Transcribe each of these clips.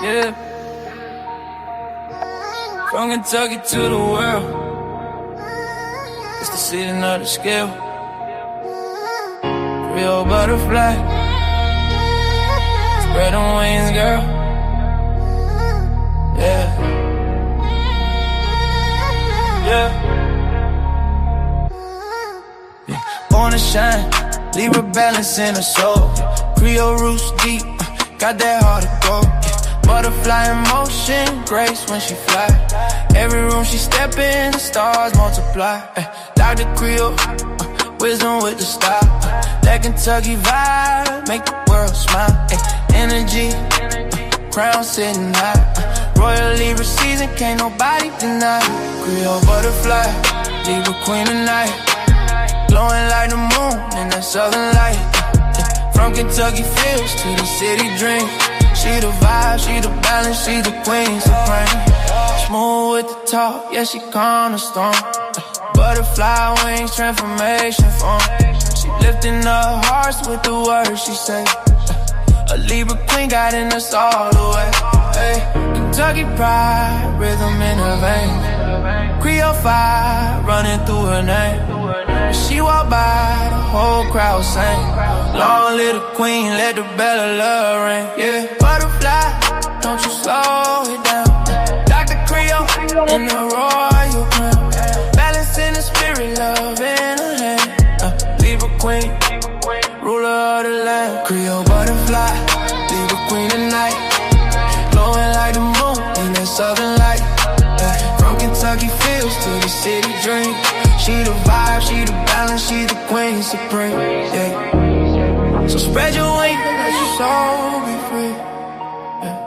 Yeah, from Kentucky to the world, it's the season of the scale. Creole butterfly, spread them wings, girl. Yeah, yeah. Born to shine, Libra balance in her soul. Creole roots deep, got that heart of gold. Butterfly in motion, grace when she fly. Every room she step in, the stars multiply. Dr.Creole, wisdom with the style. That Kentucky vibe, make the world smile. Energy, crown sitting high. Royal Libra season, can't nobody deny. Creole butterfly, Libra queen tonight. Glowing like the moon in that southern light. From Kentucky fields to the city dream. She the vibe, she the balance, she the queen supreme. Smooth with the talk, yeah, she calm the storm. Butterfly wings, transformation form. She lifting up hearts with the words she say. A Libra queen guiding us all the way. Hey, Kentucky pride, rhythm in her veins. Creole fire running through her name. When she walk by, the whole crowd sing. Long live the queen, let the bell of love ring. Yeah, butterfly, don't you slow it down. Dr.Creole in the royal crown. Balance in the spirit, love in her hand. Libra queen, ruler of the land. Creole butterfly, Libra queen tonight. Glowing like the moon in that southern light. From Kentucky fields to the city dream. She the vibe, she the balance, she the queen supreme. Yeah. So spread your wings and let your soul be free. Yeah.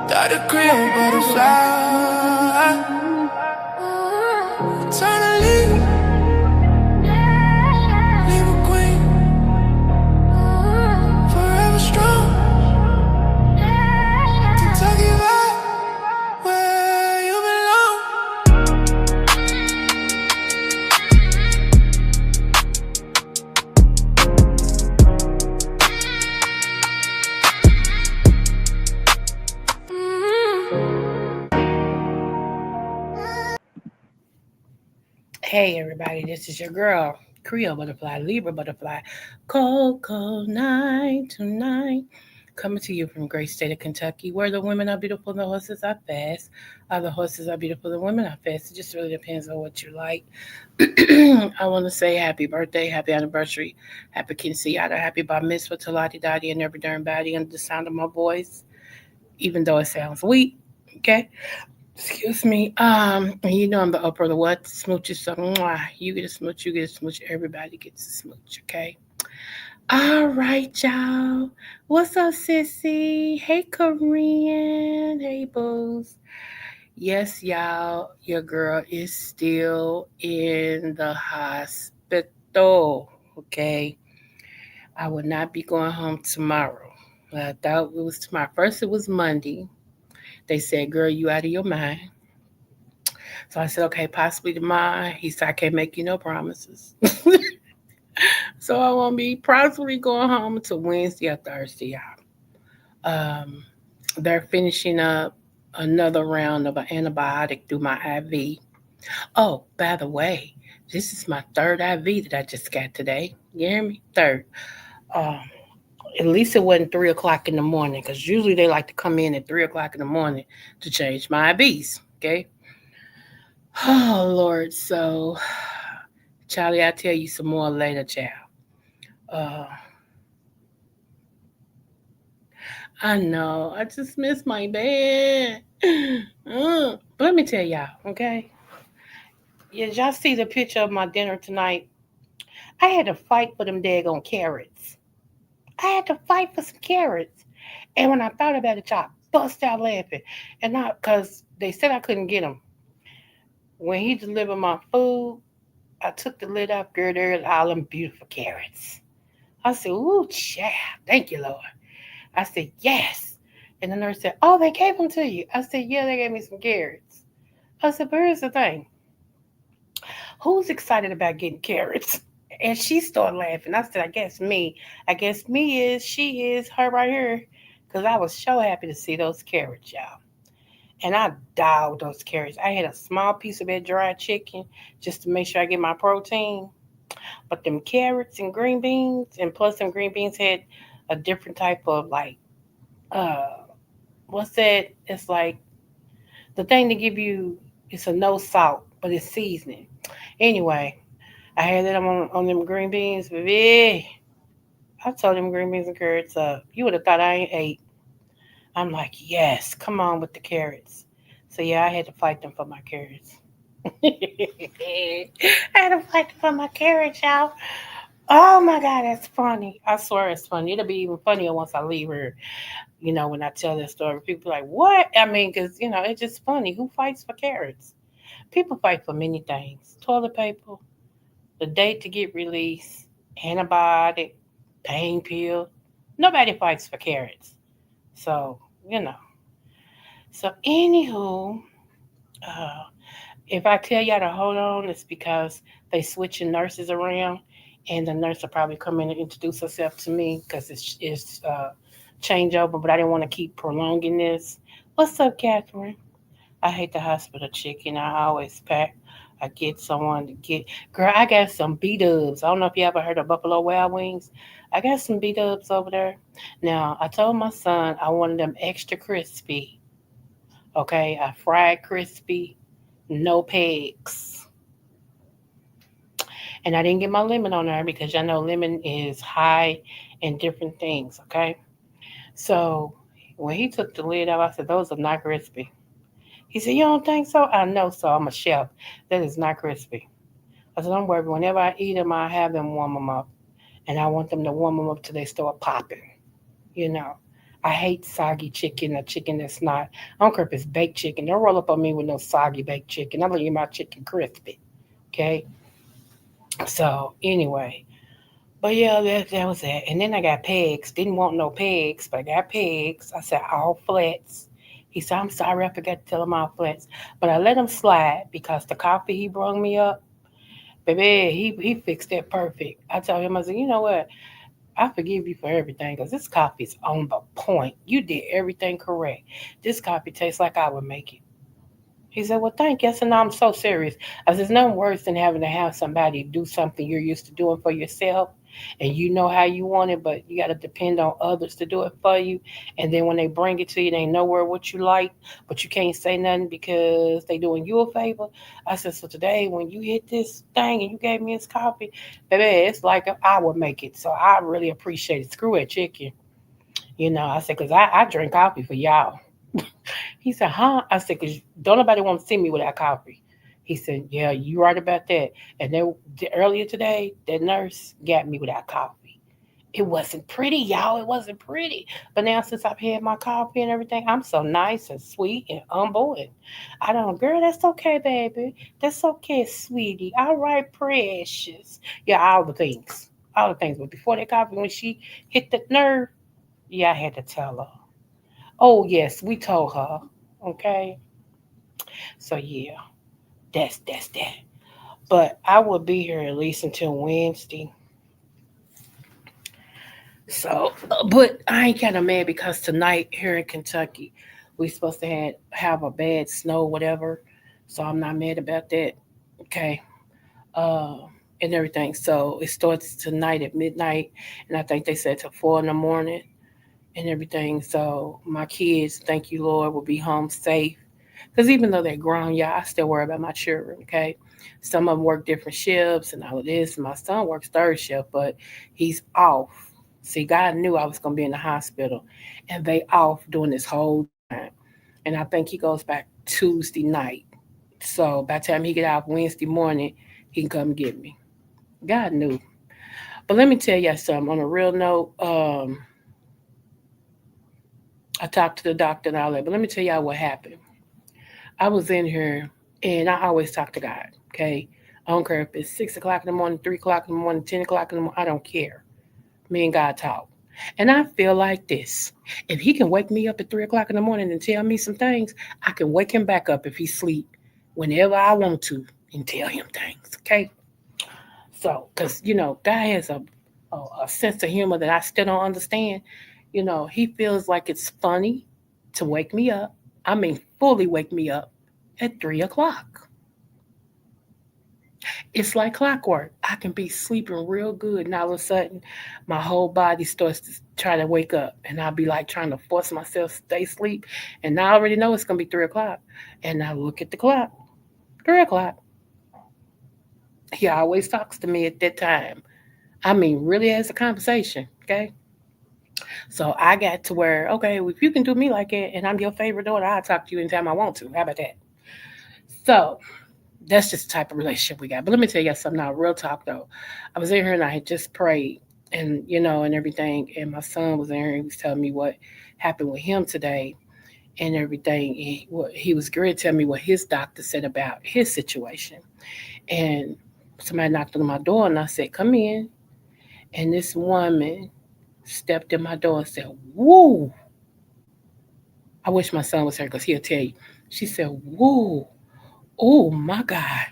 Dr.Creole butterfly. Eternally. Hey everybody, this is your girl, Creole Butterfly, Libra Butterfly, Coco 929, coming to you from great state of Kentucky, where the women are beautiful and the horses are fast. The horses are beautiful, the women are fast. It just really depends on what you like. I want to say happy birthday, happy anniversary, happy quinceañera, happy bar mitzvah to Lottie Dottie and every darn body under the sound of my voice, even though it sounds weak. Okay. Excuse me. You know I'm the upper of the what? Smooches. So mwah, you get a smooch, you get a smooch, everybody gets a smooch, okay? All right, y'all. What's up, sissy? Hey, Korean. Hey, booze. Yes, y'all, your girl is still in the hospital. Okay. I will not be going home tomorrow. I thought it was tomorrow. First, it was Monday. They said, girl, you out of your mind. So I said, okay, possibly tomorrow. He said, I can't make you no promises. So I won't be possibly going home until Wednesday or Thursday, y'all. They're finishing up another round of an antibiotic through my IV. Oh, by the way, this is my third IV that I just got today. You hear me? Third. Um, at least it wasn't 3 o'clock in the morning, because usually they like to come in at 3 o'clock in the morning to change my IVs. Okay. Oh Lord, so Charlie, I'll tell you some more later, child. Uh, I know, I just miss my bed. But let me tell y'all, okay? Yeah, y'all see the picture of my dinner tonight? I had to fight for them daggone carrots. I had to fight for some carrots. And when I thought about it, y'all bust out laughing. And not because they said I couldn't get them. When he delivered my food, I took the lid off, girl, there's all them beautiful carrots. I said, ooh, child, thank you, Lord. I said, yes. And the nurse said, oh, they gave them to you. I said, yeah, they gave me some carrots. I said, but here's the thing. Who's excited about getting carrots? And she started laughing. I said, I guess me. I guess me is, she is, her right here. Because I was so happy to see those carrots, y'all. And I dialed those carrots. I had a small piece of that dried chicken just to make sure I get my protein. But them carrots and green beans, and plus them green beans had a different type of like, uh, what's that? It's like the thing to give you, it's a no salt, but it's seasoning. Anyway, I had that on them green beans, baby. I told them green beans and carrots up. You would have thought I ain't ate. I'm like, yes, come on with the carrots. So yeah, I had to fight them for my carrots. I had to fight them for my carrots, y'all. Oh my God, that's funny. I swear it's funny. It'll be even funnier once I leave her. When I tell this story, people are like, what? I mean, because, it's just funny. Who fights for carrots? People fight for many things: toilet paper, the date to get released, antibiotic, pain pill. Nobody fights for carrots. So, you know. So, anywho, uh, if I tell y'all to hold on, it's because they switching nurses around, and the nurse will probably come in and introduce herself to me because it's changeover. But I didn't want to keep prolonging this. What's up, Catherine? I hate the hospital chicken. I always pack. I get someone to get. Girl, I got some B dubs. I don't know if you ever heard of Buffalo Wild Wings. I got some B dubs over there. Now, I told my son I wanted them extra crispy. Okay, I fried crispy, no pegs. And I didn't get my lemon on there because y'all know lemon is high in different things. Okay, so when he took the lid off, I said, those are not crispy. He said, you don't think so? I know so. I'm a chef. That is not crispy. I said, don't worry. Whenever I eat them, I have them warm them up. And I want them to warm them up till they start popping. You know, I hate soggy chicken or chicken that's not. I don't care if it's baked chicken. Don't roll up on me with no soggy baked chicken. I'm going to eat my chicken crispy. Okay? So, anyway. But yeah, that was that. And then I got pegs. Didn't want no pegs, but I got pegs. I said all flats. He said, I'm sorry, I forgot to tell him all flats. But I let him slide because the coffee he brought me up, baby, he fixed that perfect. I told him, I said, you know what? I forgive you for everything because this coffee is on the point. You did everything correct. This coffee tastes like I would make it. He said, well, thank you. I said, no, I'm so serious. I said, there's nothing worse than having to have somebody do something you're used to doing for yourself and you know how you want it, but you got to depend on others to do it for you. And then when they bring it to you, they know where what you like, but you can't say nothing because they doing you a favor. I said, so today when you hit this thing and you gave me this coffee, baby, it's like I would make it. So I really appreciate it. Screw it, chicken. I said, because I drink coffee for y'all. He said, huh? I said, because don't nobody want to see me without coffee. He said, yeah, you right about that. And then earlier today, that nurse got me without coffee. It wasn't pretty, y'all. It wasn't pretty. But now since I've had my coffee and everything, I'm so nice and sweet and humble. And I don't, girl, that's okay, baby. That's okay, sweetie. All right, precious. Yeah, all the things. All the things. But before that coffee, when she hit the nerve, yeah, I had to tell her. Oh, yes, we told her. Okay. So yeah, that's that. But I will be here at least until Wednesday. So, but I ain't kind of mad because tonight here in Kentucky, we supposed to have a bad snow, whatever. So I'm not mad about that. Okay. Uh, and everything. So it starts tonight at midnight, and I think they said till 4 in the morning and everything. So my kids, thank you Lord, will be home safe. Because even though they're grown, yeah, I still worry about my children, okay? Some of them work different shifts and all of this. My son works third shift, but he's off. See, God knew I was going to be in the hospital, and they off during this whole time. And I think he goes back Tuesday night. So by the time he get out Wednesday morning, he can come get me. God knew. But let me tell you something. On a real note, I talked to the doctor and all that. But let me tell y'all what happened. I was in here, and I always talk to God. Okay, I don't care if it's 6 o'clock in the morning, 3 o'clock in the morning, 10 o'clock in the morning. I don't care. Me and God talk, and I feel like this: if He can wake me up at 3 o'clock in the morning and tell me some things, I can wake Him back up if He sleep whenever I want to and tell Him things. Okay. So, because God has a sense of humor that I still don't understand. He feels like it's funny to wake me up. I mean, fully wake me up at 3 o'clock. It's like clockwork. I can be sleeping real good, and all of a sudden, my whole body starts to try to wake up, and I'll be like trying to force myself to stay asleep, and I already know it's gonna be 3 o'clock, and I look at the clock, 3 o'clock. He always talks to me at that time. I mean, really has a conversation. Okay, so I got to where okay, if you can do me like that, and I'm your favorite daughter, I'll talk to you anytime I want to. How about that? So that's just the type of relationship we got. But let me tell you something now, real talk though. I was in here and I had just prayed and and everything, and my son was in here and he was telling me what happened with him today and everything. And he was going to tell me what his doctor said about his situation. And somebody knocked on my door and I said, "Come in." And this woman stepped in my door and said, "Woo." I wish my son was here because he'll tell you. She said, "Woo. Oh my God."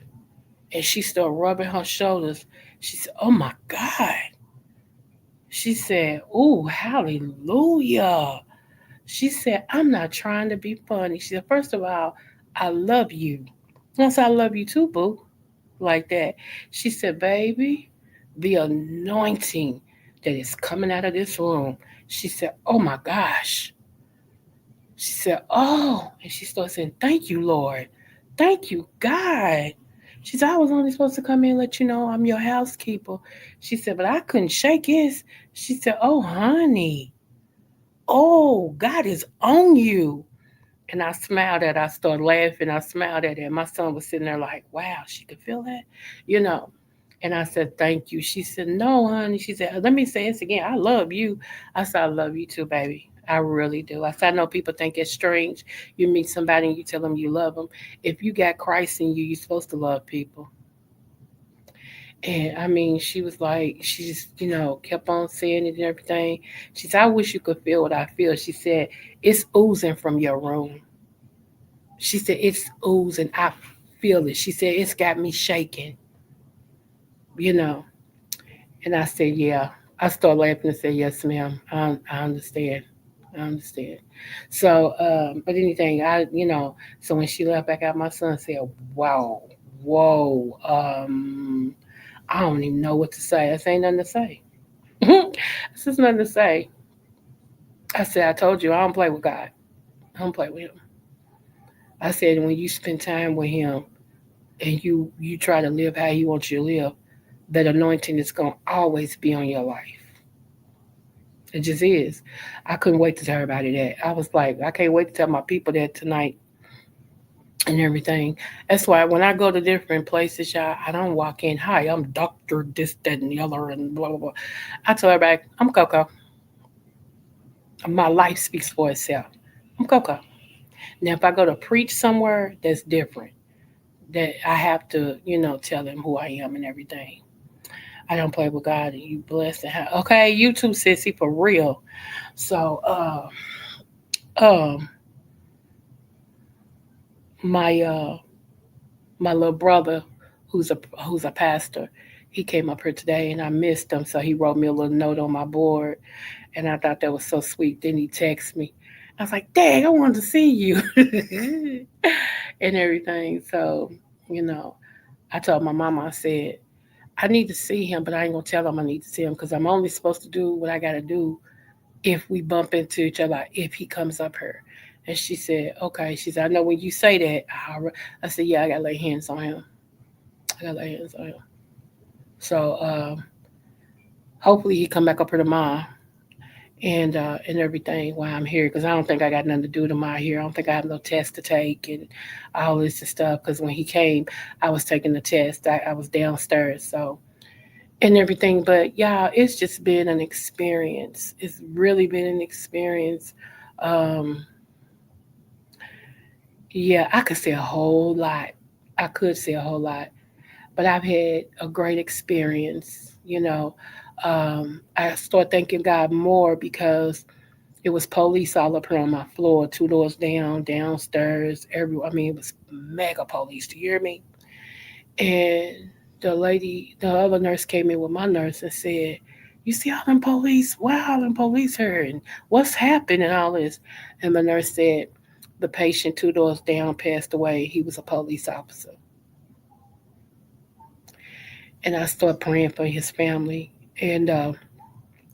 And she started rubbing her shoulders. She said, "Oh my God." She said, "Oh, hallelujah." She said, "I'm not trying to be funny." She said, "First of all, I love you." And I said, "I love you too, boo." Like that. She said, "Baby, the anointing that is coming out of this room." She said, "Oh my gosh." She said, "Oh." And she started saying, "Thank you, Lord. Thank you, God." She said, "I was only supposed to come in and let you know I'm your housekeeper." She said, "But I couldn't shake his." She said, "Oh, honey. Oh, God is on you." And I smiled at her. I started laughing. I smiled at her. And my son was sitting there like, wow, she could feel that, you know. And I said, "Thank you." She said, "No, honey." She said, "Let me say this again. I love you." I said, "I love you too, baby. I really do." I said, "I know people think it's strange. You meet somebody and you tell them you love them. If you got Christ in you, you're supposed to love people." And I mean, she was like, she just, kept on saying it and everything. She said, "I wish you could feel what I feel." She said, "It's oozing from your room." She said, "It's oozing. I feel it." She said, "It's got me shaking, you know." And I said, "Yeah." I started laughing and said, "Yes, ma'am. I understand. I understand." So, but anything, so when she left back out, my son said, "Wow, whoa, I don't even know what to say." I said, "Ain't nothing to say." This is nothing to say. I said, "I told you, I don't play with God. I don't play with him." I said, "When you spend time with him and you try to live how he wants you to live, that anointing is gonna always be on your life. It just is." I couldn't wait to tell everybody that. I was like, I can't wait to tell my people that tonight and everything. That's why when I go to different places, y'all, I don't walk in, "Hi, I'm Doctor this, that, and the other, and blah blah blah." I tell everybody, "I'm Coco. My life speaks for itself. I'm Coco." Now, if I go to preach somewhere, that's different. That I have to, tell them who I am and everything. I don't play with God, and you blessed and okay, you too, sissy, for real. So, um, my my little brother, who's a pastor, he came up here today, and I missed him, so he wrote me a little note on my board, and I thought that was so sweet. Then he texted me. I was like, "Dang, I wanted to see you," and everything. So, you know, I told my mama, I said, "I need to see him, but I ain't gonna tell him I need to see him because I'm only supposed to do what I gotta do if we bump into each other, if he comes up here." And she said, "Okay." She said, "I know when you say that." I said, "Yeah, I gotta lay hands on him. I gotta lay hands on him." So hopefully he come back up here tomorrow and everything while I'm here because I don't think I got nothing to do tomorrow here. I don't think I have no test to take and all this and stuff because when he came, I was taking the test. I was downstairs, so and everything. But yeah, it's just been an experience. It's really been an experience. Um, yeah, I could say a whole lot. I could say a whole lot, but I've had a great experience. I start thanking God more because it was police all up here on my floor, two doors down, downstairs, everywhere. I mean, it was mega police. Do you hear me? And the other nurse came in with my nurse and said, "You see all them police? Wow, all them police here, and what's happened and all this." And my nurse said, "The patient 2 doors down passed away. He was a police officer." And I started praying for his family. And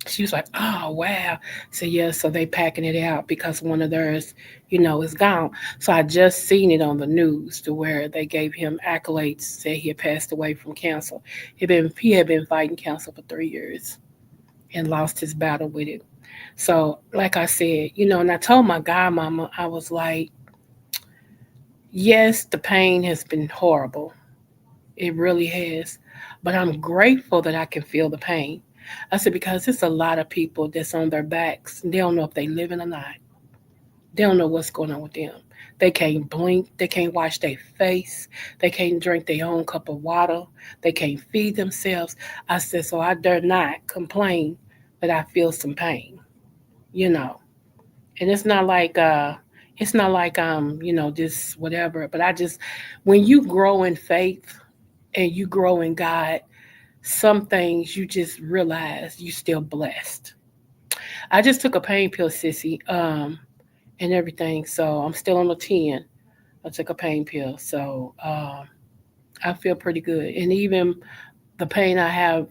she was like, "Oh wow!" So yeah, so they packing it out because one of theirs, is gone. So I just seen it on the news to where they gave him accolades, said he had passed away from cancer. He had been fighting cancer for 3 years and lost his battle with it. So like I said, and I told my godmama, I was like, yes, the pain has been horrible. It really has. But I'm grateful that I can feel the pain. I said, because it's a lot of people that's on their backs. They don't know if they living or not. They don't know what's going on with them. They can't blink. They can't wash their face. They can't drink their own cup of water. They can't feed themselves. I said, so I dare not complain that I feel some pain, you know. And it's not like this whatever. But I just when you grow in faith and you grow in God, some things you just realize you still blessed. I just took a pain pill, sissy, and everything. So I'm still on the 10. I took a pain pill. So I feel pretty good. And even the pain I have,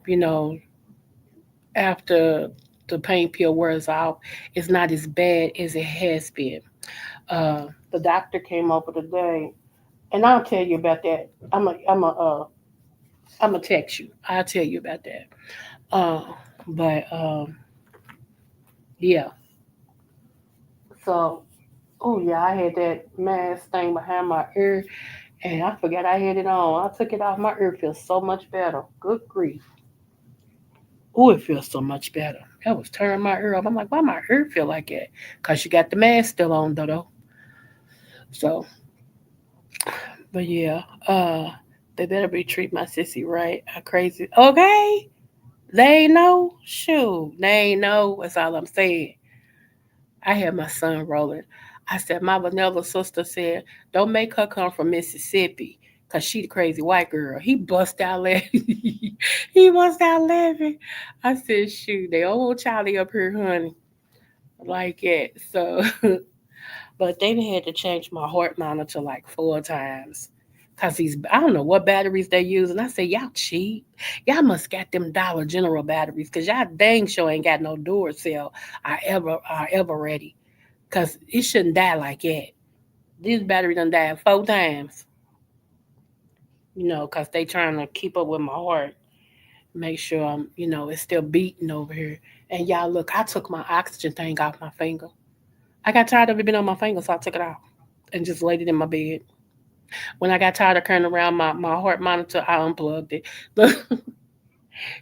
after the pain pill wears off, is not as bad as it has been. Uh, the doctor came over today, and I'll tell you about that. I'm a text you. I'll tell you about that. Uh, but yeah. So, oh yeah, I had that mask thing behind my ear, and I forgot I had it on. I took it off. My ear feels so much better. Good grief. Oh, it feels so much better. That was tearing my ear up. I'm like, why my ear feel like that? Cause you got the mask still on, though. So, but yeah, they better be treat my sissy right. I crazy. Okay, they ain't know. Shoot, they ain't know. That's all I'm saying. I had my son rolling. I said, my vanilla sister said, don't make her come from Mississippi because she the crazy white girl. He bust out laughing. He bust out laughing. I said, shoot, they old Charlie up here, honey, like it. So, but they had to change my heart monitor like 4 times. Cause I don't know what batteries they use, and I said, y'all cheap. Y'all must got them Dollar General batteries, cause y'all dang sure ain't got no door cell. I ever ready. Cause it shouldn't die like that. This battery done died 4 times, cause they trying to keep up with my heart, make sure it's still beating over here. And y'all look, I took my oxygen thing off my finger. I got tired of it being on my finger, so I took it off and just laid it in my bed. When I got tired of carrying around my heart monitor, I unplugged it. Look,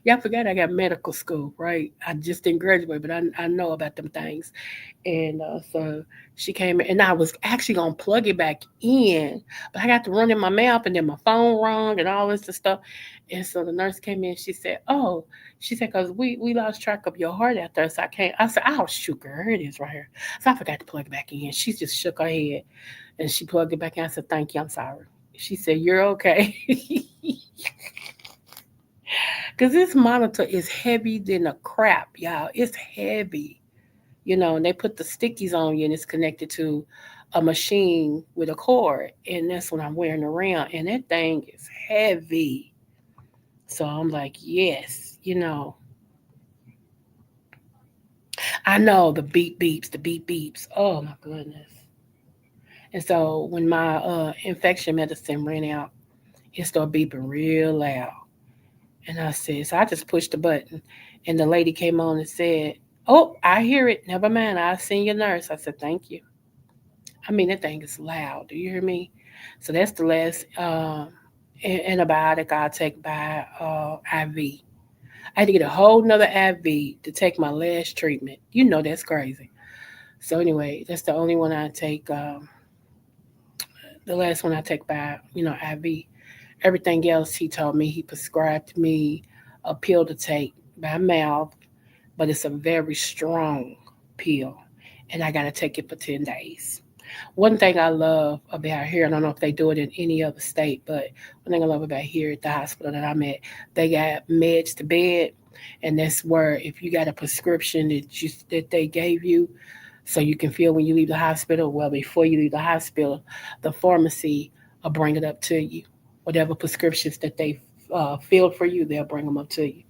y'all forgot I got medical school, right? I just didn't graduate, but I know about them things. And so she came in, and I was actually gonna plug it back in, but I got to run in my mouth, and then my phone rung, and all this stuff. And so the nurse came in. She said, "Oh," she said, "Cause we lost track of your heart out there, so I can't." I said, "Oh shoot, girl, here it is right here." So I forgot to plug it back in. She just shook her head, and she plugged it back in. I said, "Thank you, I'm sorry." She said, "You're okay." Cause this monitor is heavy than a crap, y'all. It's heavy. And they put the stickies on you, and it's connected to a machine with a cord, and that's what I'm wearing around, and that thing is heavy. So I'm like, yes, I know the beep beeps. Oh my goodness. And so when my infection medicine ran out, it started beeping real loud. And I said, so I just pushed the button, and the lady came on and said, "Oh, I hear it. Never mind. I'll send your nurse." I said, "Thank you." I mean, that thing is loud. Do you hear me? So that's the last antibiotic I'll take by IV. I had to get a whole nother IV to take my last treatment. That's crazy. So anyway, that's the only one I take. The last one I take by IV. Everything else he told me, he prescribed me a pill to take by mouth, but it's a very strong pill, and I got to take it for 10 days. One thing I love about here, I don't know if they do it in any other state, but one thing I love about here at the hospital that I'm at, they got meds to bed, and that's where if you got a prescription that they gave you, so you can feel when you leave the hospital. Well, before you leave the hospital, the pharmacy will bring it up to you. Whatever prescriptions that they filled for you, they'll bring them up to you.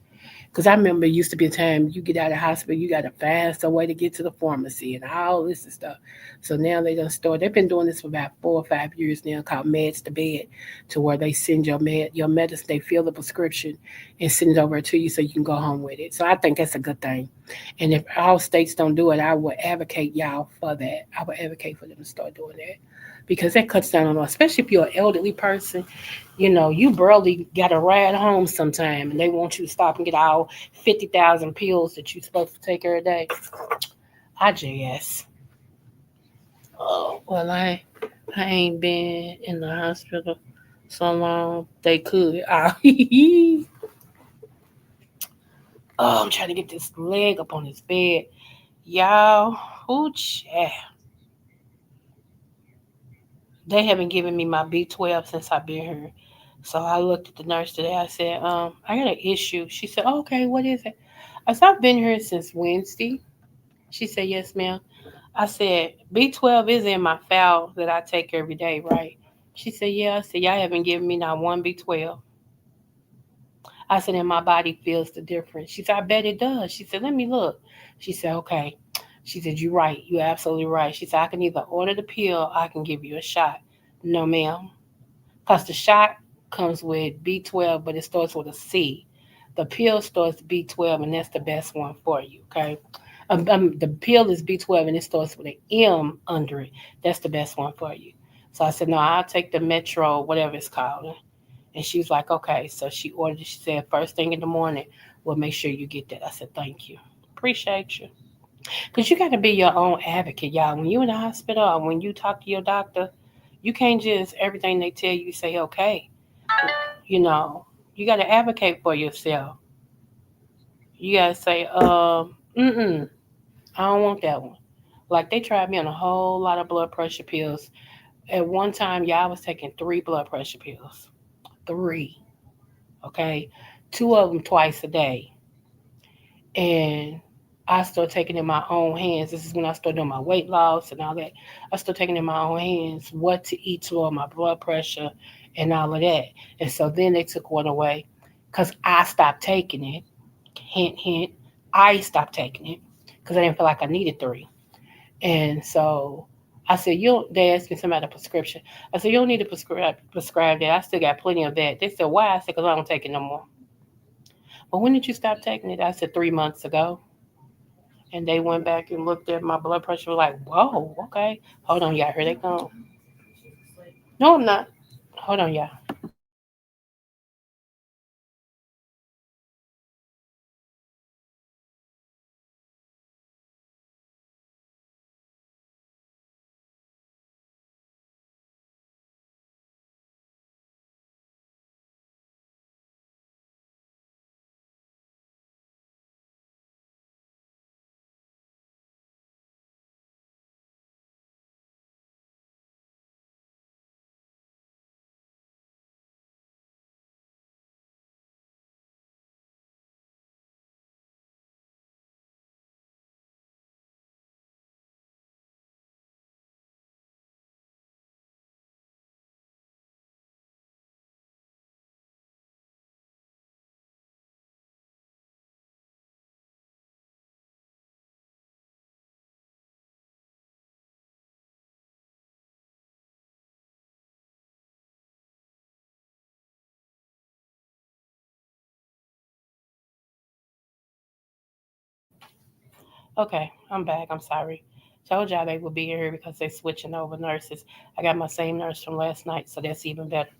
Because I remember it used to be a time you get out of the hospital, you got to fast a way to get to the pharmacy and all this and stuff. So now they done start. They've been doing this for about 4 or 5 years now, called meds to bed, to where they send your medicine, they fill the prescription and send it over to you so you can go home with it. So I think that's a good thing. And if all states don't do it, I would advocate y'all for that. I would advocate for them to start doing that because that cuts down on, especially if you're an elderly person, you barely got a ride home sometime and they want you to stop and get all 50,000 pills that you're supposed to take every day. I just, oh, well, I ain't been in the hospital so long. They could. Oh, I'm trying to get this leg up on this bed. Y'all, who chat? They haven't given me my B12 since I've been here. So I looked at the nurse today. I said, I got an issue. She said, oh, okay, what is it? I said, I've been here since Wednesday. She said, yes, ma'am. I said, B12 is in my foul that I take every day, right? She said, yeah. I said, y'all haven't given me not one B12. I said, and my body feels the difference. She said, I bet it does. She said, let me look. She said, okay. She said, you're right. You're absolutely right. She said, I can either order the pill, I can give you a shot. No, ma'am. Because the shot comes with B12, but it starts with a C. The pill starts B12, and that's the best one for you, okay? The pill is B12, and it starts with an M under it. That's the best one for you. So I said, no, I'll take the Metro, whatever it's called. And she was like, okay. So she ordered it. She said, first thing in the morning, we'll make sure you get that. I said, thank you. Appreciate you. Because you got to be your own advocate, y'all. When you in the hospital or when you talk to your doctor, you can't just everything they tell you say okay. You know, you got to advocate for yourself. You got to say, I don't want that one. Like they tried me on a whole lot of blood pressure pills. At one time, y'all, I was taking 3 blood pressure pills. 3, okay? 2 of them twice a day. And I started taking in my own hands. This is when I started doing my weight loss and all that. I started taking in my own hands what to eat to lower my blood pressure and all of that. And so then they took one away because I stopped taking it. Hint, hint. I stopped taking it because I didn't feel like I needed 3. And so I said, you don't, they asked me something about a prescription. I said, you don't need to prescribe that. I still got plenty of that. They said, why? I said, because I don't take it no more. Well, when did you stop taking it? I said, 3 months ago. And they went back and looked at my blood pressure. Was like, whoa, okay. Hold on, y'all. Here they come. No, I'm not. Hold on, y'all. Okay, I'm back. I'm sorry. Told y'all they would be here because they're switching over nurses. I got my same nurse from last night, so that's even better.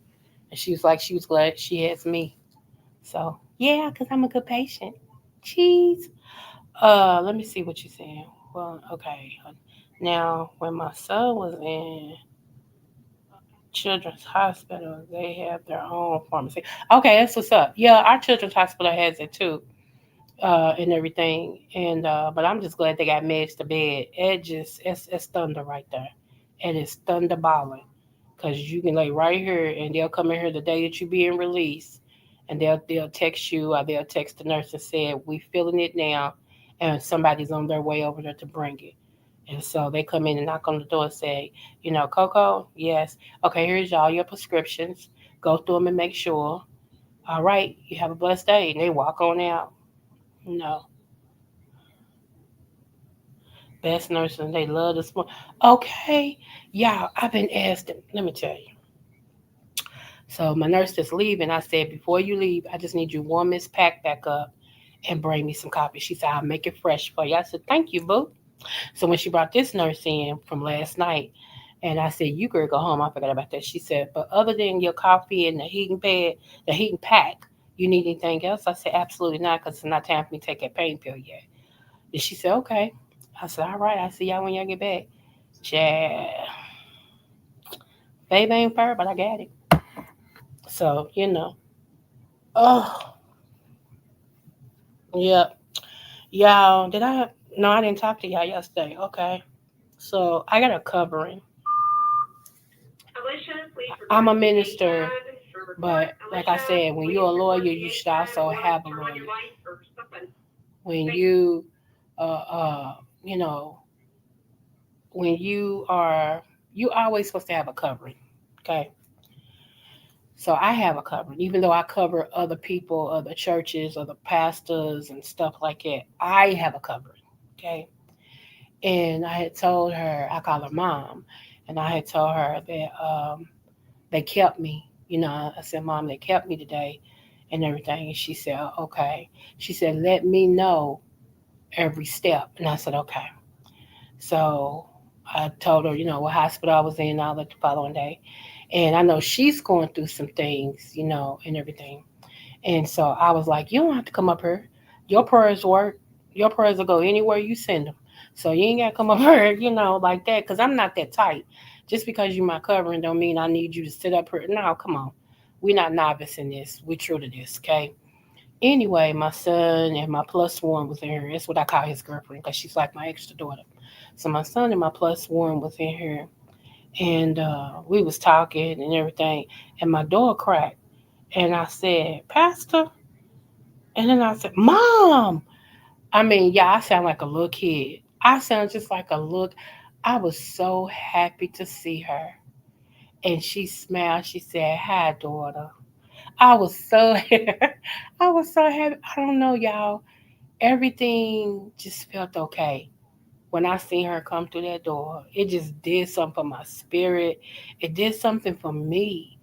And she was like, she was glad she has me. So, yeah, because I'm a good patient. Jeez. Let me see what you're saying. Well, okay. Now, when my son was in Children's Hospital, they have their own pharmacy. Okay, that's what's up. Yeah, our Children's Hospital has it too, and everything. And but I'm just glad they got meds to bed. It's thunder right there. and it's thunderballing. Cause you can lay right here, and they'll come in here the day that you being released, and they'll text you or they'll text the nurse and say we feeling it now, and somebody's on their way over there to bring it. And so they come in and knock on the door and say, Coco, yes, okay, here's all your prescriptions. Go through them and make sure. All right, you have a blessed day, and they walk on out. No, best nurses, they love this one. Okay, y'all, I've been asked. Let me tell you. So my nurse is leaving. I said, before you leave, I just need you warm this pack back up and bring me some coffee. She said, I'll make it fresh for you. I said, thank you, boo. So when she brought this nurse in from last night, and I said, you girl go home. I forgot about that. She said, but other than your coffee and the heating pad, the heating pack, you need anything else? I said, absolutely not, because it's not time for me to take that pain pill yet. And she said, okay. I said, all right, I'll see y'all when y'all get back. Yeah, baby ain't fair, but I got it. So, Oh, yeah. Y'all, did I? No, I didn't talk to y'all yesterday. Okay. So I got a covering. I'm a minister, but like I said, when you're a lawyer, you should also have a lawyer. When uh, uh, you know, when you always supposed to have a covering. Okay. So I have a covering, even though I cover other people, other churches, other pastors, and stuff like that. I have a covering. Okay. And I had told her, I call her mom, and I had told her that they kept me. I said, Mom, they kept me today and everything. And she said, okay. She said, let me know every step. And I said, okay. So I told her, what hospital I was in all the following day. And I know she's going through some things, and everything. And so I was like, you don't have to come up here. Your prayers work. Your prayers will go anywhere you send them. So you ain't got to come up here, like that, because I'm not that tight. Just because you my covering don't mean I need you to sit up here. No, come on. We're not novice in this. We're true to this, okay? Anyway, my son and my plus one was in here. That's what I call his girlfriend because she's like my extra daughter. So my son and my plus one was in here, and we was talking and everything, and my door cracked. And I said, Pastor, and then I said, Mom. I mean, yeah, I sound like a little kid. I sound just like a little. I was so happy to see her. And she smiled. She said, Hi, daughter. I was so I was so happy. I don't know, y'all. Everything just felt okay. When I seen her come through that door, it just did something for my spirit. It did something for me.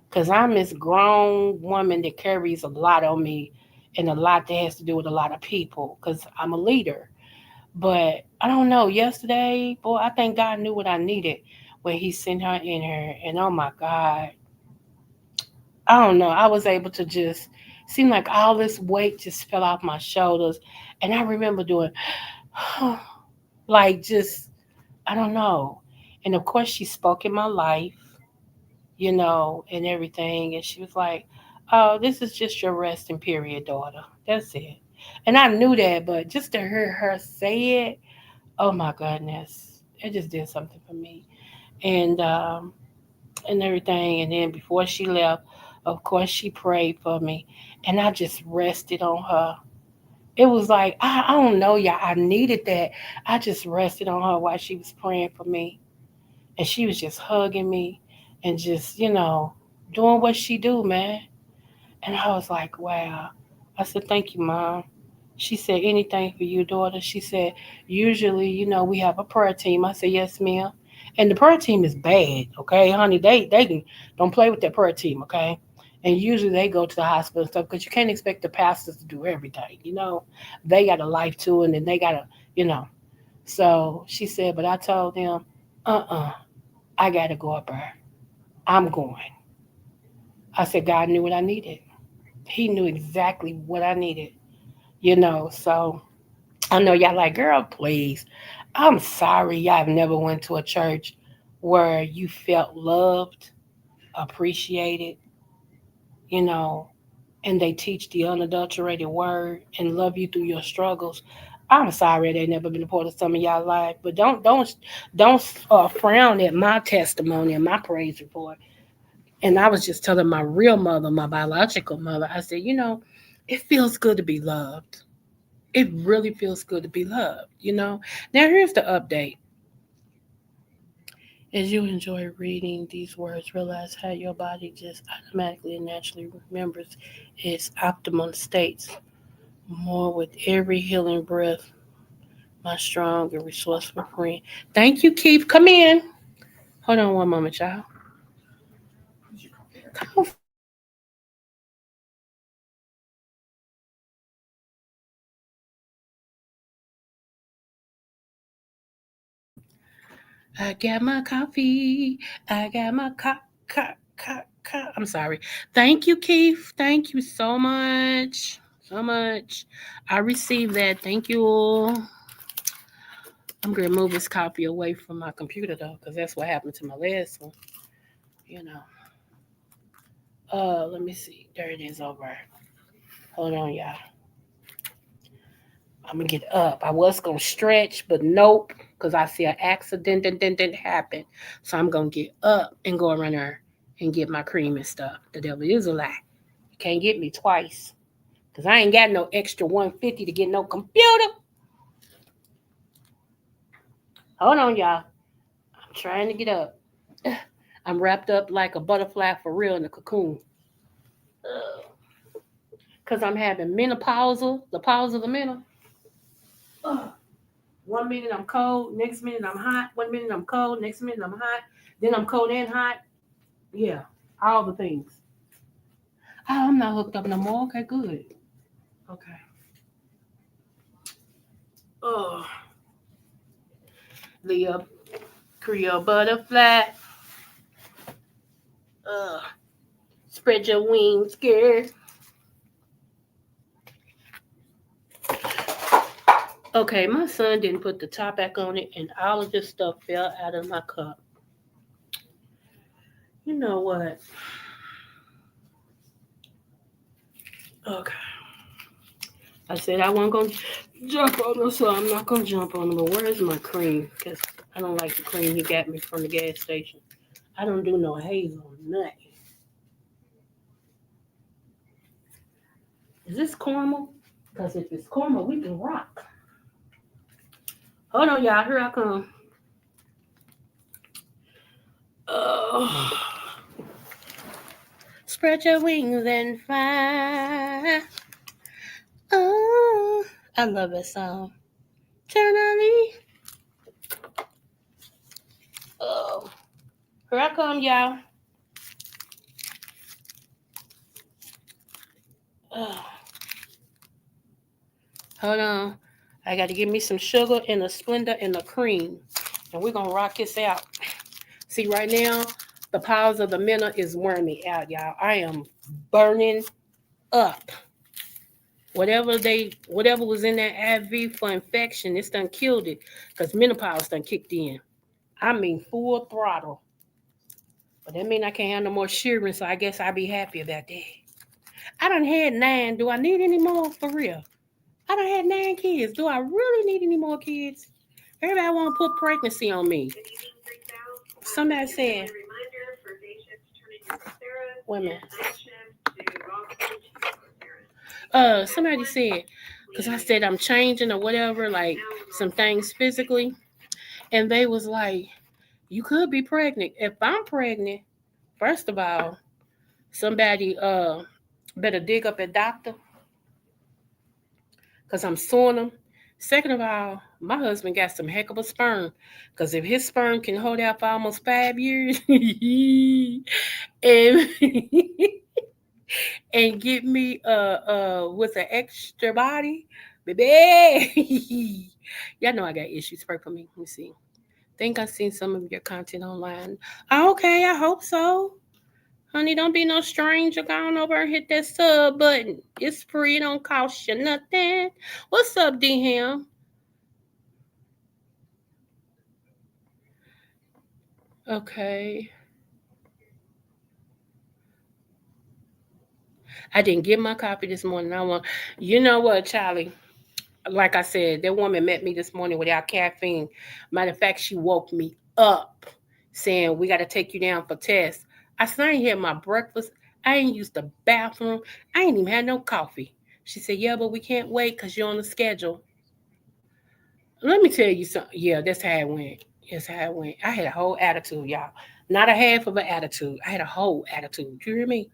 Because I'm this grown woman that carries a lot on me and a lot that has to do with a lot of people because I'm a leader. But I don't know, yesterday, boy, I think God knew what I needed when He sent her in here. And oh my God, I don't know, I was able to just seem like all this weight just fell off my shoulders. And I remember doing, like, just, I don't know. And of course, she spoke in my life, and everything. And she was like, oh, this is just your resting period, daughter. That's it. And I knew that, but just to hear her say it, oh my goodness, it just did something for me. And everything. And then before she left, of course, she prayed for me. And I just rested on her. It was like, I don't know, y'all. I needed that. I just rested on her while she was praying for me. And she was just hugging me and just, doing what she do, man. And I was like, wow. I said, thank you, Mom. She said, anything for you, daughter. She said, usually, we have a prayer team. I said, yes, ma'am. And the prayer team is bad, okay, honey. They can don't play with that prayer team, okay? And usually they go to the hospital and stuff because you can't expect the pastors to do everything. They got a life too, and then they got you know. So she said, but I told them, I got to go up there. I'm going. I said, God knew what I needed. He knew exactly what I needed. So I know y'all like, girl, please. I'm sorry y'all have never went to a church where you felt loved, appreciated, you know, and they teach the unadulterated word and love you through your struggles. I'm sorry they never been a part of some of y'all life, but don't frown at my testimony and my praise report. And I was just telling my real mother, my biological mother, I said, it feels good to be loved. It really feels good to be loved. Now here's the update. As you enjoy reading these words, realize how your body just automatically and naturally remembers its optimal states more with every healing breath, my strong and resourceful friend. Thank you, Keith. Come in. Hold on one moment, y'all. I got my coffee. I got my I'm sorry. Thank you, Keith. Thank you so much. So much. I received that. Thank you all. I'm gonna move this copy away from my computer though, because that's what happened to my last one. You know. Let me see. There it is over. Hold on, y'all. I'm gonna get up. I was gonna stretch, but nope, because I see an accident didn't happen. So I'm gonna get up and go around there and get my cream and stuff. The devil is a lie. You can't get me twice. Cause I ain't got no extra 150 to get no computer. Hold on, y'all. I'm trying to get up. I'm wrapped up like a butterfly for real in a cocoon. Cause I'm having menopausal, the pause of the mental. 1 minute I'm cold, next minute I'm hot. 1 minute I'm cold, next minute I'm hot. Then I'm cold and hot. Yeah, all the things. Oh, I'm not hooked up no more. Okay, good. Okay. Oh, the Creole butterfly. Spread your wings, girl. Okay, my son didn't put the top back on it, and all of this stuff fell out of my cup. You know what? Okay. I said I wasn't going to jump on them, so I'm not going to jump on them. But where's my cream? Because I don't like the cream he got me from the gas station. I don't do no hazel or nothing. Is this caramel? Because if it's caramel, we can rock. Hold on, y'all. Here I come. Oh. Spread your wings and fly. Oh, I love that song. Eternally. Oh, here I come, y'all. Oh, hold on. I got to give me some sugar and a Splenda and a cream. And we're going to rock this out. See, right now, the powers of the mental is wearing me out, y'all. I am burning up. Whatever was in that IV for infection, it's done killed it. Because menopause done kicked in. I mean, full throttle. But that mean I can't have no more children, so I guess I'll be happy about that. I done had 9. Do I need any more for real? I done had 9 kids. Do I really need any more kids? Everybody want to put pregnancy on me. Somebody said, wait a minute. Somebody said, because I said I'm changing or whatever, like some things physically, and they was like, you could be pregnant. If I'm pregnant, first of all, somebody better dig up a doctor because I'm suing them. Second of all, my husband got some heck of a sperm because if his sperm can hold out for almost 5 years and and get me with an extra body, baby, y'all know I got issues. Pray for me. Let me see. Think I seen some of your content online. Okay, I hope so. Honey, don't be no stranger. Go on over and hit that sub button. It's free. It don't cost you nothing. What's up, D-Ham? Okay. I didn't get my copy this morning. You know what, Charlie? Like I said, that woman met me this morning without caffeine. Matter of fact, she woke me up saying, "We got to take you down for tests." I said, "I ain't had my breakfast. I ain't used the bathroom. I ain't even had no coffee." She said, "Yeah, but we can't wait because you're on the schedule." Let me tell you something. Yeah, that's how it went. That's how it went. I had a whole attitude, y'all. Not a half of an attitude. I had a whole attitude. Do you hear me?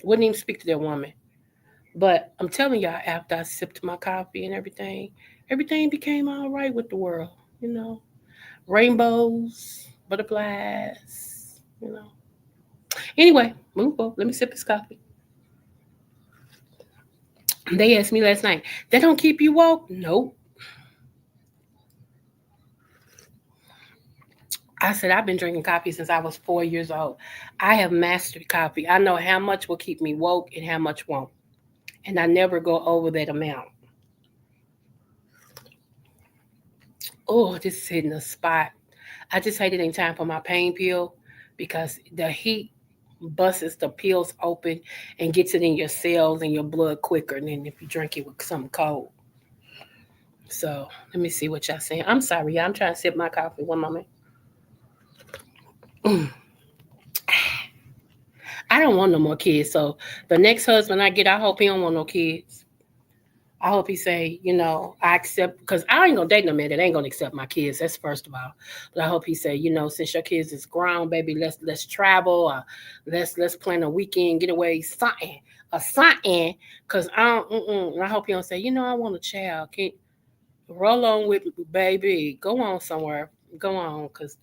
Wouldn't even speak to that woman. But I'm telling y'all, after I sipped my coffee and everything, everything became all right with the world. You know, rainbows, butterflies. You know. Anyway, move on. Let me sip this coffee. They asked me last night, "That don't keep you woke?" Nope. I said, "I've been drinking coffee since I was 4 years old. I have mastered coffee. I know how much will keep me woke and how much won't. And I never go over that amount." Oh, this is hitting a spot. I just hate it ain't time for my pain pill because the heat busts the pills open and gets it in your cells and your blood quicker than if you drink it with something cold. So let me see what y'all saying. I'm sorry, y'all. I'm trying to sip my coffee. One moment. Mm. I don't want no more kids. So the next husband I get, I hope he don't want no kids. I hope he say, I accept because I ain't gonna date no man that ain't gonna accept my kids. That's first of all. But I hope he say, since your kids is grown, baby, let's travel. Let's plan a weekend getaway, something, a something. Cause I don't. And I hope he don't say, I want a child. Can roll on with me, baby. Go on somewhere. Go on, cause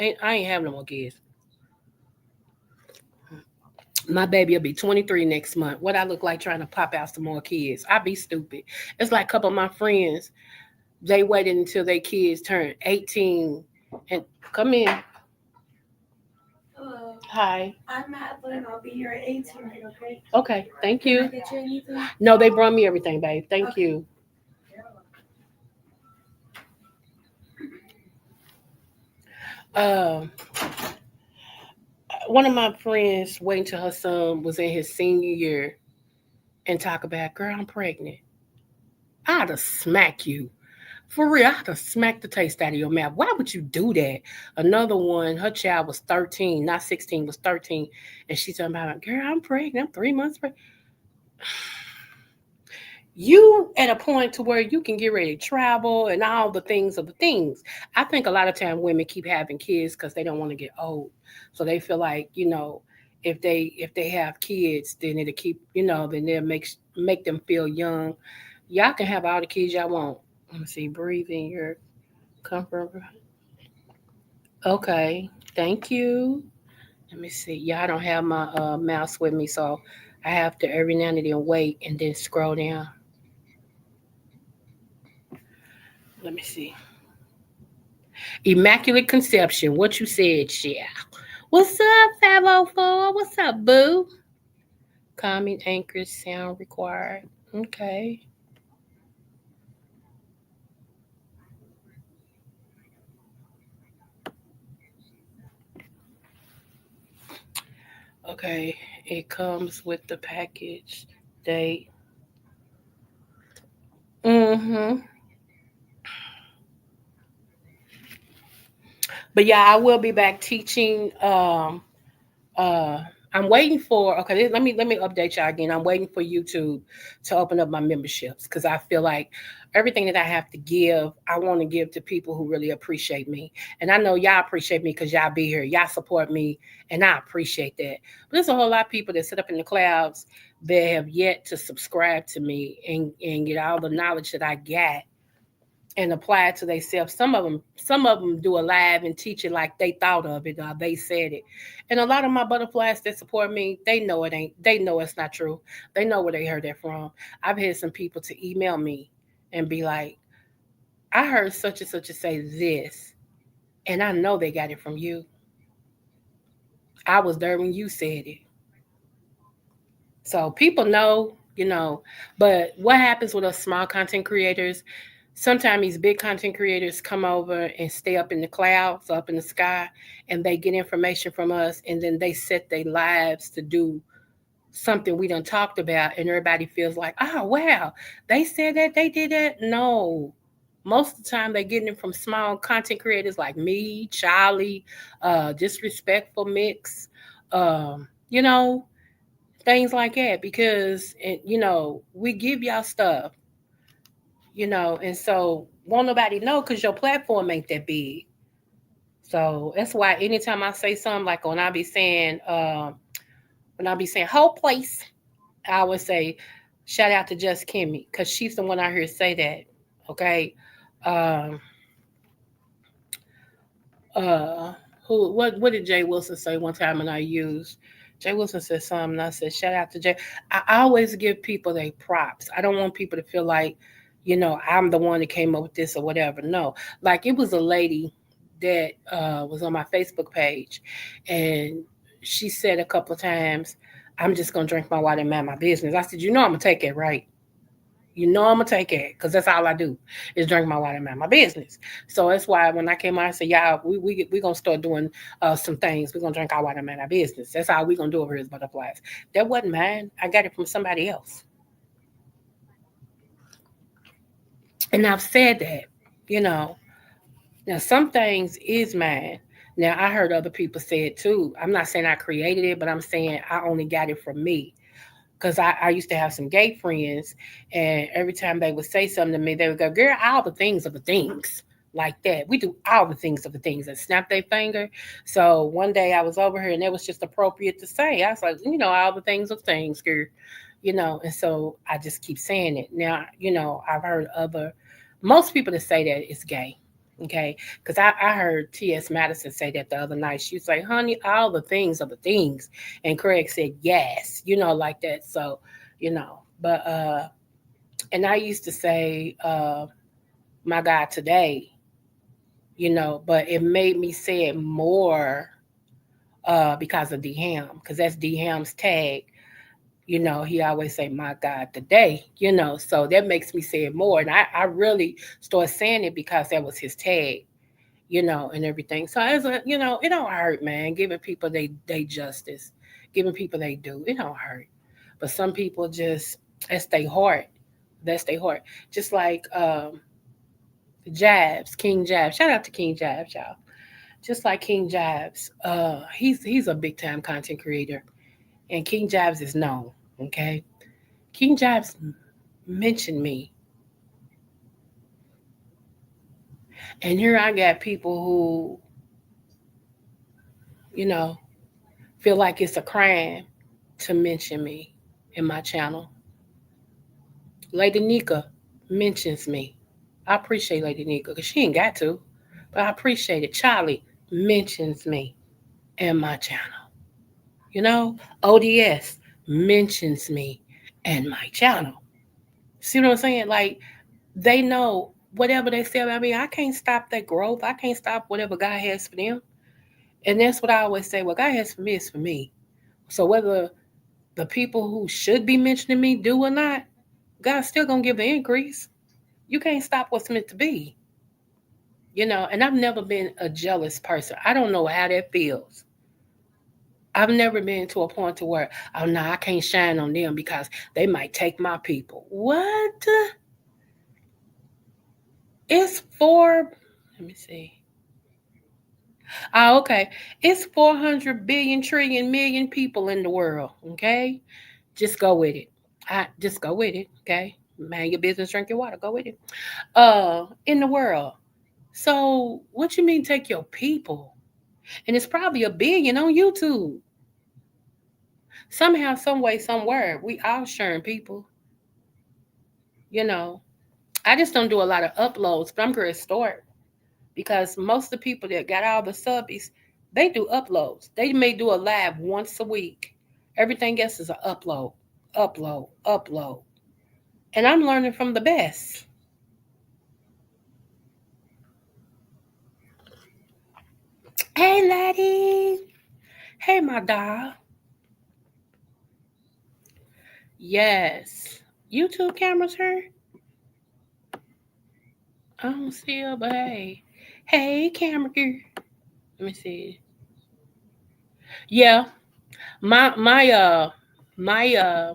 I ain't having no more kids. My baby will be 23 next month. What I look like trying to pop out some more kids? I be stupid. It's like a couple of my friends. They waited until their kids turned 18 and come in. Hello. Hi. I'm Madeline. I'll be here at 18, okay? Okay, thank Can I you. get you anything? No, they brought me everything, babe. Thank Okay. you. Um, one of my friends waiting till her son was in his senior year and talk about, girl, I'm pregnant. I'd have smack you. For real, I'd have smacked the taste out of your mouth. Why would you do that? Another one, her child was 13, not 16, was 13. And she's talking about, girl, I'm pregnant. I'm 3 months pregnant. You at a point to where you can get ready to travel and all the things of the things. I think a lot of time women keep having kids because they don't want to get old. So they feel like, if they have kids, then it'll keep, then they'll make them feel young. Y'all can have all the kids y'all want. Let me see, breathe in your comfort. Okay, thank you. Let me see. Yeah, I don't have my mouse with me, so I have to every now and then wait and then scroll down. Let me see. Immaculate Conception. What you said, yeah. What's up, 504? What's up, boo? Calming anchors sound required. Okay. Okay. It comes with the package date. Mm-hmm. But yeah, I will be back teaching. Uh, I'm waiting for. Okay, let me update y'all again. I'm waiting for YouTube to open up my memberships because I feel like everything that I have to give, I want to give to people who really appreciate me, and I know y'all appreciate me because y'all be here, y'all support me, and I appreciate that. But there's a whole lot of people that sit up in the clouds that have yet to subscribe to me and get all the knowledge that I got and apply it to themselves. Some of them do a live and teach it like they thought of it or they said it. And a lot of my butterflies that support me, they know it ain't. They know it's not true. They know where they heard that from. I've had some people to email me and be like, "I heard such and such and say this, and I know they got it from you. I was there when you said it." So people know. But what happens with us small content creators? Sometimes these big content creators come over and stay up in the clouds, up in the sky, and they get information from us, and then they set their lives to do something we done talked about and everybody feels like, oh wow, they said that, they did that. No. Most of the time they're getting it from small content creators like me, Charlie, Disrespectful Mix, you know, things like that. Because we give y'all stuff, and so won't nobody know because your platform ain't that big. So that's why anytime I say something like when I be saying whole place, I would say shout out to Just Kimmy because she's the one out here say that. Okay. Um, uh, what did Jay Wilson say one time and I used Jay Wilson said something and I said shout out to Jay. I always give people their props. I don't want people to feel like, I'm the one that came up with this or whatever. No. Like it was a lady that was on my Facebook page and she said a couple of times, I'm just gonna drink my water and mind my business. I said, I'm gonna take it right. I'm gonna take it because that's all I do is drink my water and mind my business. So that's why when I came out, I said, "Yeah, we gonna start doing some things. We're gonna drink our water and mind our business. That's all we gonna do over here as butterflies." That wasn't mine. I got it from somebody else, and I've said that. You know, now some things is mine. Now I heard other people say it too. I'm not saying I created it, but I'm saying I only got it from me. Because I used to have some gay friends, and every time they would say something to me, they would go, "Girl, all the things of the things like that. We do all the things of the things," and snap their finger. So one day I was over here, and it was just appropriate to say. I was like, all the things of things, girl. And so I just keep saying it. Now, I've heard most people that say that it's gay. Okay, because I heard T.S. Madison say that the other night. She was like, "Honey, all the things are the things," and Craig said, "Yes," like that. So, but and I used to say, "My God, today," but it made me say it more because of D Ham, because that's D Ham's tag. He always say, "My God, today," so that makes me say it more. And I really started saying it because that was his tag, and everything. So as it don't hurt, man, giving people they justice, giving people they do. It don't hurt. But some people just, that's their heart. That's their heart. Just like Jabs, King Jabs. Shout out to King Jabs, y'all. Just like King Jabs. He's a big time content creator. And King Jabs is known. Okay. King Jabs mentioned me. And here I got people who, you know, feel like it's a crime to mention me in my channel. Lady Nika mentions me. I appreciate Lady Nika because she ain't got to, but I appreciate it. Charlie mentions me in my channel. ODS mentions me and my channel. See what I'm saying? Like they know whatever they say about me, I can't stop that growth. I can't stop whatever God has for them. And that's what I always say. What God has for me is for me. So whether the people who should be mentioning me do or not, God's still gonna give the increase. You can't stop what's meant to be. And I've never been a jealous person. I don't know how that feels. I've never been to a point to where, oh no, I can't shine on them because they might take my people. What? It's four. Let me see. Oh, okay. It's 400 billion trillion million people in the world. Okay, just go with it. I just go with it. Okay, mind your business, drink your water. Go with it. In the world. So what you mean take your people? And it's probably a billion on YouTube. Somehow, some way, somewhere, we all sharing people. You know, I just don't do a lot of uploads, but I'm going to start because most of the people that got all the subbies, they do uploads. They may do a live once a week. Everything else is an upload, upload, upload. And I'm learning from the best. Hey, lady. Hey, my doll. Yes. YouTube cameras here? I don't see her, but hey. Hey, camera girl. Let me see. Yeah. My My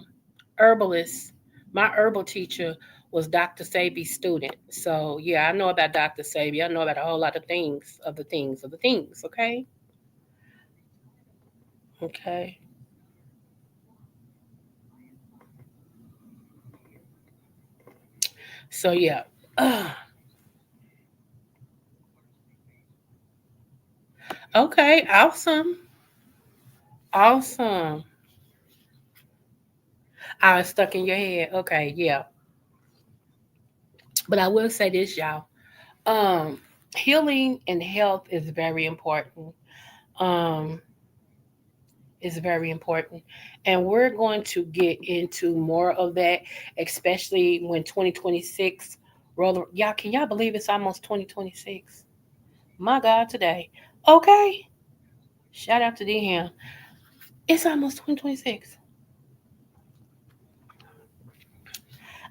herbalist, my herbal teacher was Dr. Sabi's student. So yeah, I know about Dr. Sabi. I know about a whole lot of things, of the things, of the things. Okay, okay. So yeah. Okay, awesome, awesome. I was stuck in your head. Okay, yeah. But I will say this, y'all. Um, Healing and health is very important. Um, is very important. And we're going to get into more of that, especially when 2026 roll. Y'all, can y'all believe it's almost 2026? My God, today. Okay. Shout out to DM. It's almost 2026.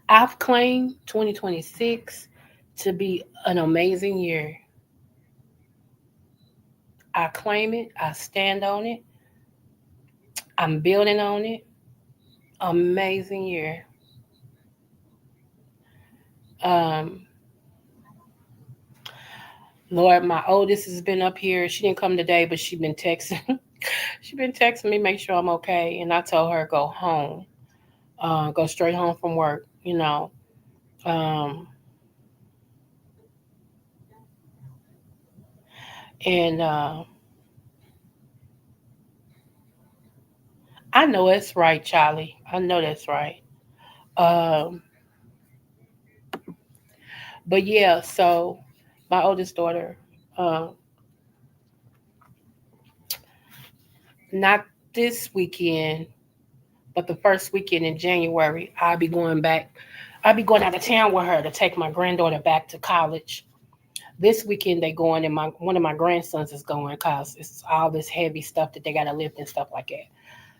I've claimed 2026 to be an amazing year. I claim it. I stand on it. I'm building on it. Amazing year. Um, Lord, my oldest has been up here. She didn't come today, but she been texting. She been texting me, make sure I'm okay. And I told her go home, go straight home from work. Um, and I know it's right, Charlie. I know that's right. Um, but yeah, so my oldest daughter, um, not this weekend, but the first weekend in January, I'll be going back. I'll be going out of town with her to take my granddaughter back to college. This weekend they going, and my one of my grandsons is going because it's all this heavy stuff that they got to lift and stuff like that.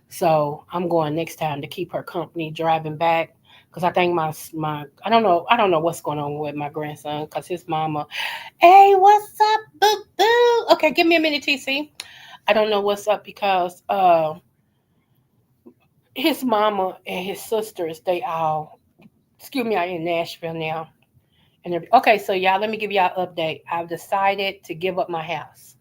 So I'm going next time to keep her company driving back because I think my I don't know what's going on with my grandson because his mama, hey, what's up, boo boo? Okay, give me a minute, TC. I don't know what's up because his mama and his sisters, they all, excuse me, are in Nashville now. And okay, so y'all, let me give y'all an update. I've decided to give up my house.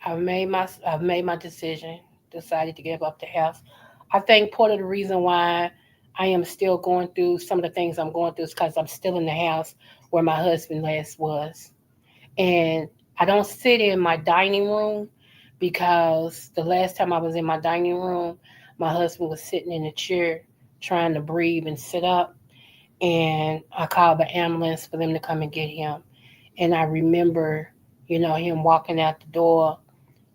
I've made my decision. Decided to give up the house. I think part of the reason why I am still going through some of the things I'm going through is because I'm still in the house where my husband last was, and I don't sit in my dining room because the last time I was in my dining room, my husband was sitting in a chair trying to breathe and sit up, and I called the ambulance for them to come and get him. And I remember, him walking out the door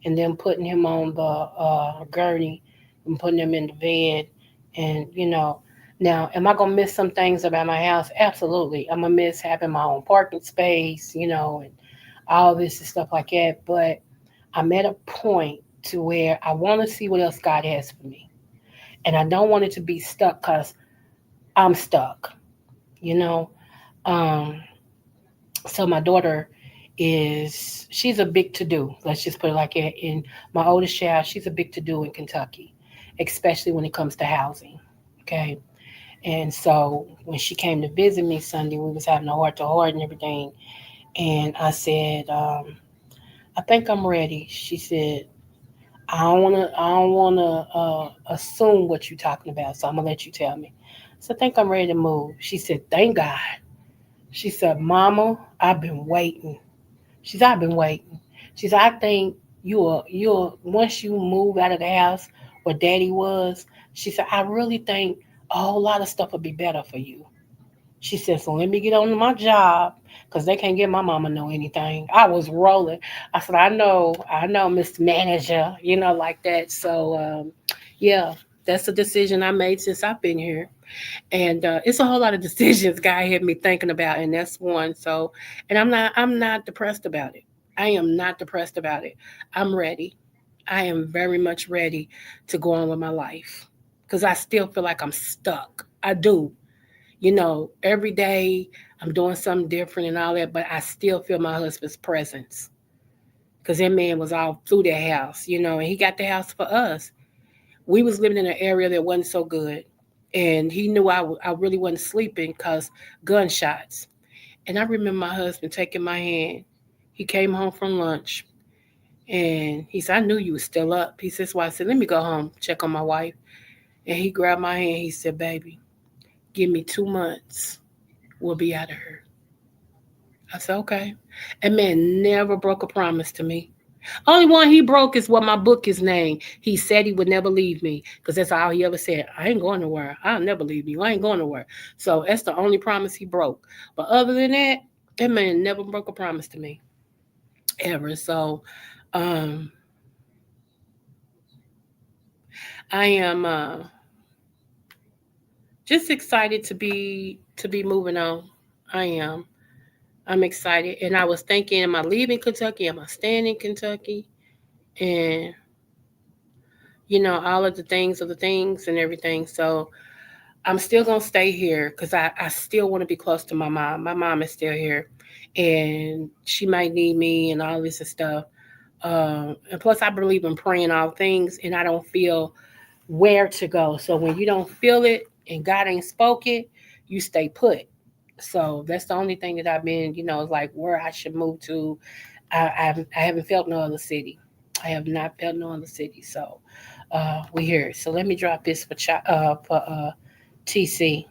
and then putting him on the gurney and putting him in the bed. And, now, am I going to miss some things about my house? Absolutely. I'm going to miss having my own parking space, and all this and stuff like that. But I'm at a point to where I want to see what else God has for me. And I don't want it to be stuck because I'm stuck, you know. Um, so my daughter she's a big to do. Let's just put it like that. And my oldest child, she's a big to do in Kentucky, especially when it comes to housing. Okay. And so when she came to visit me Sunday, we was having a heart to heart and everything. And I said, I think I'm ready. She said, I don't wanna assume what you're talking about, so I'm gonna let you tell me. So I think I'm ready to move. She said, thank God. She said, Mama, I've been waiting. She said, I've been waiting. She said, I think you'll once you move out of the house where daddy was, she said, I really think a whole lot of stuff will be better for you. She said, so let me get on to my job because they can't get my mama know anything. I was rolling. I said, I know, Mr. Manager, like that. So, yeah, that's a decision I made since I've been here. And it's a whole lot of decisions God had me thinking about, and that's one. So, and I'm not depressed about it. I am not depressed about it. I'm ready. I am very much ready to go on with my life because I still feel like I'm stuck. I do. Every day I'm doing something different and all that, but I still feel my husband's presence. because that man was all through that house, and he got the house for us. We was living in an area that wasn't so good, and he knew I really wasn't sleeping because gunshots. And I remember my husband taking my hand. He came home from lunch, and he said, "I knew you was still up." He says, "Why?" I said, "Let me go home, check on my wife." And he grabbed my hand. He said, "Baby, give me 2 months. We'll be out of here." I said, "Okay." And man never broke a promise to me. Only one he broke is what my book is named. He said he would never leave me because that's all he ever said. I ain't going nowhere. I'll never leave you. I ain't going nowhere. So that's the only promise he broke. But other than that, that man never broke a promise to me ever. So um, I am just excited to be moving on. I am. I'm excited, and I was thinking, am I leaving Kentucky? Am I staying in Kentucky? And all of the things and everything. So I'm still gonna stay here because I still want to be close to my mom. My mom is still here, and she might need me and all this and stuff. And plus, I believe in praying all things, and I don't feel where to go. So when you don't feel it and God ain't spoke it, you stay put. So that's the only thing that I've been, is like where I should move to. I haven't felt no other city. I have not felt no other city. So we here. So let me drop this for TC.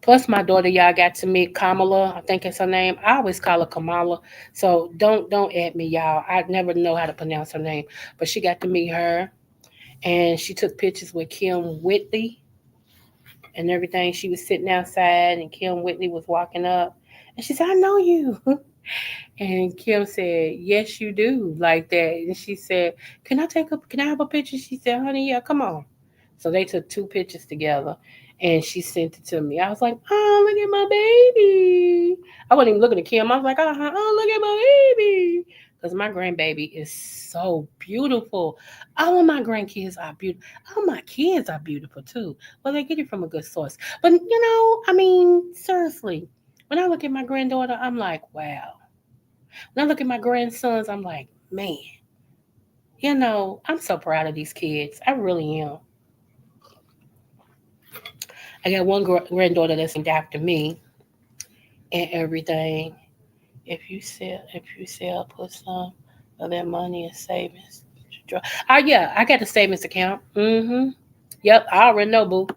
Plus, my daughter, y'all got to meet Kamala. I think it's her name. I always call her Kamala. So don't at me, y'all. I never know how to pronounce her name. But she got to meet her, and she took pictures with Kim Whitley and everything. She was sitting outside, and Kim Whitley was walking up, and she said, "I know you." And Kim said, "Yes, you do," like that. And she said, Can I have a picture?" She said, "Honey, yeah, come on." So they took two pictures together, and she sent it to me. I was like, "Oh, look at my baby." I wasn't even looking at Kim. I was like, "Oh, look at my baby." Because my grandbaby is so beautiful. All of my grandkids are beautiful. All my kids are beautiful too. Well, they get it from a good source. But, I mean, seriously, when I look at my granddaughter, I'm like, wow. When I look at my grandsons, I'm like, man, I'm so proud of these kids. I really am. I got one granddaughter that's named after me and everything. If you sell, put some of that money in savings. Oh yeah, I got a savings account. Mm-hmm. Yep, I already know, boo.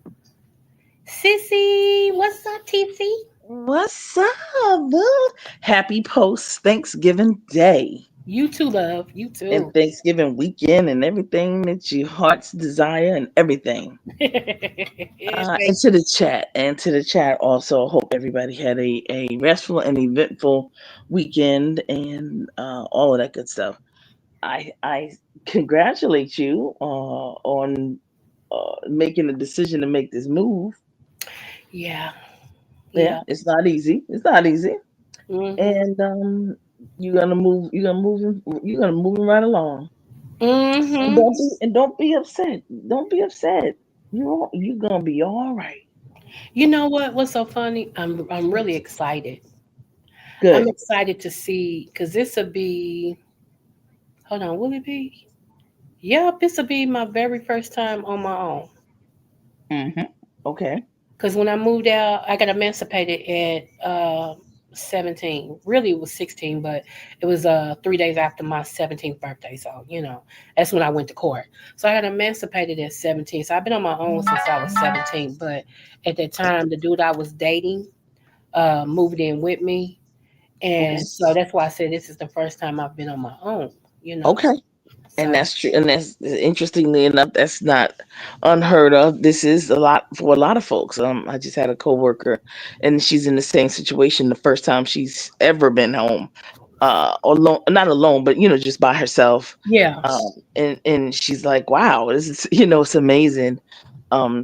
Sissy, what's up, TC? What's up, boo? Happy post Thanksgiving Day You too, love. You and too. Thanksgiving weekend and everything that your heart's desire and everything. Thank And to the chat also. Hope everybody had a restful and eventful weekend and all of that good stuff. I congratulate you on making the decision to make this move. Yeah, Yeah, yeah. it's not easy. It's not easy. Mm-hmm. And you're gonna move him right along. And Mm-hmm. don't be upset. Don't be upset. You're gonna be all right. You know what? What's so funny? I'm really excited. I'm Good. excited to see because this will be. Hold on, will it be? Yep, this will be my very first time on my own. Hmm. Okay. Because when I moved out, I got emancipated at 17. Really, it was 16, but it was 3 days after my 17th birthday. So, that's when I went to court. So I got emancipated at 17. So I've been on my own since I was 17. But at that time, the dude I was dating moved in with me. Okay. And so that's why I said this is the first time I've been on my own, you know. Okay. And So, that's true. And that's interestingly enough, that's not unheard of. This is a lot for a lot of folks. I just had a coworker, and she's in the same situation. The first time she's ever been home, alone, not alone, but just by herself. yeah. And she's like, "Wow, this is it's amazing."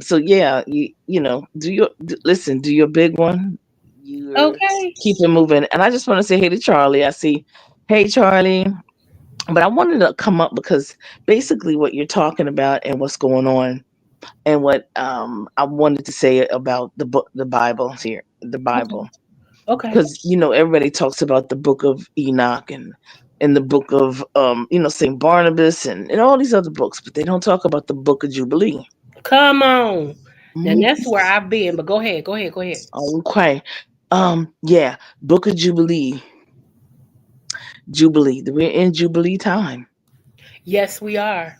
So yeah, listen, do your big one. You're Okay. keep it moving. And I just want to say hey to Charlie. I see, hey Charlie. But I wanted to come up because basically what you're talking about and what's going on. and what I wanted to say about the book, the Bible here, the Okay. Bible, Okay. because everybody talks about the book of Enoch and the book of Saint Barnabas and all these other books, but they don't talk about the book of Jubilee. Come on. Now Mhm. that's where I've been, but go ahead, go ahead, go ahead. Okay. Yeah, book of Jubilee. Jubilee. We're in Jubilee time. Yes, we are.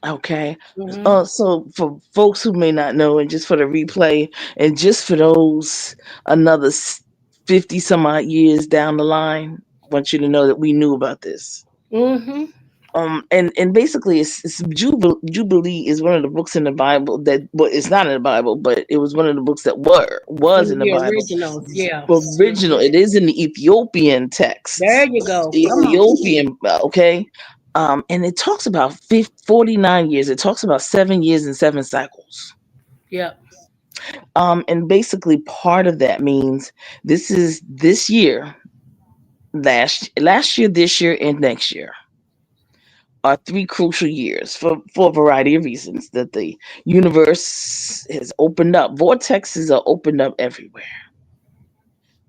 Okay. Hmm. So for folks who may not know, and just for the replay, and just for those another 50 some odd years down the line, I want you to know that we knew about this. Hmm. And basically, it's Jubilee is one of the books in the Bible that, well, it's not in the Bible, but it was one of the books that was Some in of the the Bible. originals, yeah. Original. It is in the Ethiopian There texts. you go. Come on. Ethiopian, okay. And it talks about 49 years. It talks about 7 years and seven cycles. Yep. And basically, part of that means this is this year, last year, this year, and next year are three crucial years for a variety of reasons. That the universe has opened up, vortexes are opened up everywhere.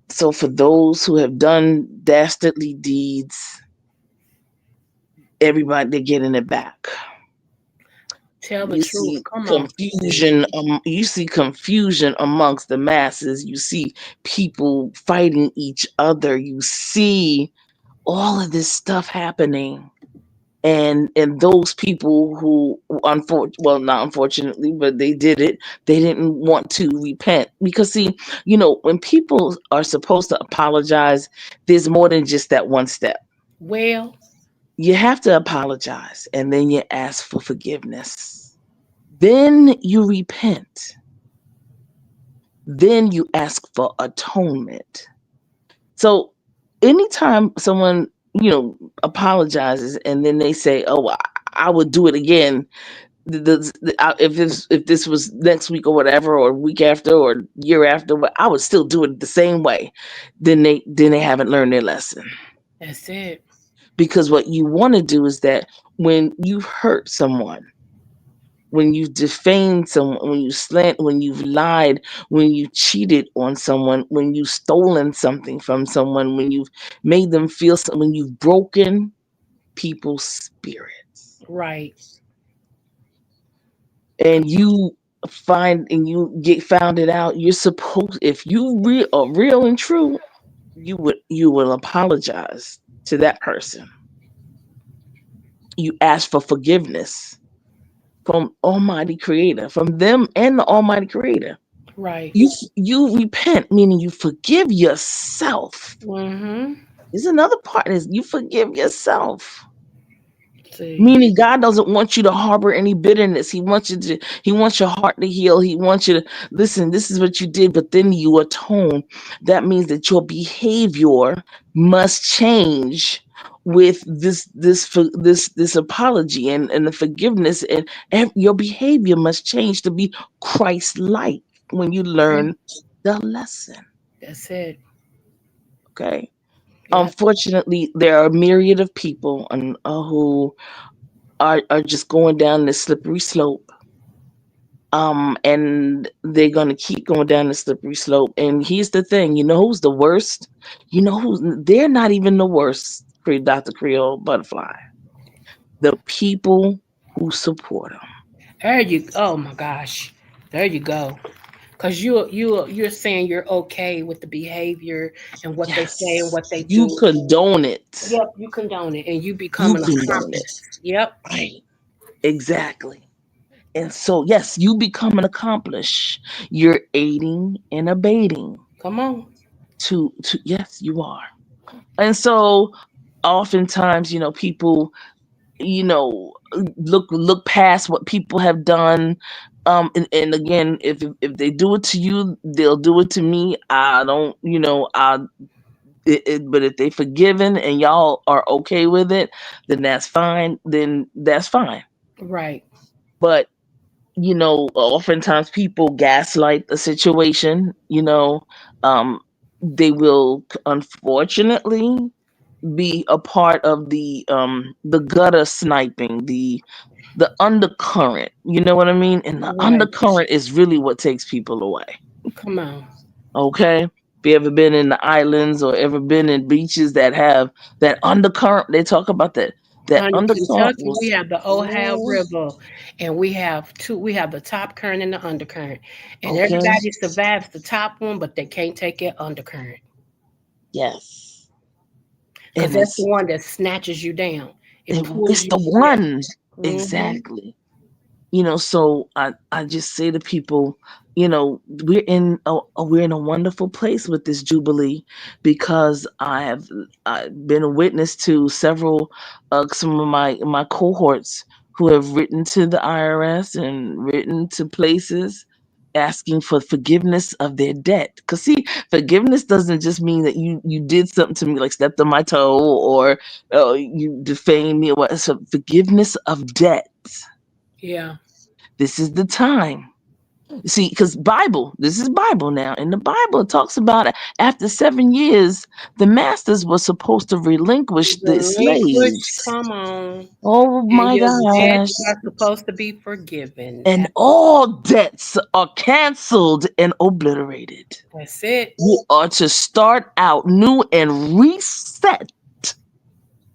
So for those who have done dastardly deeds, everybody, they're getting it back. Tell the You truth. see Come on. confusion. You see confusion amongst the masses. You see people fighting each other. You see all of this stuff happening, and those people who, well, not unfortunately, but they did it. They didn't want to repent, because see, when people are supposed to apologize, there's more than just that one step. Well, You have to apologize, and then you ask for forgiveness. Then you repent. Then you ask for atonement. So anytime someone, apologizes and then they say, "Oh, I would do it again," if this was next week or whatever, or week after or year after, but I would still do it the same way. Then they haven't learned their lesson. that's it. Because what you want to do is that when you hurt someone, when you've defamed someone, when you've lied, when you cheated on someone, when you've stolen something from someone, when you've made them feel something, when you've broken people's spirits, Right. and you get found it out, you're supposed, if you are real and true, you will apologize to that person. You ask for forgiveness from Almighty Creator, from them and the Almighty Creator. Right. You repent, meaning you forgive yourself. Mm-hmm. There's another part, is you forgive yourself. See. Meaning God doesn't want you to harbor any bitterness. He wants your heart to heal. He wants you to listen, this is what you did, but then you atone. That means that your behavior must change with this apology and the forgiveness, and your behavior must change to be Christ-like when you learn the lesson. That's it. Okay. Yep. Unfortunately, there are a myriad of people who are just going down this slippery slope. And they're gonna keep going down the slippery slope. And here's the thing, who's the worst? They're not even the worst, Dr. Creole Butterfly. The people who support them. There you. Oh my gosh. There you go. Cause you're saying you're okay with the behavior and what they say and Yes. what they You do. condone it. Yep. You condone it, and you become You an condone it. accomplice. Yep. Right. Exactly. And so, yes, you become an accomplice. You're aiding and abetting Come on. to yes, you are. And so oftentimes, people, you know look past what people have done. And again, if they do it to you, they'll do it to me. I don't, but if they forgiven and y'all are okay with it, then that's fine. Then that's fine. Right. But oftentimes people gaslight the situation. They will unfortunately be a part of the gutter sniping, the undercurrent. You know what I mean? And the Right. undercurrent is really what takes people away. Come on. Okay. If you ever been in the islands or ever been in beaches that have that undercurrent, they talk about that. That In undercurrent Kentucky, we was, have the Ohio oh, River, and we have two. We have the top current and the undercurrent, and okay. everybody survives the top one, but they can't take it undercurrent Yes. because And that's the one that snatches you down. It pulls it's you. the Yeah. one. Hmm. Exactly. So I just say to people, we're in a wonderful place with this jubilee, because I've been a witness to several some of my cohorts who have written to the IRS and written to places asking for forgiveness of their debt. Because see, forgiveness doesn't just mean that you did something to me, like stepped on my toe, or you defamed me, or what. So forgiveness of debt. Yeah. This is the time. See, because this is Bible now. In the Bible, it talks about it. After 7 years, the masters were supposed to relinquish the Relinquish. slaves. Come on. Oh And my your gosh. debts are supposed to be forgiven. And all debts are canceled and obliterated. That's it. You are to start out new and reset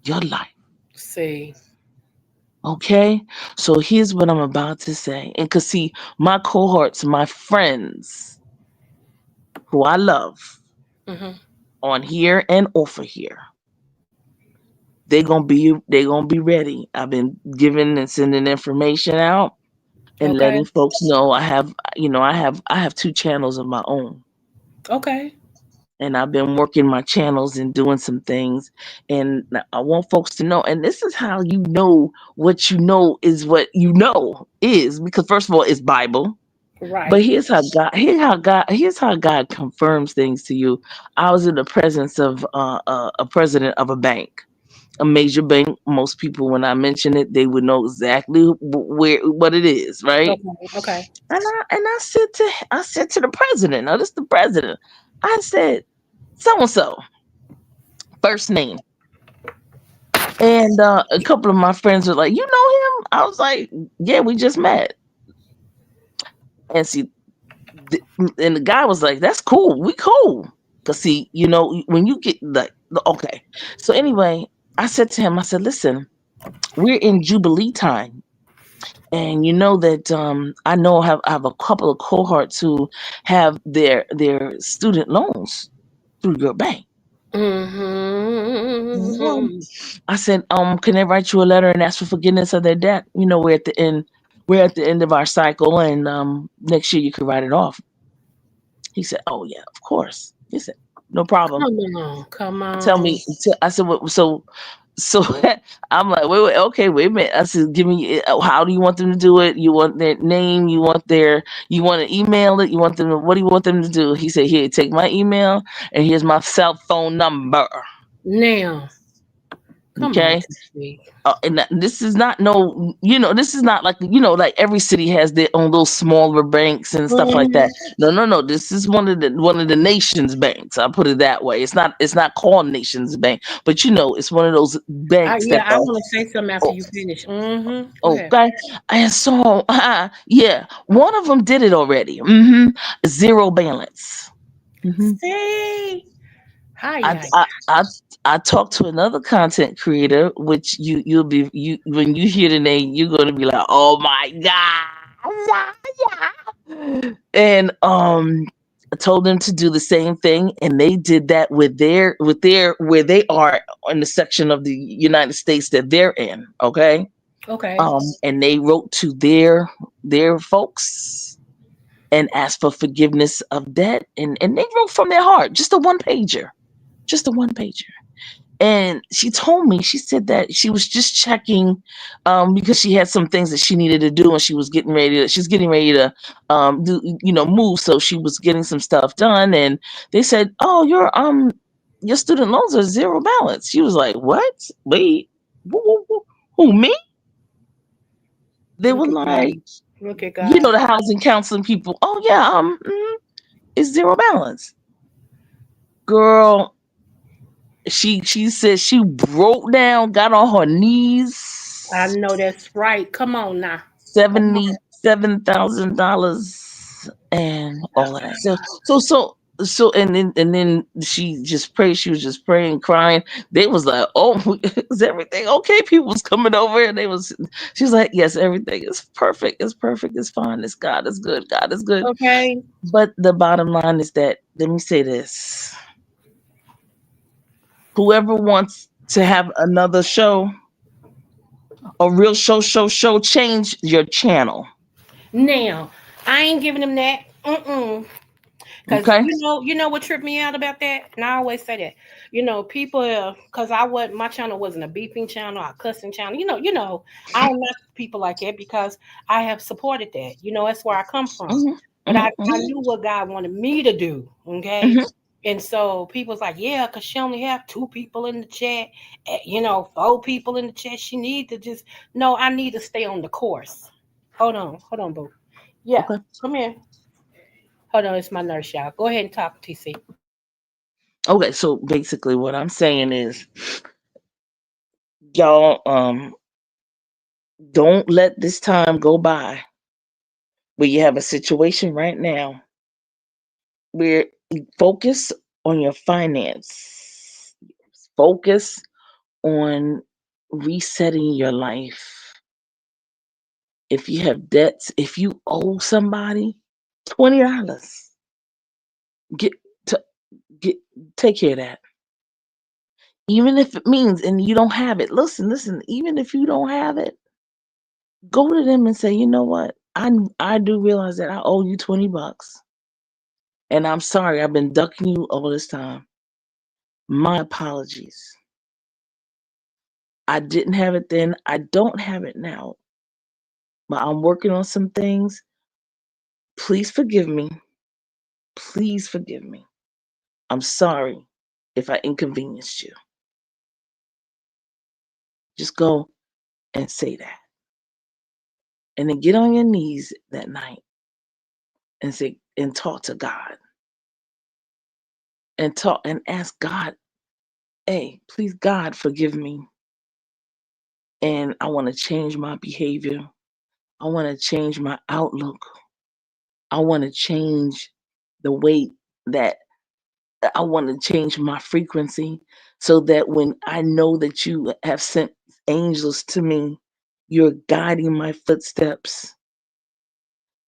your life. See. Okay? So here's what I'm about to say. And because, see, my cohorts, my friends who I love, Hmm. on here and off of here, they gonna be ready. I've been giving and sending information out and Okay. letting folks know I have two channels of my own, Okay. and I've been working my channels and doing some things, and I want folks to know. And this is how you know what you know is what you know is, because first of all, it's Bible. But Right. here's how God confirms things to you. I was in the presence of a president of a bank, a major bank. Most people, when I mention it, they would know exactly where what it is, right? Okay. Okay. And I said to the president, now this is the president. I said, so and so, first name. And a couple of my friends were like, you know him? I was like, yeah, we just met. And see, and the guy was like, "That's cool. We cool." Cause see, when you get like, okay. So anyway, I said to him, I said, "Listen, we're in Jubilee time, and you know that I have a couple of cohorts who have their student loans through your bank." Mhm. Hmm. I said, "Can they write you a letter and ask for forgiveness of their debt? We're at the end. We're at the end of our cycle, and next year you can write it off." He said, "Oh yeah, of course." He said, "No problem." Come on. Come Tell on. me. I said, so I'm like, wait, okay, wait a minute. I said, give me. How do you want them to do it? You want their name? You want to email it? You want them? What do you want them to do? He said, here, take my email, and here's my cell phone number. Now. Come on, Okay. TC. This is not no, this is not like, like every city has their own little smaller banks and stuff like that. Hmm. No, no, no. This is one of the nation's banks. I put it that way. It's not called Nations Bank, but it's one of those banks Yeah, that I are, want to say something after oh, you finish. Go ahead. okay. And so, yeah, one of them did it already. Zero balance. hmm See? Hi, I, yeah. I I I talked to another content creator, which when you hear the name, you're gonna be like, oh my god, yeah, yeah. And I told them to do the same thing, and they did that with their where they are in the section of the United States that they're in. Okay, Okay. and they wrote to their folks and asked for forgiveness of debt, and they wrote from their heart, just a one pager. And she told me, she said that she was just checking, because she had some things that she needed to do, and she's getting ready to move. So she was getting some stuff done, and they said, oh, your student loans are zero balance. She was like, what? Wait, who, me? They Look were at God. like, Look at God. the housing counseling people. Oh yeah, it's zero balance. Girl, she said she broke down, got on her knees, I know that's right. Come on now. Come on. $77,000 and all of that. And then she just prayed. She was just praying, crying. They was like, "Oh, is everything okay?" People was coming over, and they was. She was like, "Yes, everything is perfect. It's perfect. It's fine. It's God is good. God is good." Okay. But the bottom line is that, let me say this: whoever wants to have another show, a real show, change your channel. Now, I ain't giving them that. Mm-mm. Cause Okay. you know what tripped me out about that, and I always say that, people, cause my channel wasn't a beeping channel, a cussing channel. I don't mess with people like that because I have supported that. That's where I come from. Hmm. But Hmm. I knew what God wanted me to do. Okay, Hmm. and so people's like, yeah, cause she only have two people in the chat, four people in the chat. She need to just no. I need to stay on the course. Hold on, boo. Yeah, Okay. come here. Hold on, it's my nurse, y'all. Go ahead and talk, TC. Okay. So basically, what I'm saying is, y'all, don't let this time go by where you have a situation right now where you focus on your finance, focus on resetting your life. If you have debts, if you owe somebody $20, get to get take care of that. Even if it means and you don't have it. Listen, even if you don't have it, go to them and say, you know what? I do realize that I owe you $20. And I'm sorry, I've been ducking you all this time. My apologies. I didn't have it then. I don't have it now. But I'm working on some things. Please forgive me. Please forgive me. I'm sorry if I inconvenienced you. Just go and say that. And then get on your knees that night and say and talk to God and talk and ask God, hey, please God forgive me. And I want to change my behavior. I want to change my outlook. I want to change the way that I want to change my frequency so that when I know that you have sent angels to me, you're guiding my footsteps.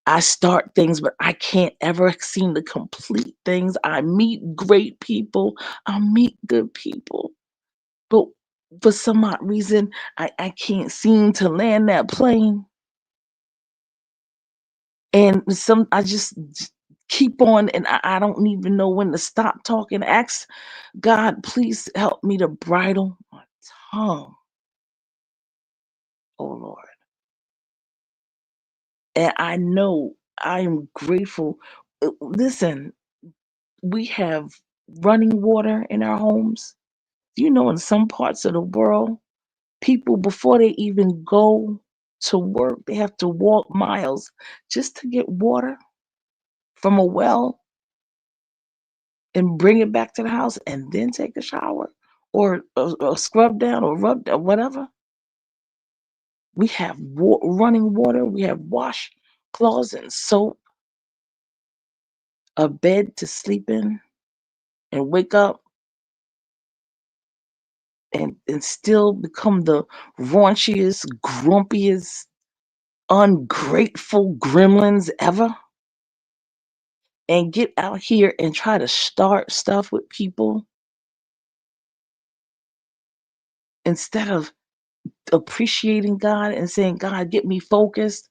I start things, but I can't ever seem to complete things. I meet great people, I meet good people, but for some odd reason, I can't seem to land that plane. And I just keep on, and I don't even know when to stop talking. Ask God, please help me to bridle my tongue, oh Lord. And I know I am grateful. Listen, we have running water in our homes. You know, in some parts of the world, people, before they even go to work, they have to walk miles just to get water from a well and bring it back to the house and then take a shower or scrub down or rub or whatever. We have running water. We have wash cloths and soap, a bed to sleep in and wake up and still become the raunchiest, grumpiest, ungrateful gremlins ever, and get out here and try to start stuff with people instead of appreciating God and saying, God, get me focused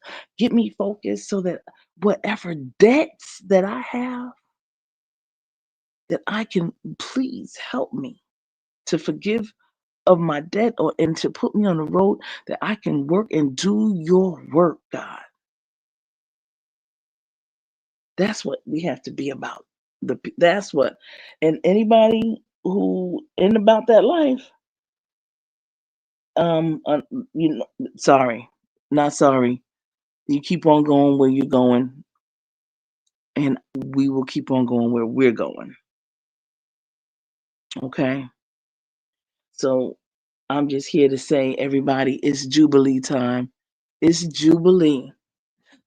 so that whatever debts that I have, that I can, please help me to forgive of my debt or and to put me on the road that I can work and do your work, God. That's what we have to be about. That's what, and anybody who in about that life, um, uh, you know, sorry, not sorry. You keep on going where you're going, and we will keep on going where we're going. Okay, so I'm just here to say, everybody, it's Jubilee time. It's Jubilee.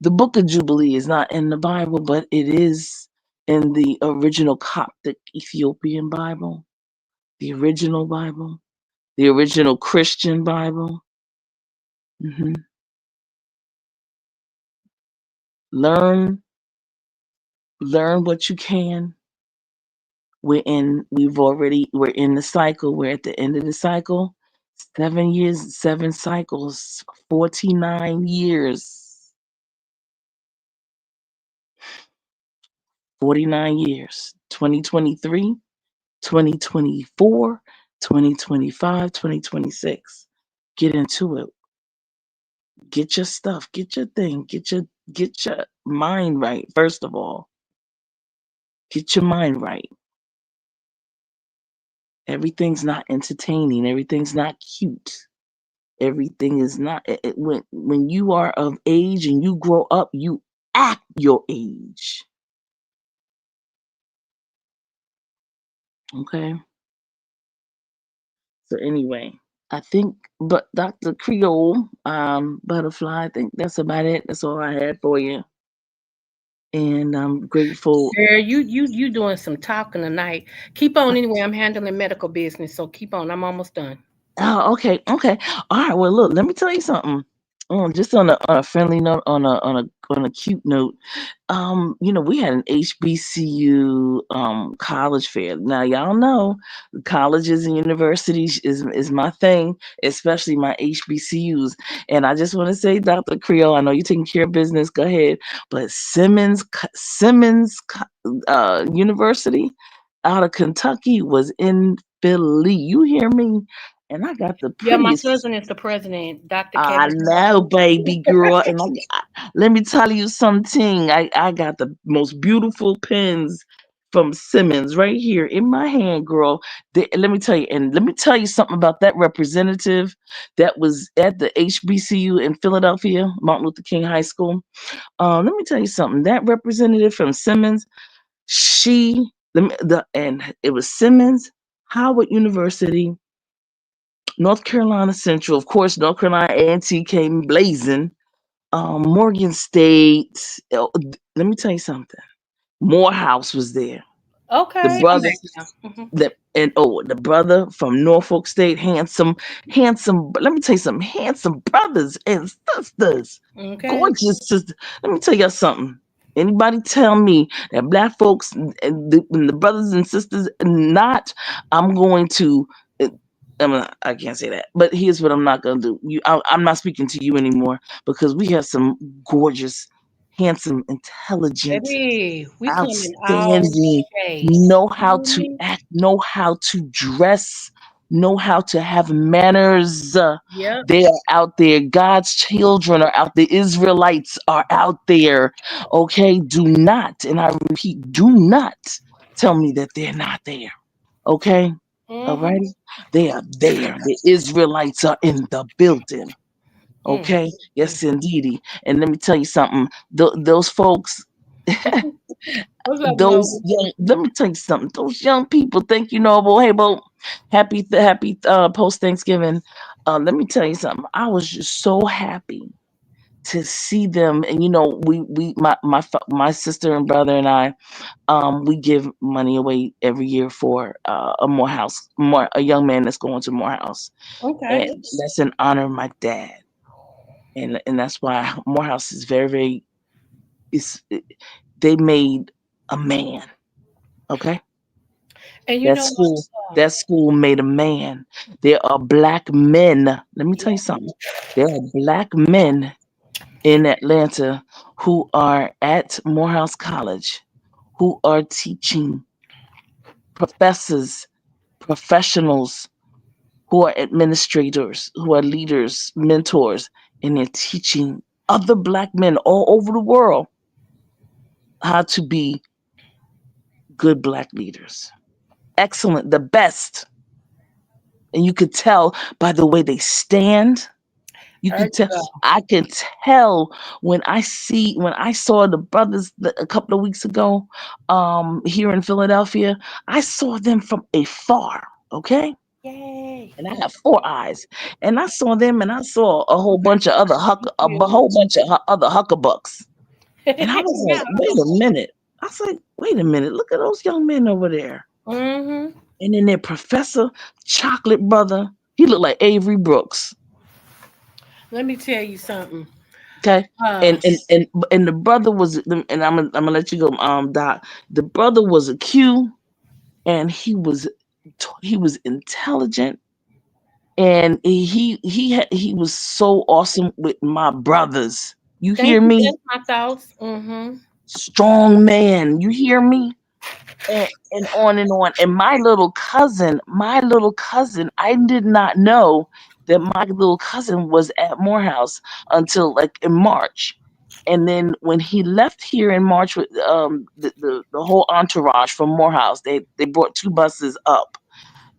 The book of Jubilee is not in the Bible, but it is in the original Coptic Ethiopian Bible, the original Bible, the original Christian Bible. hmm Learn, learn what you can. We're in the cycle. We're at the end of the cycle. 7 years, 7 cycles, 49 years. 49 years. 2023, 2024, 2025, 2026. Get into it. Get your stuff. Get your thing. Get your mind right. First of all, get your mind right. Everything's not entertaining. Everything's not cute. Everything is not when you are of age and you grow up, you act your age. Okay. So anyway, I think, but Dr. Creole, Butterfly, I think that's about it. That's all I had for you. And I'm grateful. Girl, you doing some talking tonight. Keep on anyway. I'm handling medical business, so keep on. I'm almost done. Oh, okay, okay. All right. Well, look, let me tell you something. Just on a friendly note, on a cute note. We had an HBCU college fair. Now y'all know colleges and universities is my thing, especially my HBCUs. And I just want to say, Dr. Creole, I know you're taking care of business. Go ahead, but Simmons University out of Kentucky was in Philly. You hear me? And I got the Yeah, my prettiest. cousin is the president, Dr. I Kevin. know, baby girl. And let me tell you something. I got the most beautiful pens from Simmons right here in my hand, girl. Let me tell you, and let me tell you something about that representative that was at the HBCU in Philadelphia, Martin Luther King High School. Let me tell you something. That representative from Simmons, she, and it was Simmons, Howard University, North Carolina Central, of course, North Carolina A&T came blazing. Morgan State. Let me tell you something. Morehouse was there. The Okay, I'm back brothers, now. the brother from Norfolk State, handsome, handsome. But let me tell you something. Handsome brothers and sisters, Okay. gorgeous sisters. Let me tell you something. Anybody tell me that black folks and the brothers and sisters not? I'm going to. I can't say that, but here's what I'm not gonna do. I'm not speaking to you anymore because we have some gorgeous, handsome, intelligent, Baby, we come in all outstanding, shades. know You how hear to me? act, know how to dress, know how to have manners. Yep. They are out there. God's children are out there. Israelites are out there. Okay, do not, and I repeat, do not tell me that they're not there. Okay, all Mm-hmm. right, they are there. The Israelites are in the building. Mm. Okay, Mm. yes, indeedy. And let me tell you something. Those folks, What's up, those Noble? young. Let me tell you something. Those young people. Thank you, Noble. Hey, Bo. Happy post Thanksgiving. Let me tell you something. I was just so happy to see them. And my sister and brother and I, we give money away every year for a young man that's going to Morehouse, Okay. and that's in honor of my dad. And that's why Morehouse is very, very. It's they made a man. Okay, And you that know what? school that school made a man. There are black men. Let me tell you Yeah. something. There are black men in Atlanta who are at Morehouse College who are teaching, professors, professionals, who are administrators, who are leaders, mentors, and they're teaching other black men all over the world how to be good black leaders. Excellent, the best. And you could tell by the way they stand. You There could tell. you go. I can tell when I saw the brothers a couple of weeks ago, here in Philadelphia. I saw them from afar. Okay, Yay. and I have 4 eyes. And I saw them, and I saw a whole bunch of other You. whole bunch of other huckabucks. And I was Yeah. like, wait a minute. I was like, wait a minute. Look at those young men over there. Mm-hmm. And then their professor, chocolate brother, he looked like Avery Brooks. Let me tell you something. Okay. Um, And the brother was, and I'm gonna let you go, Doc. The brother was a Q, and he was intelligent, and he was so awesome with my brothers. You thank hear you. me? That's my thoughts. Mm-hmm. Strong man. You hear me? And on and on. And my little cousin, I did not know that my little cousin was at Morehouse until like in March. And then when he left here in March with the whole entourage from Morehouse, they brought 2 buses up.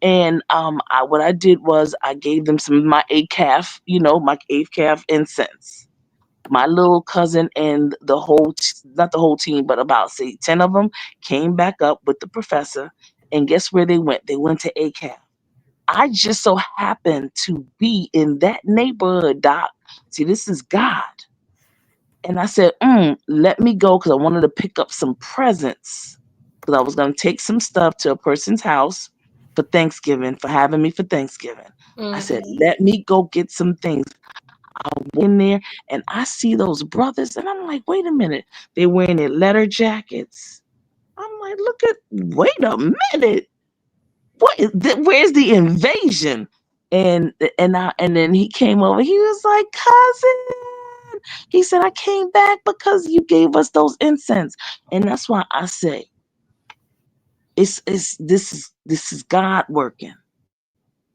And what I did was I gave them some of my ACAF, my ACAF incense. My little cousin and not the whole team, but about say 10 of them came back up with the professor. And guess where they went? They went to ACAF. I just so happened to be in that neighborhood, Doc. See, this is God. And I said, let me go because I wanted to pick up some presents because I was going to take some stuff to a person's house for Thanksgiving, for having me for Thanksgiving. I said, Mm-hmm. let me go get some things. I went in there and I see those brothers, and I'm like, wait a minute. They're wearing their leather jackets. I'm like, wait a minute. Where's the invasion? And then he came over. He was like, cousin. He said, I came back because you gave us those incense. And that's why I say this is God working.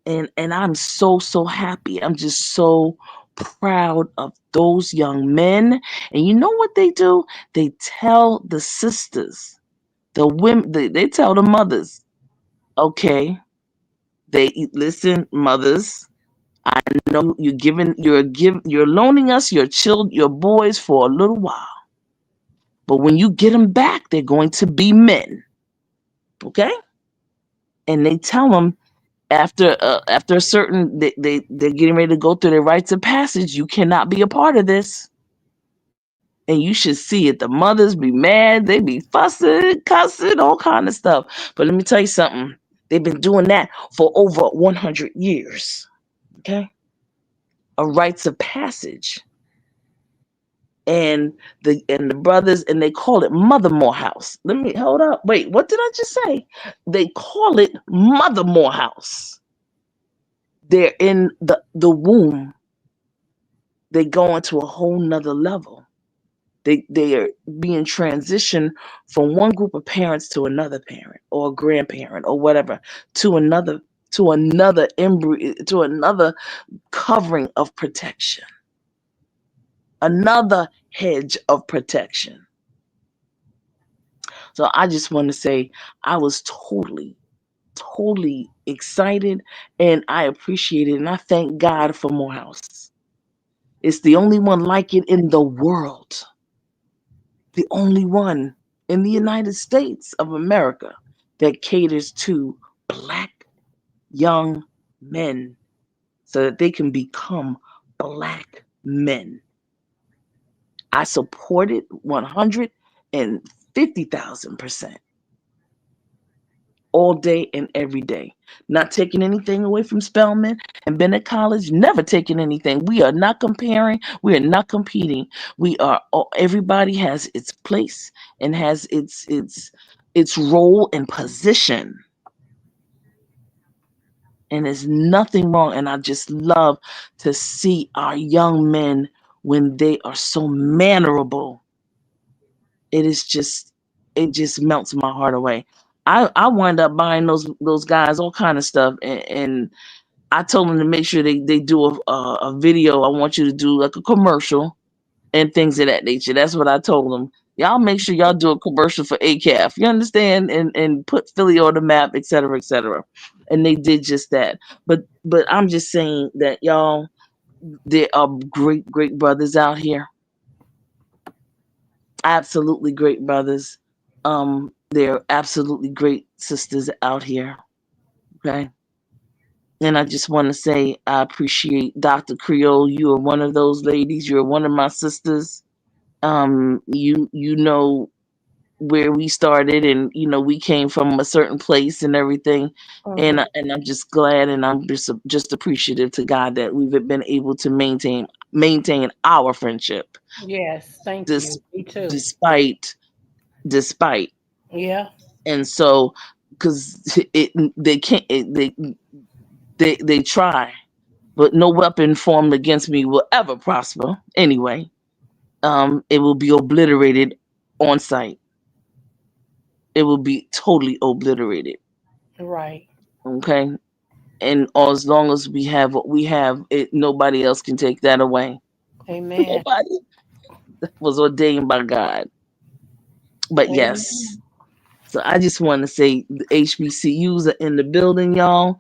And I'm so happy. I'm just so proud of those young men. And you know what they do? They tell the sisters, the women, they tell the mothers, okay, listen, mothers, I know you're loaning us your boys for a little while. But when you get them back, they're going to be men. Okay? And they tell them after a certain they're getting ready to go through their rites of passage, you cannot be a part of this. And you should see it. The mothers be mad, they be fussing, cussing, all kind of stuff. But let me tell you something. They've been doing that for over 100 years. Okay? A rites of passage. And the brothers, and they call it Mother Morehouse. Let me hold up. Wait, what did I just say? They call it Mother Morehouse. They're in the womb. They go into a whole nother level. They are being transitioned from one group of parents to another parent or grandparent or whatever to another embryo, to another covering of protection, another hedge of protection. So I just want to say I was totally excited, and I appreciate it, and I thank God for Morehouse. It's the only one like it in the world. The only one in the United States of America that caters to Black young men so that they can become Black men. I support it 150,000%. All day and every day. Not taking anything away from Spelman and Bennett College, never taking anything. We are not comparing, we are not competing. Everybody has its place and has its role and position. And there's nothing wrong. And I just love to see our young men when they are so mannerable. It just melts my heart away. I wind up buying those guys all kind of stuff, and I told them to make sure they do a video. I want you to do like a commercial and things of that nature. That's what I told them. Y'all make sure y'all do a commercial for ACAF. You understand? And put Philly on the map, et cetera, et cetera. And they did just that. But I'm just saying that y'all, there are great brothers out here. Absolutely great brothers. There are absolutely great sisters out here. Okay. And I just want to say I appreciate Dr. Creole. You are one of those ladies. You're one of my sisters. You know where we started, and we came from a certain place and everything. Mhm. And I'm just glad, and I'm just appreciative to God that we've been able to maintain our friendship, Yes, thank dis, you. Me too. despite. Yeah. And so, because they can't, they try, but no weapon formed against me will ever prosper. Anyway, it will be obliterated on sight. It will be totally obliterated. Right. Okay, and as long as we have what we have, nobody else can take that away. Amen. Nobody. That was ordained by God. But yes. Amen. So I just want to say the HBCUs are in the building, y'all.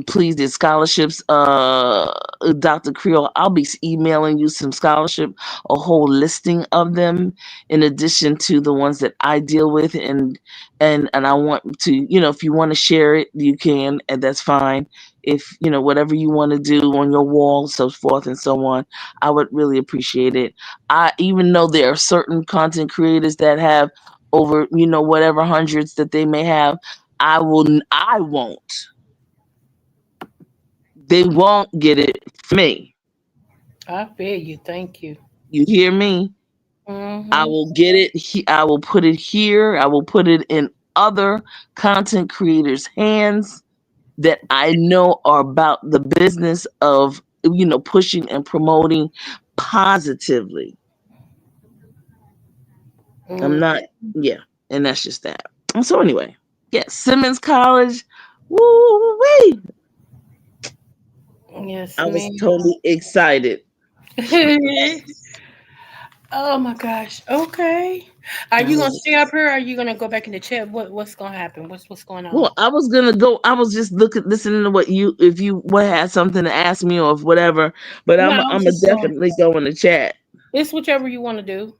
Please, there's scholarships. Dr. Creole, I'll be emailing you some scholarship, a whole listing of them, in addition to the ones that I deal with, and I want to, if you want to share it, you can, and that's fine. If whatever you want to do on your wall, so forth and so on, I would really appreciate it. I even know there are certain content creators that have over whatever hundreds that they may have. I won't, they won't get it from me. I feel you. Thank you. You hear me? I Mm-hmm. will get it I will put it here. I will put it in other content creators hands that I know are about the business of pushing and promoting positively. I'm Mm. not, yeah, and that's just that. So anyway, yeah, Simmons College. Woo wee. Yes, I was ma'am. totally excited. Oh my gosh. Okay. Are I you gonna was stay up here? Or are you gonna go back in the chat? What's gonna happen? What's going on? well. I was gonna go. I was just listening to what you, if you what had something to ask me or if whatever. But No, I'm I'm a just definitely go in the chat. it's whichever you want to do.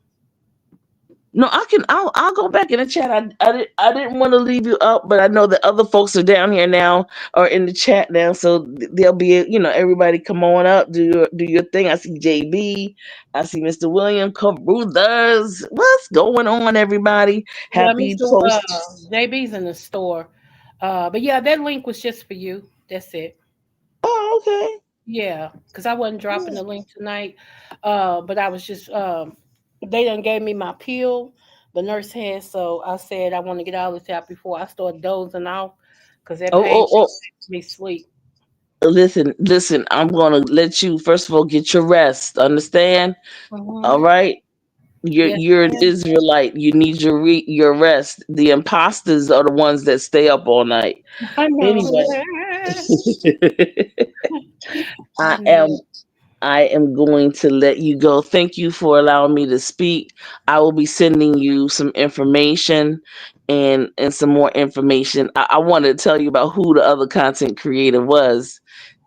No, I can. I'll go back in the chat. I didn't want to leave you up, but I know that other folks are down here now, or in the chat now, so they'll be. Everybody come on up, do your thing. I see JB, I see Mr. William Carruthers. What's going on, everybody? Yeah, Happy Mr. post. JB's in the store. But yeah, that link was just for you. That's it. Oh, okay. Yeah, because I wasn't dropping Yeah. the link tonight. But I was just they done gave me my pill, the nurse had, so I said I want to get all this out before I start dozing off, because that Oh, pain oh, oh. makes me sleep. Listen. I'm gonna let you first of all get your rest. Understand? All Hmm. right. You're Yes, you're an ma'am. Israelite. You need your rest. The imposters are the ones that stay up all night. I know. Anyway, I I am know. I am going to let you go. Thank you for allowing me to speak. I will be sending you some information and some more information. I wanted to tell you about who the other content creator was.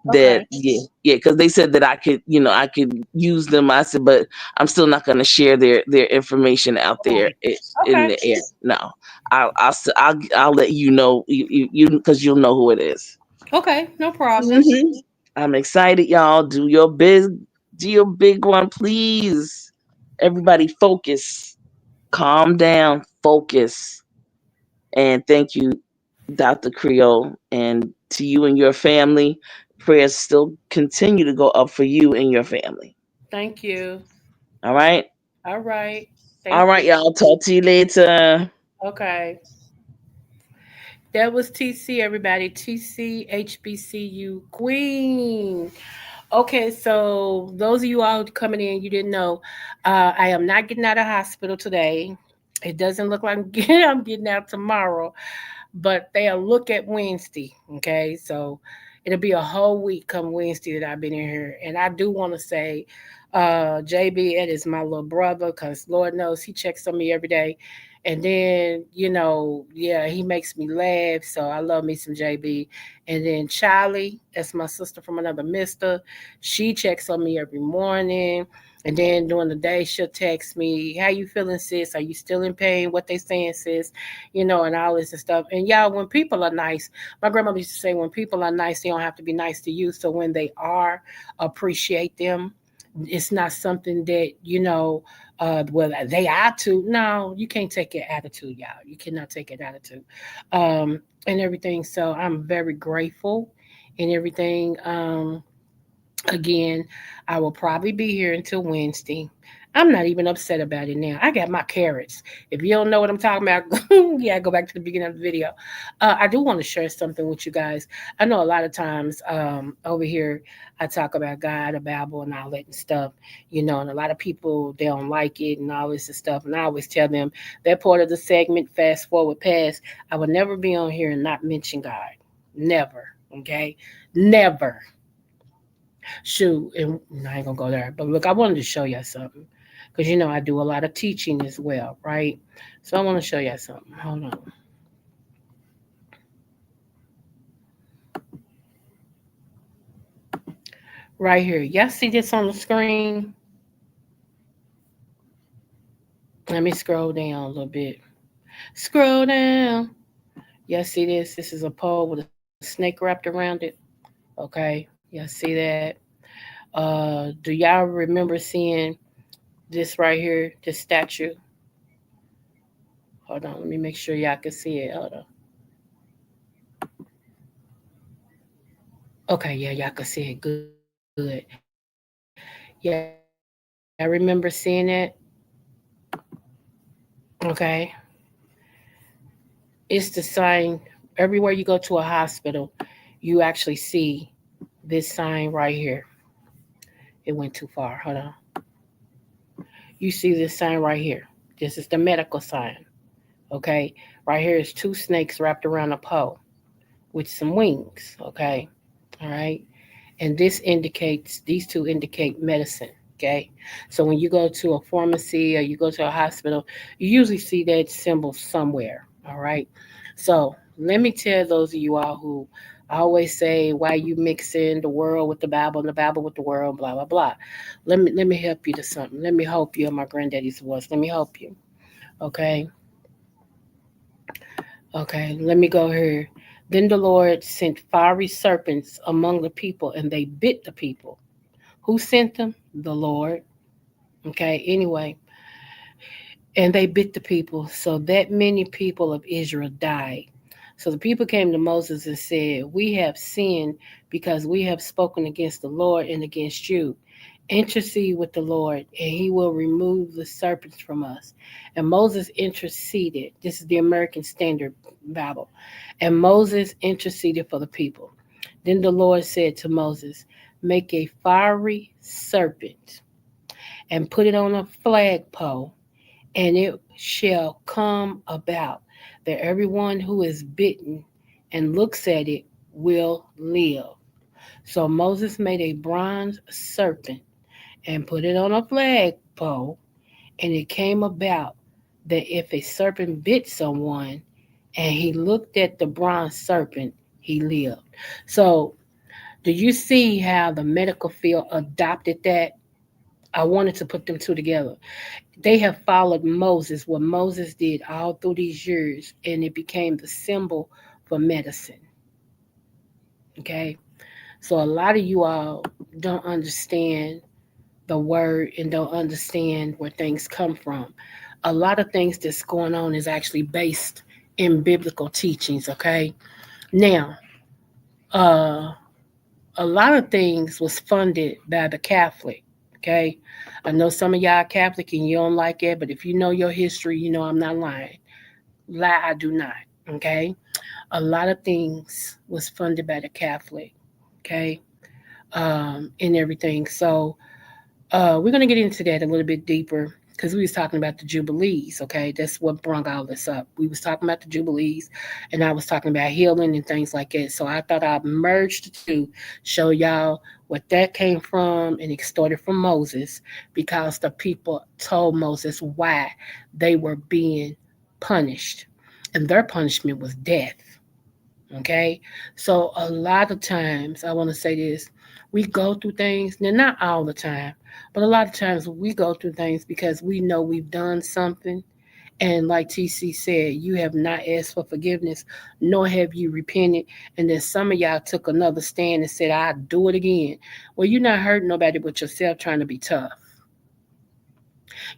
That Okay. yeah, because they said that I could use them. I said, but I'm still not going to share their information out there Right. in Okay. the air. No, I'll let you know you because you'll know who it is. Okay. No problem. Mhm. I'm excited, y'all. Do your big one, please. Everybody, focus, calm down, focus, and thank you, Dr. Creole, and to you and your family. Prayers still continue to go up for you and your family. Thank you. All right, All right. all Thank right, you. y'all. Talk to you later. Okay. That was TC, everybody. TC HBCU Queen. Okay, so those of you all coming in, you didn't know, I am not getting out of hospital today. It doesn't look like I'm getting out tomorrow, but they'll look at Wednesday. Okay, so it'll be a whole week come Wednesday that I've been in here. And I do want to say, JB, Ed is my little brother because Lord knows he checks on me every day. And then, yeah, he makes me laugh. So I love me some JB. And then Charlie, that's my sister from another mister. She checks on me every morning. And then during the day, she'll text me, "How you feeling, sis? Are you still in pain? What they saying, sis?" And all this and stuff. And y'all, when people are nice, my grandmother used to say, when people are nice, they don't have to be nice to you. So when they are, appreciate them. It's not something that, well, they attitude. No, you can't take your attitude, y'all. You cannot take an attitude, and everything. So I'm very grateful and everything. Again, I will probably be here until Wednesday. I'm not even upset about it now. I got my carrots. If you don't know what I'm talking about, yeah, go back to the beginning of the video. I do want to share something with you guys. I know a lot of times over here, I talk about God, the Bible, and all that and stuff, and a lot of people, they don't like it and all this and stuff. And I always tell them that part of the segment, fast forward past, I would never be on here and not mention God. Never. Okay? Never. Shoot, and I ain't gonna go there. But look, I wanted to show you something because I do a lot of teaching as well, right? So I want to show you something. Hold on, right here. Y'all see this on the screen? Let me scroll down a little bit. Scroll down. Y'all see this? This is a pole with a snake wrapped around it. Okay, y'all see that? Do y'all remember seeing this right here? This statue. Hold on, let me make sure y'all can see it. Hold on. Okay, yeah, y'all can see it good. Yeah, remember seeing that? Okay. It's the sign everywhere you go to a hospital, you actually see this sign right here. It went too far. Hold on. You see this sign right here. This is the medical sign. Okay. Right here is two snakes wrapped around a pole with some wings. Okay. All right. And these two indicate medicine. Okay. So when you go to a pharmacy or you go to a hospital, you usually see that symbol somewhere. All right. So let me tell those of you all who always say, why you mixing the world with the Bible and the Bible with the world, blah blah blah. Let me help you to something. Let me help you in my granddaddy's voice. Let me help you. Okay. Okay, let me go here. Then the Lord sent fiery serpents among the people, and they bit the people. Who sent them? The Lord. Okay, anyway, and they bit the people, so that many people of Israel died. So the people came to Moses and said, "We have sinned because we have spoken against the Lord and against you. Intercede with the Lord, and he will remove the serpents from us." And Moses interceded. This is the American Standard Bible. And Moses interceded for the people. Then the Lord said to Moses, "Make a fiery serpent and put it on a flagpole, and it shall come about that everyone who is bitten and looks at it will live." So Moses made a bronze serpent and put it on a flagpole, and it came about that if a serpent bit someone and he looked at the bronze serpent, he lived. So, do you see how the medical field adopted that? I wanted to put them two together. They have followed Moses, what Moses did all through these years, and it became the symbol for medicine. Okay? So, a lot of you all don't understand the word and don't understand where things come from. A lot of things that's going on is actually based in biblical teachings, okay? Now, uh a lot of things was funded by the Catholic, okay? I know some of y'all Catholic and you don't like it, but if you know your history, you know I'm not lying. Lie, I do not, okay? A lot of things was funded by the Catholic, okay? And everything. So we're going to get into that a little bit deeper because we was talking about the Jubilees, okay? That's what brought all this up. We was talking about the Jubilees, and I was talking about healing and things like that. So I thought I'd merge the two, show y'all what that came from, and it started from Moses because the people told Moses why they were being punished, and their punishment was death. Okay, so a lot of times, I want to say this, we go through things, now not all the time, but a lot of times we go through things because we know we've done something. And like TC said, you have not asked for forgiveness, nor have you repented. And then some of y'all took another stand and said, I'll do it again. Well, you're not hurting nobody but yourself trying to be tough.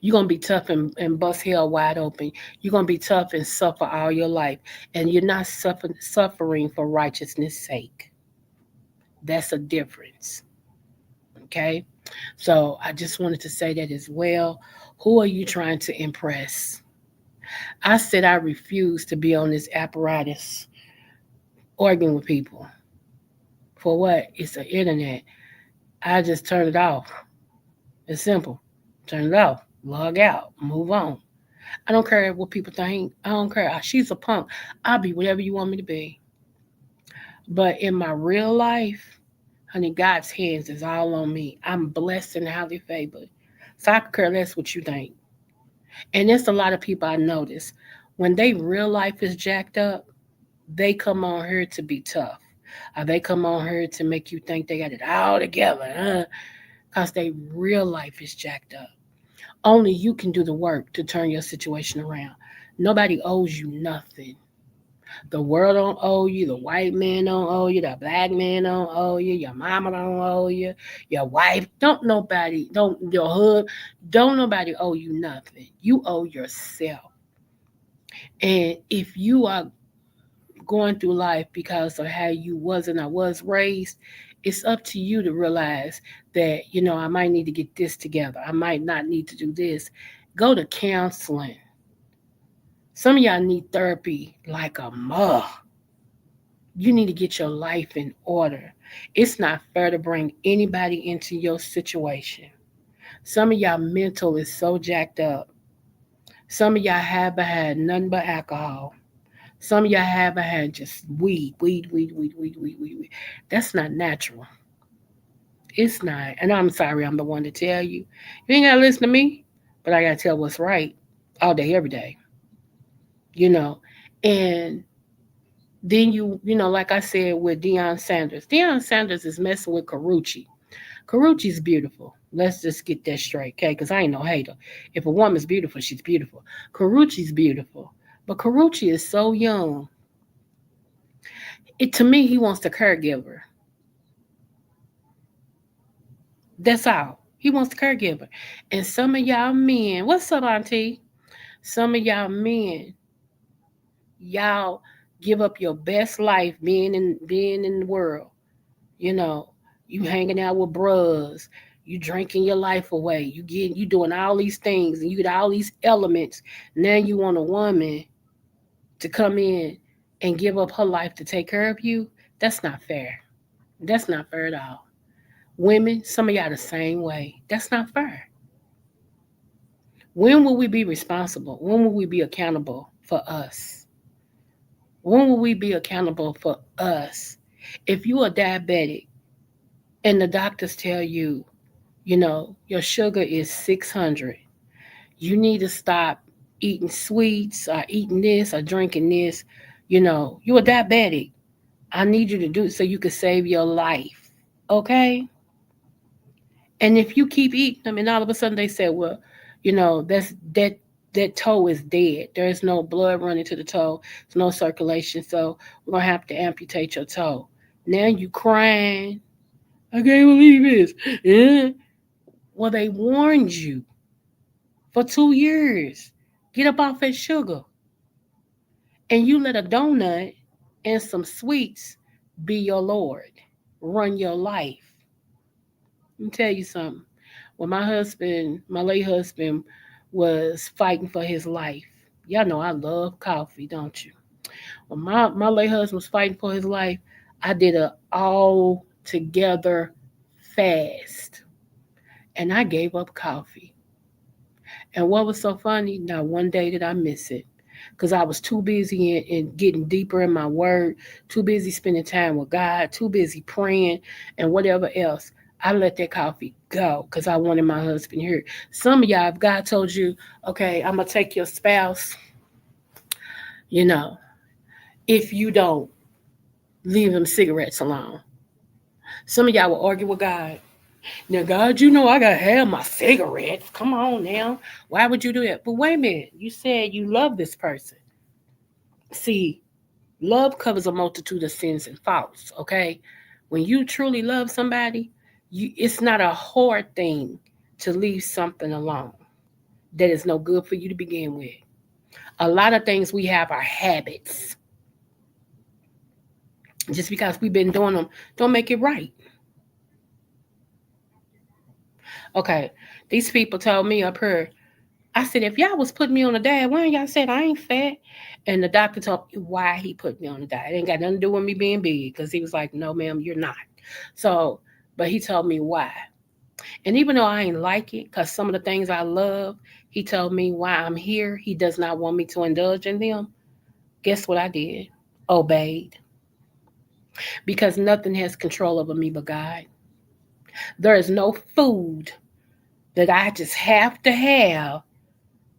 You're going to be tough and bust hell wide open. You're going to be tough and suffer all your life. And you're not suffering for righteousness' sake. That's a difference. Okay? So I just wanted to say that as well. Who are you trying to impress? I said I refuse to be on this apparatus arguing with people. For what? It's the internet. I just turn it off. It's simple. Turn it off. Log out. Move on. I don't care what people think. I don't care. She's a punk. I'll be whatever you want me to be. But in my real life, honey, God's hands is all on me. I'm blessed and highly favored. So I could care less what you think. And there's a lot of people I notice. When they real life is jacked up, they come on here to be tough. Or they come on here to make you think they got it all together. Because they real life is jacked up. Only you can do the work to turn your situation around. Nobody owes you nothing. The world don't owe you. The white man don't owe you. The black man don't owe you. Your mama don't owe you. Your wife don't nobody. Don't your hood. Don't nobody owe you nothing. You owe yourself. And if you are going through life because of how you was and I was raised, it's up to you to realize that, I might need to get this together. I might not need to do this. Go to counseling. Some of y'all need therapy like a mug. You need to get your life in order. It's not fair to bring anybody into your situation. Some of y'all mental is so jacked up. Some of y'all haven't had nothing but alcohol. Some of y'all haven't had just weed. That's not natural. It's not. And I'm sorry, I'm the one to tell you. You ain't got to listen to me, but I got to tell what's right all day, every day. You know, and then like I said with Deion Sanders is messing with Carucci. Carucci's beautiful. Let's just get that straight, okay? Because I ain't no hater. If a woman's beautiful, she's beautiful. Carucci's beautiful. But Carucci is so young. To me, he wants the caregiver. That's all. He wants the caregiver. And some of y'all men, what's up, Auntie? Some of y'all men, y'all give up your best life being in the world. You know, you hanging out with bros, you drinking your life away, you doing all these things, and you get all these elements. Now you want a woman to come in and give up her life to take care of you. That's not fair. That's not fair at all. Women, some of y'all the same way. That's not fair. When will we be responsible? When will we be accountable for us? When will we be accountable for us? If you are diabetic and the doctors tell you, your sugar is 600, you need to stop eating sweets or eating this or drinking this. You're a diabetic. I need you to do it so you can save your life. Okay? And if you keep eating them and all of a sudden they say, well, that toe is dead. There's no blood running to the toe. There's no circulation. So we're going to have to amputate your toe. Now you crying. I can't believe this. Yeah. Well, they warned you for 2 years. Get up off that sugar. And you let a donut and some sweets be your Lord. Run your life. Let me tell you something. When my late husband, was fighting for his life. Y'all know I love coffee, don't you? When my late husband was fighting for his life, I did a all together fast. And I gave up coffee. And what was so funny, not one day did I miss it. Because I was too busy in getting deeper in my word, too busy spending time with God, too busy praying and whatever else. I let that coffee go because I wanted my husband here. Some of y'all, if God told you, okay, I'm going to take your spouse You know, if you don't leave them cigarettes alone. Some of y'all will argue with God. Now, God, you know I gotta have my cigarettes. Come on now. Why would you do that? But wait a minute. You said you love this person. See, love covers a multitude of sins and faults, okay? When you truly love somebody, it's not a hard thing to leave something alone that is no good for you to begin with. A lot of things we have are habits. Just because we've been doing them, don't make it right. Okay, these people told me up here, I said, if y'all was putting me on a diet, why ain't y'all said I ain't fat? And the doctor told me why he put me on a diet. It ain't got nothing to do with me being big because he was like, no, ma'am, you're not. So, but he told me why. And even though I ain't like it, because some of the things I love, he told me why I'm here. He does not want me to indulge in them. Guess what I did? Obeyed. Because nothing has control over me but God. There is no food that I just have to have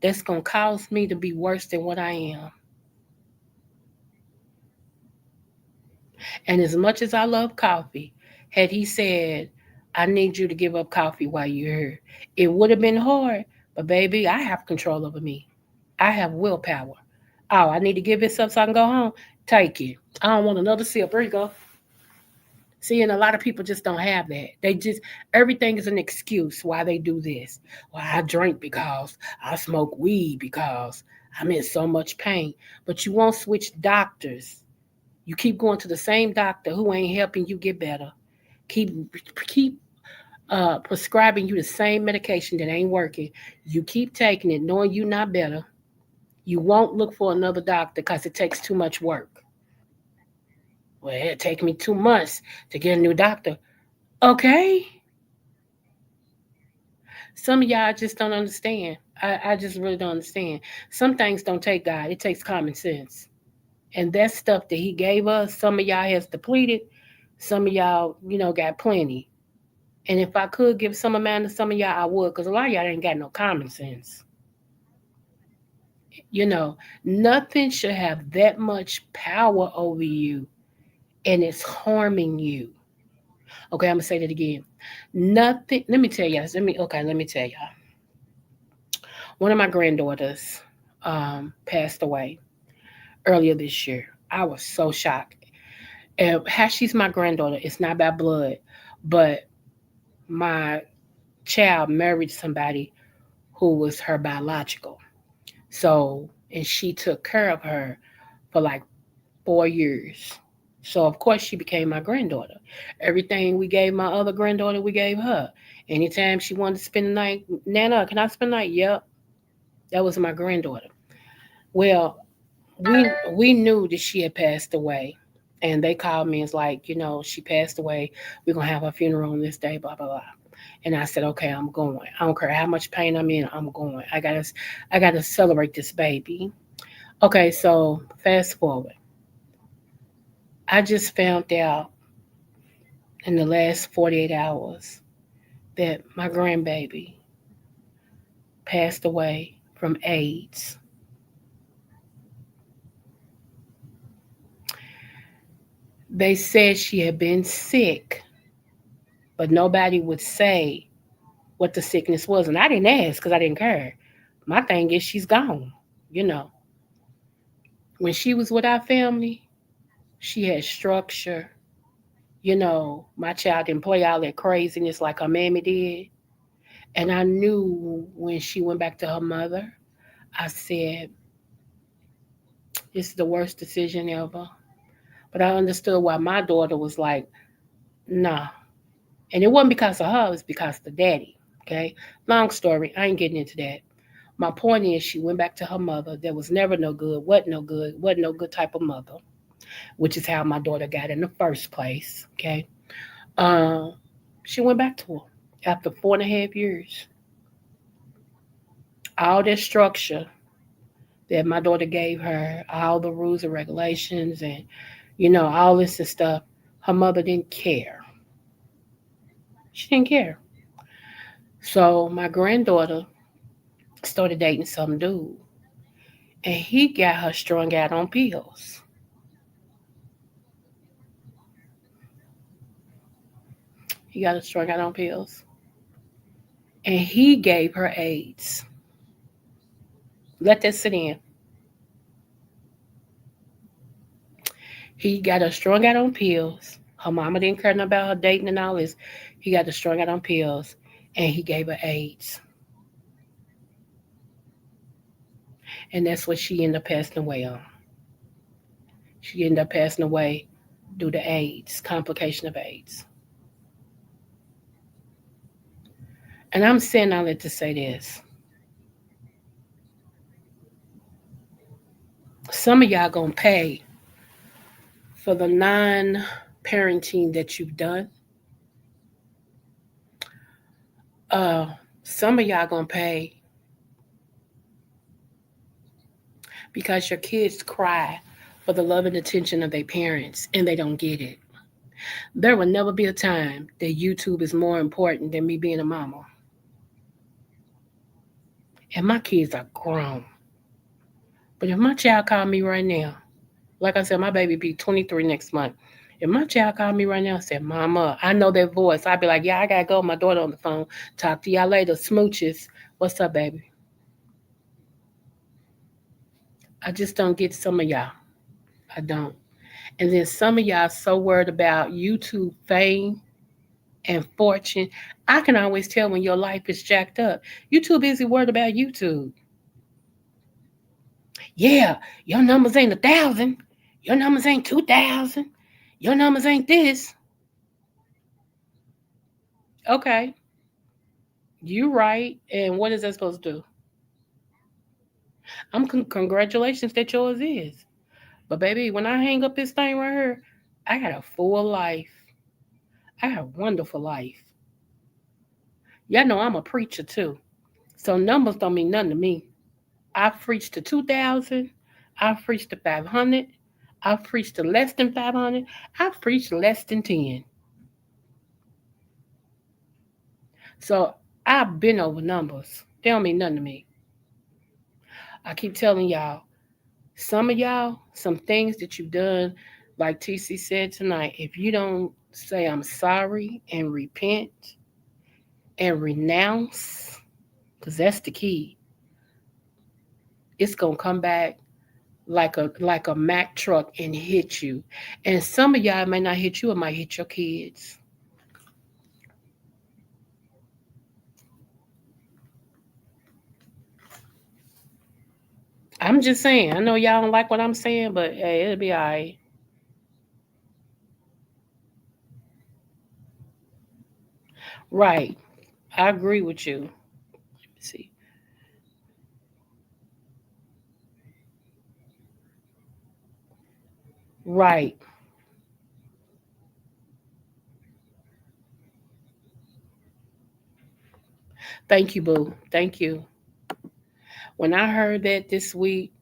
that's going to cause me to be worse than what I am. And as much as I love coffee, had he said, I need you to give up coffee while you're here, it would have been hard. But baby, I have control over me. I have willpower. Oh, I need to give this up so I can go home. Take it. I don't want another sip. There you go. See, and a lot of people just don't have that. They just, everything is an excuse why they do this. Well, I drink because I smoke weed because I'm in so much pain. But you won't switch doctors. You keep going to the same doctor who ain't helping you get better. Keep prescribing you the same medication that ain't working. You keep taking it, knowing you're not better. You won't look for another doctor because it takes too much work. Well, it take me 2 months to get a new doctor. Okay. Some of y'all just don't understand. I just really don't understand. Some things don't take God. It takes common sense. And that stuff that he gave us, some of y'all has depleted. Some of y'all, got plenty. And if I could give some of mine to some of y'all, I would, because a lot of y'all ain't got no common sense. You know, nothing should have that much power over you and it's harming you. Okay, I'm gonna say that again. Nothing, let me tell y'all, let me tell y'all. One of my granddaughters passed away earlier this year. I was so shocked. And how she's my granddaughter, it's not by blood, but my child married somebody who was her biological. So, and she took care of her for like 4 years. So, of course, she became my granddaughter. Everything we gave my other granddaughter, we gave her. Anytime she wanted to spend the night, Nana, can I spend the night? Yep, that was my granddaughter. Well, we knew that she had passed away. And they called me and was like, she passed away. We're gonna have her funeral on this day, blah blah blah. And I said, okay, I'm going. I don't care how much pain I'm in, I'm going. I gotta celebrate this baby. Okay, so fast forward. I just found out in the last 48 hours that my grandbaby passed away from AIDS. They said she had been sick, but nobody would say what the sickness was. And I didn't ask because I didn't care. My thing is she's gone. You know, when she was with our family, she had structure. My child didn't play all that craziness like her mammy did. And I knew when she went back to her mother, I said, this is the worst decision ever. But I understood why my daughter was like, nah. And it wasn't because of her, it was because of the daddy. Okay. Long story. I ain't getting into that. My point is, she went back to her mother. That was never no good, wasn't no good type of mother, which is how my daughter got in the first place. Okay. Um, she went back to her after 4.5 years. All that structure that my daughter gave her, all the rules and regulations, and all this and stuff, her mother didn't care. She didn't care. So my granddaughter started dating some dude, and he got her strung out on pills. He got her strung out on pills. And he gave her AIDS. Let that sit in. He got her strung out on pills. Her mama didn't care nothing about her dating and all this. He got her strung out on pills and he gave her AIDS. And that's what she ended up passing away on. She ended up passing away due to AIDS, complication of AIDS. And I'm saying all that to say this. Some of y'all gonna pay for the non-parenting that you've done. Uh, some of y'all gonna pay because your kids cry for the love and attention of their parents and they don't get it. There will never be a time that YouTube is more important than me being a mama. And my kids are grown. But if my child called me right now, like I said, my baby be 23 next month. If my child called me right now and said, Mama, I know that voice, I'd be like, yeah, I gotta go. My daughter on the phone. Talk to y'all later. Smooches. What's up, baby? I just don't get some of y'all. I don't. And then some of y'all so worried about YouTube fame and fortune. I can always tell when your life is jacked up. You too busy worried about YouTube. Yeah, your numbers ain't 1,000. Your numbers ain't 2,000. Your numbers ain't this. Okay, you right. And what is that supposed to do? Congratulations that yours is. But baby, when I hang up this thing right here, I got a full life. I got a wonderful life. Y'all know I'm a preacher too. So numbers don't mean nothing to me. I've preached to 2,000. I've preached to 500. I've preached to less than 500. I've preached less than 10. So I've been over numbers. They don't mean nothing to me. I keep telling y'all, some of y'all, some things that you've done, like TC said tonight, if you don't say I'm sorry and repent and renounce, because that's the key, it's gonna come back like a Mack truck and hit you. And some of y'all may not hit you, it might hit your kids. I'm just saying. I know y'all don't like what I'm saying, but hey, it'll be all right. Right. I agree with you. Let me see. Right. Thank you, boo. Thank you. When I heard that this week,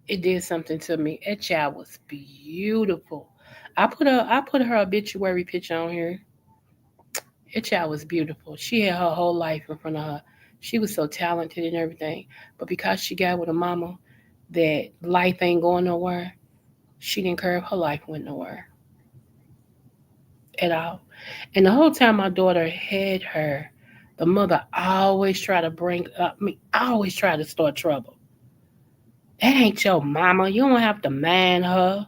it did something to me. That child was beautiful. I put her obituary picture on here. That child was beautiful. She had her whole life in front of her. She was so talented and everything. But because she got with a mama that life ain't going nowhere, she didn't care if her life went nowhere at all. And the whole time my daughter had her, the mother always try to bring up me, always try to start trouble. That ain't your mama. You don't have to mind her.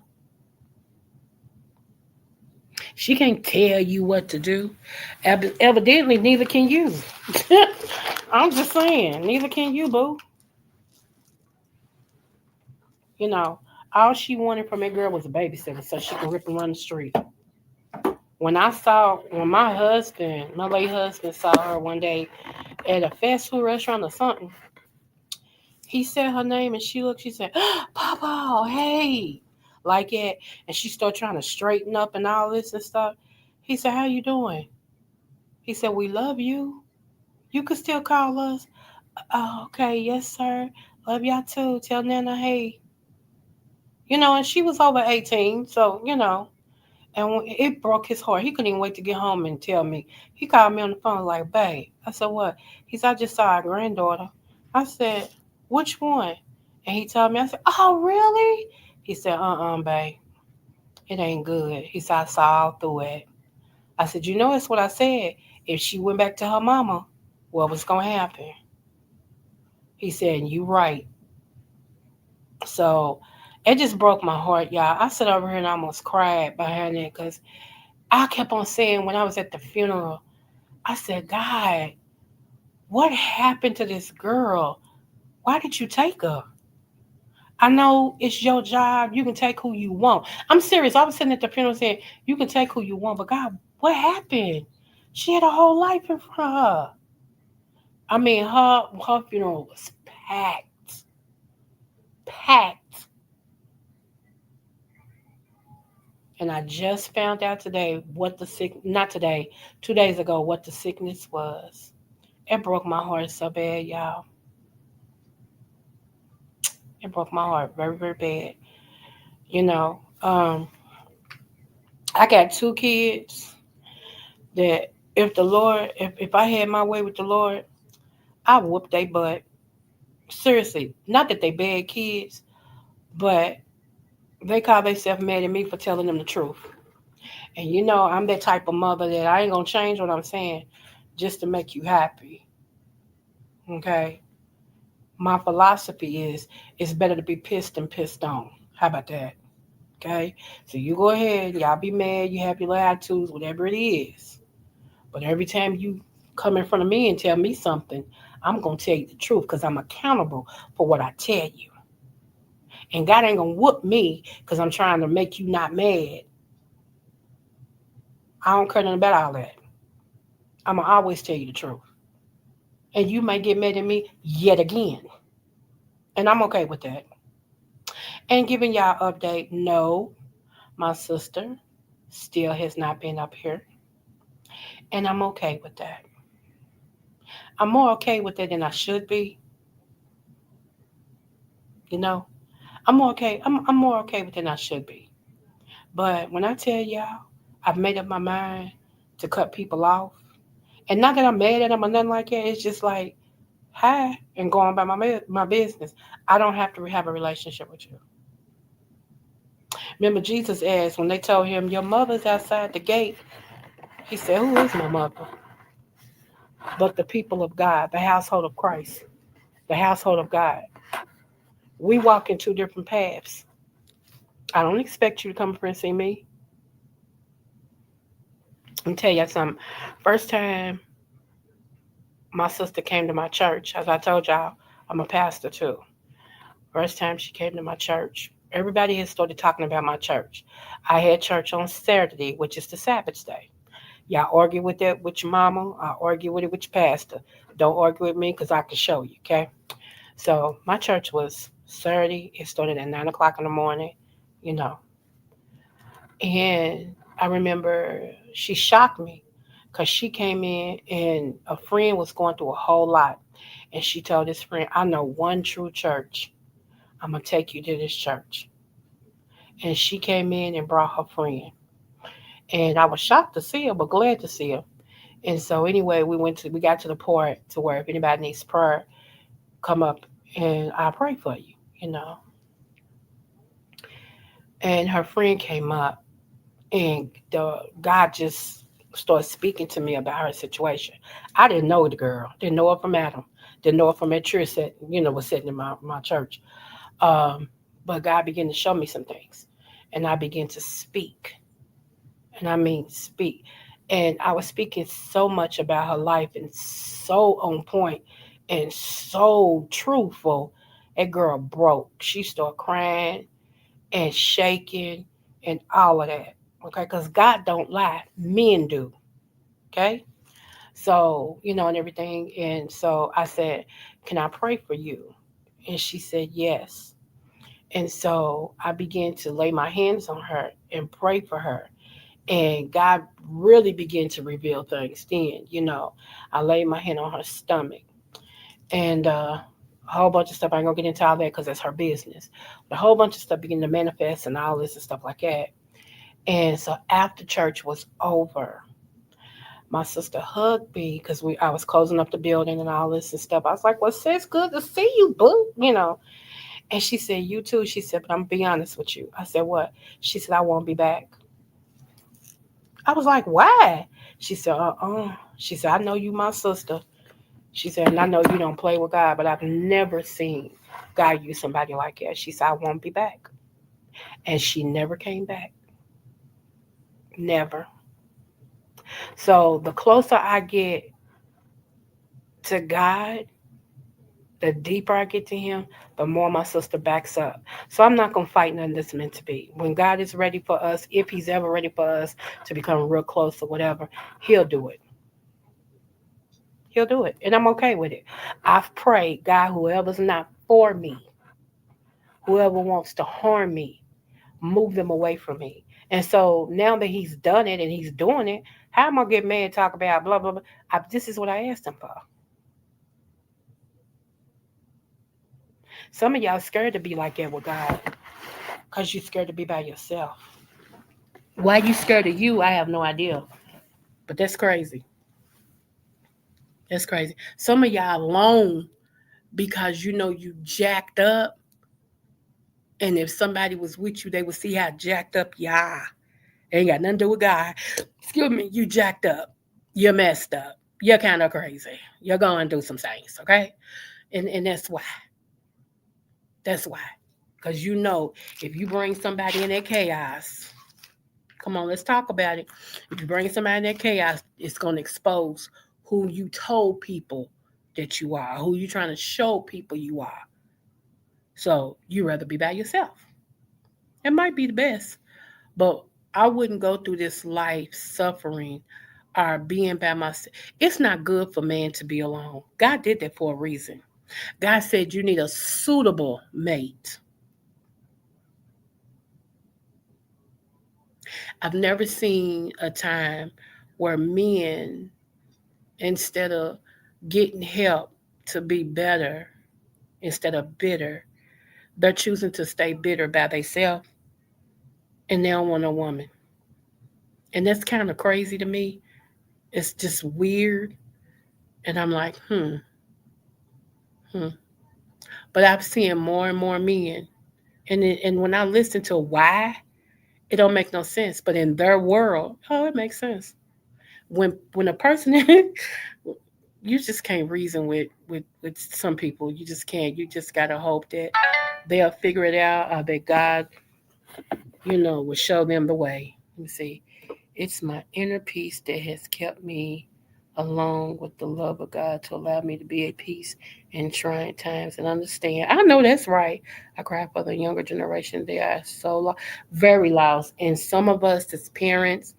She can't tell you what to do. Evidently, neither can you. I'm just saying, neither can you, boo. You know, all she wanted from that girl was a babysitter so she could rip and run the street. When my late husband saw her one day at a fast food restaurant or something, he said her name and she looked, she said, Papa, hey, like it. And she started trying to straighten up and all this and stuff. He said, how you doing? He said, we love you. You could still call us. Oh, okay, yes, sir. Love y'all too. Tell Nana, hey. And she was over 18, so, and it broke his heart. He couldn't even wait to get home and tell me. He called me on the phone like, babe. I said, what? He said, I just saw our granddaughter. I said, which one? And he told me, I said, oh, really? He said, babe, it ain't good. He said, I saw all through it. I said, you know, that's what I said. If she went back to her mama, what was going to happen? He said, you right. So it just broke my heart, y'all. I sat over here and almost cried behind it because I kept on saying when I was at the funeral, I said, God, what happened to this girl? Why did you take her? I know it's your job. You can take who you want. I'm serious. I was sitting at the funeral saying, you can take who you want, but God, what happened? She had a whole life in front of her. I mean, her funeral was packed, packed. And I just found out today what the not today, 2 days ago, what the sickness was. It broke my heart so bad, y'all. It broke my heart very, very bad. You know, I got two kids that if the Lord, if I had my way with the Lord, I whoop they butt. Seriously, not that they bad kids, but they call themselves mad at me for telling them the truth. And you know, I'm that type of mother that I ain't gonna change what I'm saying just to make you happy. Okay. My philosophy is it's better to be pissed than pissed on. How about that? Okay. So you go ahead, y'all be mad, you have your little attitudes, whatever it is. But every time you come in front of me and tell me something, I'm gonna tell you the truth because I'm accountable for what I tell you. And God ain't gonna whoop me because I'm trying to make you not mad. I don't care nothing about all that. I'm gonna always tell you the truth. And you might get mad at me yet again. And I'm okay with that. And giving y'all update, no, my sister still has not been up here. And I'm okay with that. I'm more okay with it than I should be. You know, I'm more okay with it than I should be. But when I tell y'all, I've made up my mind to cut people off. And not that I'm mad at them or nothing like that. It's just like, hi, and go on by my business. I don't have to have a relationship with you. Remember, Jesus asked when they told him, your mother's outside the gate. He said, who is my mother? But the people of God, the household of Christ, the household of God. We walk in two different paths. I don't expect you to come up and see me. Let me tell you something. First time my sister came to my church, as I told y'all, I'm a pastor too. First time she came to my church, everybody had started talking about my church. I had church on Saturday, which is the Sabbath day. Y'all argue with that with your mama. I argue with it with your pastor. Don't argue with me because I can show you, okay? So my church was Saturday. It started at 9 o'clock in the morning, you know. And I remember she shocked me because she came in and a friend was going through a whole lot. And she told this friend, I know one true church. I'm going to take you to this church. And she came in and brought her friend. And I was shocked to see her, but glad to see her. And so anyway, we got to the point to where if anybody needs prayer, come up and I'll pray for you, you know. And her friend came up and the God just started speaking to me about her situation. I didn't know the girl, didn't know her from Adam, didn't know her from that church that, you know, was sitting in my church. Um, but God began to show me some things. And I began to speak. And I mean speak. And I was speaking so much about her life and so on point and so truthful. That girl broke. She started crying and shaking and all of that. Okay, because God don't lie, men do. Okay, so you know and everything. And so I said, "Can I pray for you?" And she said, "Yes." And so I began to lay my hands on her and pray for her. And God really began to reveal things then. I laid my hand on her stomach and a whole bunch of stuff. I ain't gonna get into all that because that's her business. But a whole bunch of stuff began to manifest and all this and stuff like that. And so after church was over, my sister hugged me because I was closing up the building and all this and stuff. I was like, "Well, sis, good to see you, boo," And she said, you too. She said, but I'm gonna be honest with you. I said, what? She said, I won't be back. I was like, why? She said, She said, I know you my sister. She said, and I know you don't play with God, but I've never seen God use somebody like that. She said, I won't be back. And she never came back. Never. So the closer I get to God, the deeper I get to Him, the more my sister backs up. So I'm not going to fight nothing that's meant to be. When God is ready for us, if He's ever ready for us to become real close or whatever, He'll do it. He'll do it. And I'm okay with it. I've prayed, God, whoever's not for me, whoever wants to harm me, move them away from me. And so now that He's done it and He's doing it, how am I get mad and talk about blah, blah, blah? This is what I asked Him for. Some of y'all scared to be like that with God because you're scared to be by yourself. Why you scared of you, I have no idea. But that's crazy. That's crazy. Some of y'all alone because you know you jacked up. And if somebody was with you, they would see how jacked up you are. Ain't got nothing to do with God. Excuse me, you jacked up. You're messed up. You're kind of crazy. You're going through some things, okay? And that's why. That's why. Because you know, if you bring somebody in that chaos, come on, let's talk about it. If you bring somebody in that chaos, it's going to expose who you told people that you are, who you trying to show people you are. So you rather be by yourself. It might be the best, but I wouldn't go through this life suffering or being by myself. It's not good for man to be alone. God did that for a reason. God said you need a suitable mate. I've never seen a time where men, instead of getting help to be better, instead of bitter, they're choosing to stay bitter by themselves and they don't want a woman. And that's kind of crazy to me. It's just weird. And I'm like, hmm. But I'm seeing more and more men. And when I listen to why, it don't make no sense. But in their world, oh, it makes sense. When a person you just can't reason with some people. You just can't. You just gotta hope that they'll figure it out or that God, will show them the way. Let me see. It's my inner peace that has kept me along with the love of God to allow me to be at peace in trying times and understand. I know that's right. I cry for the younger generation. They are so very lost. And some of us as parents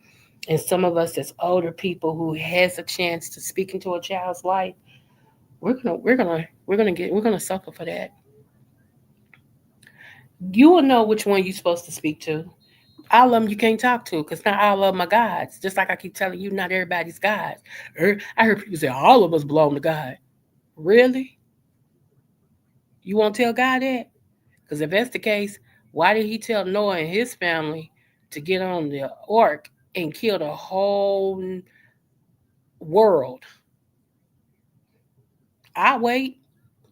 and some of us as older people who has a chance to speak into a child's life, we're gonna suffer for that. You will know which one you're supposed to speak to. All of them you can't talk to because not all of them are gods. Just like I keep telling you, not everybody's God. I heard people say all of us belong to God. Really? You won't tell God that? Because if that's the case, why did He tell Noah and his family to get on the ark and kill the whole world? I wait.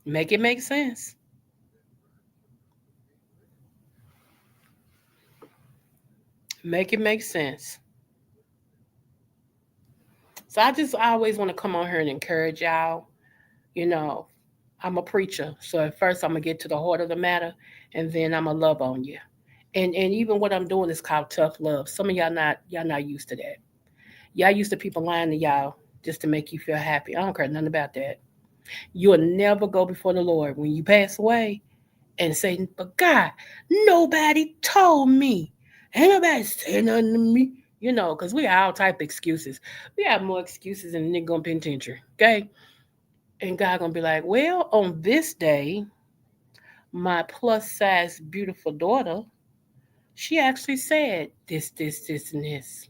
Make it make sense. Make it make sense. So I just always want to come on here and encourage y'all. You know, I'm a preacher, so at first I'm gonna get to the heart of the matter, and then I'm gonna love on you. And even what I'm doing is called tough love. Some of y'all not used to that. Y'all used to people lying to y'all just to make you feel happy. I don't care nothing about that. You'll never go before the Lord when you pass away and say, "But God, nobody told me. Ain't nobody saying nothing to me." Because we got all type of excuses. We have more excuses than a nigga going penitentiary. Okay? And God gonna be like, well, on this day, my plus size beautiful daughter, she actually said this, and this.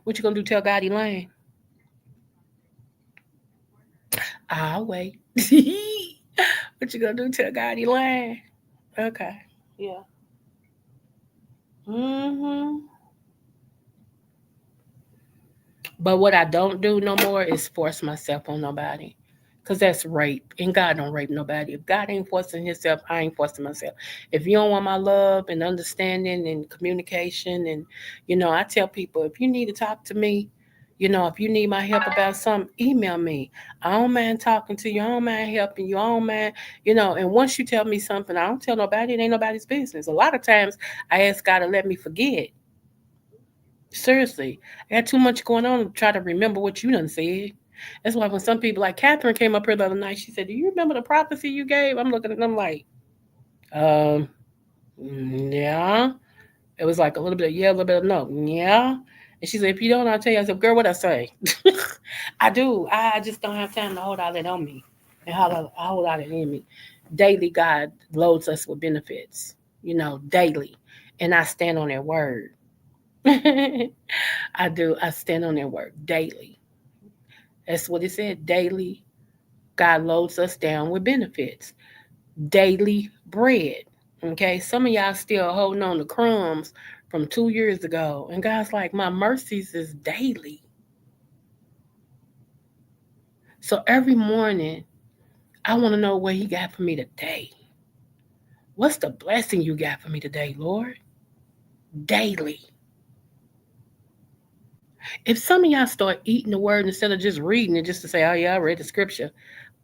What you gonna do? Tell God he lying? I'll wait. What you gonna do? Tell God he lying? Okay. Yeah. Hmm. But what I don't do no more is force myself on nobody. Because that's rape. And God don't rape nobody. If God ain't forcing himself, I ain't forcing myself. If you don't want my love and understanding and communication, and, I tell people, if you need to talk to me, if you need my help about something, email me. I don't mind talking to you. I don't mind helping you. I don't mind, and once you tell me something, I don't tell nobody. It ain't nobody's business. A lot of times I ask God to let me forget. Seriously, I got too much going on to try to remember what you done said. That's why when some people like Catherine came up here the other night, she said, "Do you remember the prophecy you gave?" I'm looking at them like, um, yeah. It was like a little bit of yeah, a little bit of no, yeah. And she said, "If you don't, I'll tell you." I said, "Girl, what I say?" I do. I just don't have time to hold all that on me and hold all that in me. Daily, God loads us with benefits, daily, and I stand on that word. I do. I stand on that word daily. That's what it said. Daily, God loads us down with benefits. Daily bread. Okay. Some of y'all still holding on to crumbs from 2 years ago. And God's like, my mercies is daily. So every morning, I want to know what He got for me today. What's the blessing you got for me today, Lord? Daily. If some of y'all start eating the word instead of just reading it just to say, oh, yeah, I read the scripture,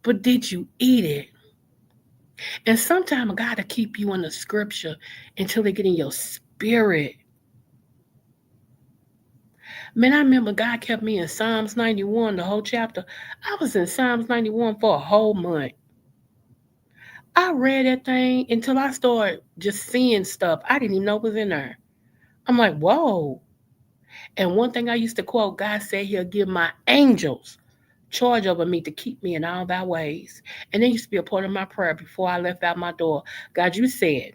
but did you eat it? And sometimes God will keep you in the scripture until they get in your spirit. Man, I remember God kept me in Psalms 91, the whole chapter. I was in Psalms 91 for a whole month. I read that thing until I started just seeing stuff I didn't even know was in there. I'm like, whoa. And one thing I used to quote, God said He'll give my angels charge over me to keep me in all thy ways. And it used to be a part of my prayer before I left out my door. God, you said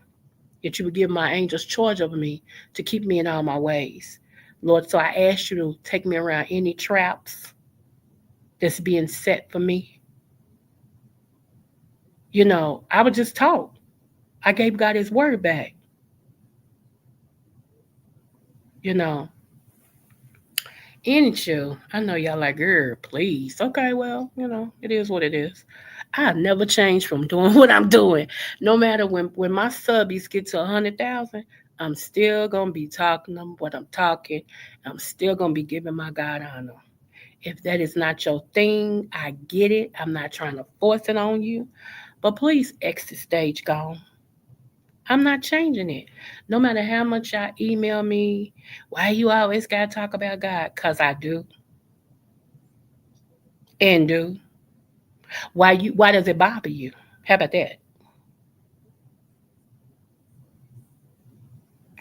that you would give my angels charge over me to keep me in all my ways. Lord, so I ask you to take me around any traps that's being set for me. I was just taught. I gave God His word back. You know, Anywho, I know y'all like, girl, please. Okay, well, it is what it is. I never change from doing what I'm doing. No matter when my subbies get to 100,000, I'm still gonna be talking them what I'm talking. I'm still gonna be giving my God honor. If that is not your thing, I get it. I'm not trying to force it on you, but please exit stage gone. I'm not changing it. No matter how much y'all email me, why you always gotta talk about God? Cause I do and do. Why does it bother you? How about that?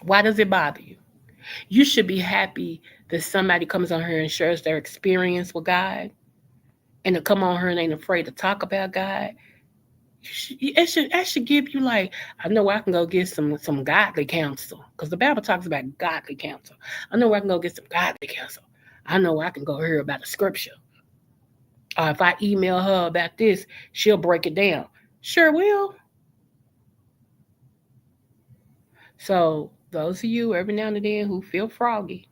Why does it bother you? You should be happy that somebody comes on here and shares their experience with God and to come on here and ain't afraid to talk about God. It should give you like, I know I can go get some godly counsel because the Bible talks about godly counsel. I know I can go get some godly counsel. I know I can go hear about the scripture. Or if I email her about this, she'll break it down. Sure will. So those of you every now and then who feel froggy,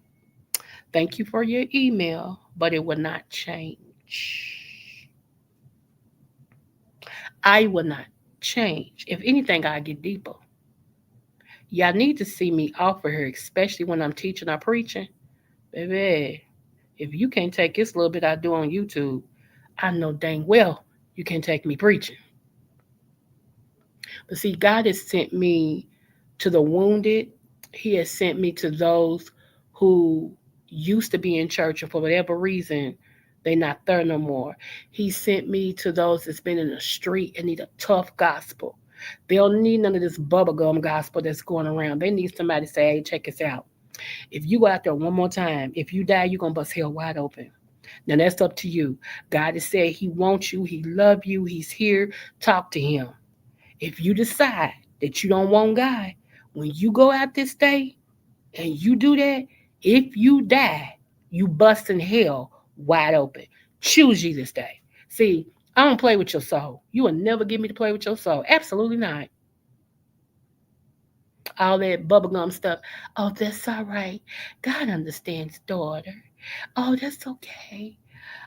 thank you for your email, but it will not change. I will not change. If anything, I get deeper. Y'all need to see me offer here, especially when I'm teaching or preaching. Baby, if you can't take this little bit I do on YouTube, I know dang well you can't take me preaching. But see, God has sent me to the wounded. He has sent me to those who used to be in church and for whatever reason, they're not there no more. He sent me to those that's been in the street and need a tough gospel. They don't need none of this bubblegum gospel that's going around. They need somebody to say, hey, check us out. If you go out there one more time, if you die, you're going to bust hell wide open. Now that's up to you. God has said He wants you. He loves you. He's here. Talk to Him. If you decide that you don't want God, when you go out this day and you do that, if you die, you busting hell wide open. Choose ye this day. See, I don't play with your soul. You will never get me to play with your soul. Absolutely not. All that bubblegum stuff. Oh, that's all right. God understands, daughter. Oh, that's okay.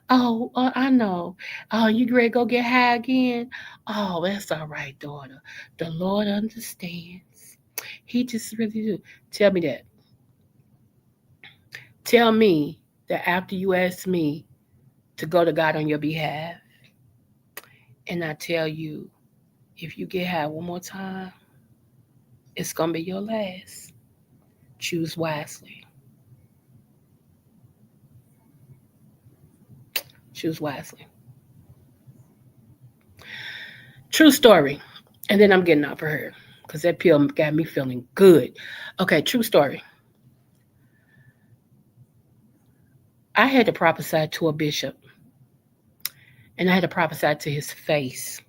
Oh, I know. Oh, you ready to go get high again? Oh, that's all right, daughter. The Lord understands. He just really do. Tell me that. Tell me that after you ask me to go to God on your behalf, and I tell you, if you get high one more time, it's gonna be your last. Choose wisely. Choose wisely. True story. And then I'm getting off of her because that pill got me feeling good. Okay, true story. I had to prophesy to a bishop, and I had to prophesy to his face.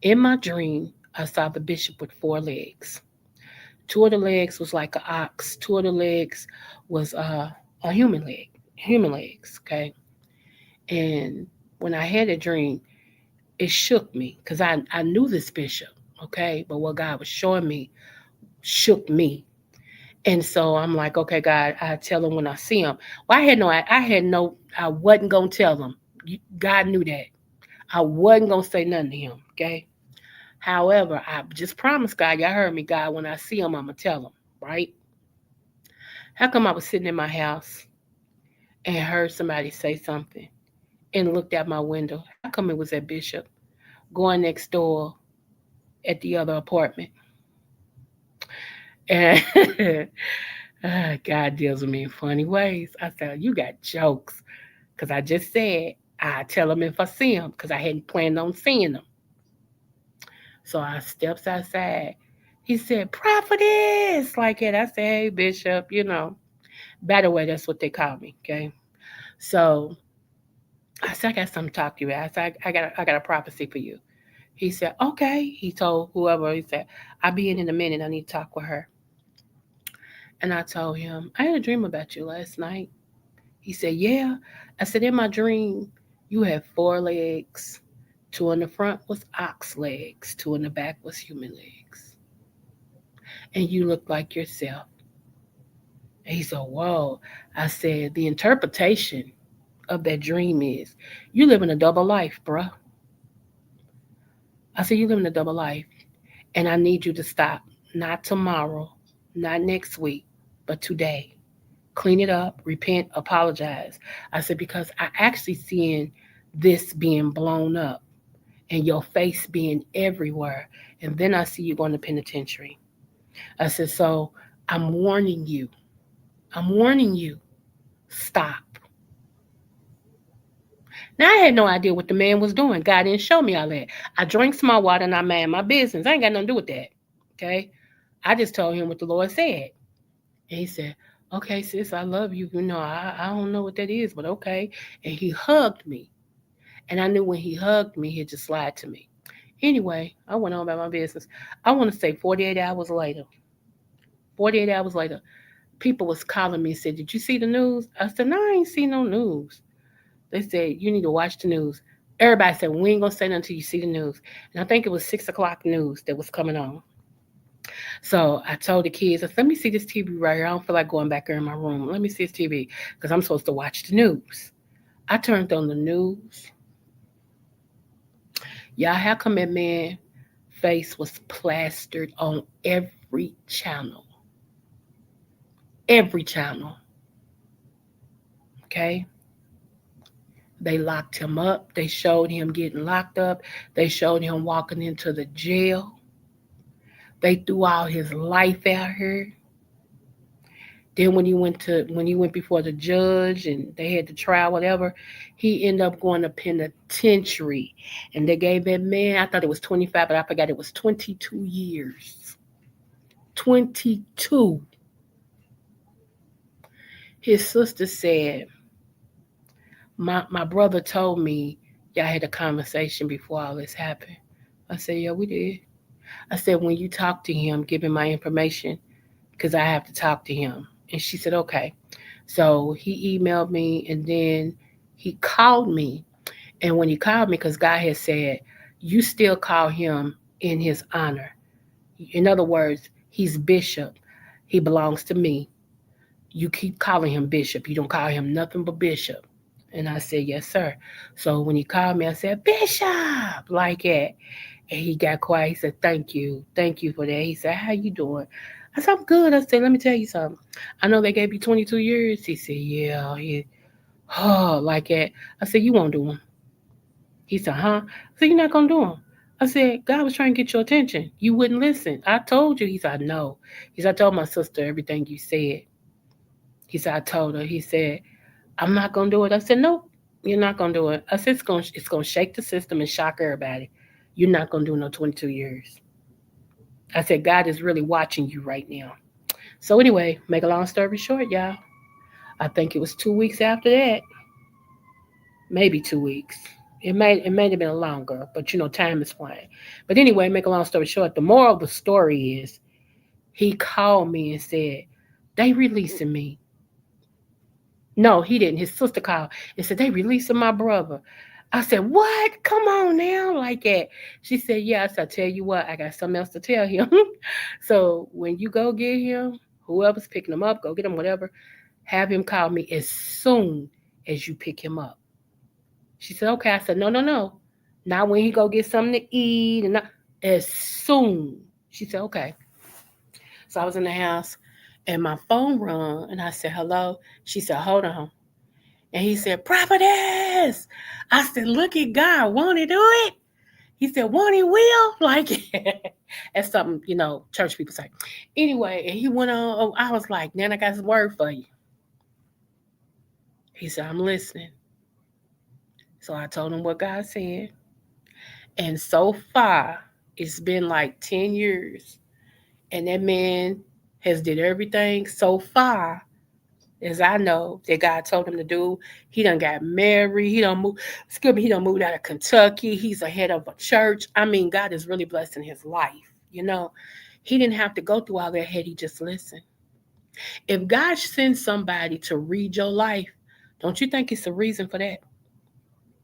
In my dream, I saw the bishop with four legs. Two of the legs was like an ox. Two of the legs was a human leg, human legs. Okay, and when I had a dream, it shook me because I knew this bishop. Okay, but what God was showing me shook me. And so I'm like, okay, God, I tell him when I see him. Well, I wasn't gonna tell him. God knew that. I wasn't gonna say nothing to him. Okay. However, I just promised God, y'all heard me, God, when I see him, I'm gonna tell him, right? How come I was sitting in my house and heard somebody say something and looked out my window? How come it was that bishop going next door at the other apartment? And God deals with me in funny ways. I said, you got jokes. Because I just said, I tell him if I see him, because I hadn't planned on seeing him. So I steps outside. He said, prophetess, like that. I said, hey, bishop, you know. By the way, that's what they call me, okay? So I said, I got something to talk to you about. I said, I got a prophecy for you. He said, okay. He told whoever, he said, I'll be in a minute. I need to talk with her. And I told him, I had a dream about you last night. He said, yeah. I said, in my dream, you had four legs. Two in the front was ox legs. Two in the back was human legs. And you look like yourself. And he said, whoa. I said, the interpretation of that dream is you live in a double life, bruh. I said, you live in a double life. And I need you to stop. Not tomorrow, not next week, but today. Clean it up, repent, apologize. I said, because I actually seeing this being blown up and your face being everywhere. And then I see you going to penitentiary. I said, so I'm warning you. I'm warning you. Stop. Now I had no idea what the man was doing. God didn't show me all that. I drank small water and I mind my business. I ain't got nothing to do with that. Okay. I just told him what the Lord said. And he said, okay, sis, I love you. You know, I don't know what that is, but okay. And he hugged me. And I knew when he hugged me, he'd just lied to me. Anyway, I went on about my business. I want to say 48 hours later, 48 hours later, people was calling me and said, did you see the news? I said, no, I ain't see no news. They said, you need to watch the news. Everybody said, we ain't going to say nothing until you see the news. And I think it was 6 o'clock news that was coming on. So I told the kids, I said, let me see this TV right here. I don't feel like going back there in my room. Let me see this TV because I'm supposed to watch the news. I turned on the news. Y'all, how come that man face was plastered on every channel? Every channel. Okay? They locked him up. They showed him getting locked up. They showed him walking into the jail. They threw all his life out here. Then when he went before the judge and they had the trial, whatever, he ended up going to penitentiary. And they gave that man, I thought it was 25, but I forgot it was 22 years. 22. His sister said, my brother told me y'all had a conversation before all this happened. I said, yeah, we did. I said, when you talk to him, give him my information because I have to talk to him. And she said, okay. So he emailed me and then he called me. And when he called me, because God had said, you still call him in his honor. In other words, he's bishop. He belongs to me. You keep calling him bishop. You don't call him nothing but bishop. And I said, yes, sir. So when he called me, I said, Bishop, like that. And he got quiet. He said, thank you. Thank you for that. He said, how you doing? I said, I'm good. I said, let me tell you something. I know they gave you 22 years. He said, yeah. Oh, like that. I said, you won't do them. He said, huh? I said, you're not going to do them. I said, God was trying to get your attention. You wouldn't listen. I told you. He said, no. He said, I told my sister everything you said. He said, I told her. He said, I'm not gonna do it. I said, nope, you're not gonna do it. I said it's gonna shake the system and shock everybody. You're not gonna do no 22 years. I said, God is really watching you right now. So anyway, make a long story short, y'all. I think it was 2 weeks after that, maybe 2 weeks. It may have been longer, but time is flying. But anyway, make a long story short, the moral of the story is he called me and said, they releasing me. No, he didn't. His sister called and said, they releasing my brother. I said, what? Come on now, like that. She said, yes. I tell you what, I got something else to tell him. So when you go get him, whoever's picking him up, go get him, whatever, have him call me as soon as you pick him up. She said, okay. I said, no, no, no. Not when he go get something to eat and not as soon. She said, okay. So I was in the house and my phone rung and I said, hello. She said, hold on. And he said, prophetess. I said, look at God. Won't he do it? He said, won't he will? Like, that's something, church people say. Anyway, and he went on. Oh, I was like, man, I got some word for you. He said, I'm listening. So I told him what God said. And so far, it's been like 10 years. And that man has did everything so far as I know that God told him to do. He done got married. He done moved out of Kentucky. He's a head of a church. I mean, God is really blessing his life. He didn't have to go through all that had he just listened. If God sends somebody to read your life, don't you think it's a reason for that?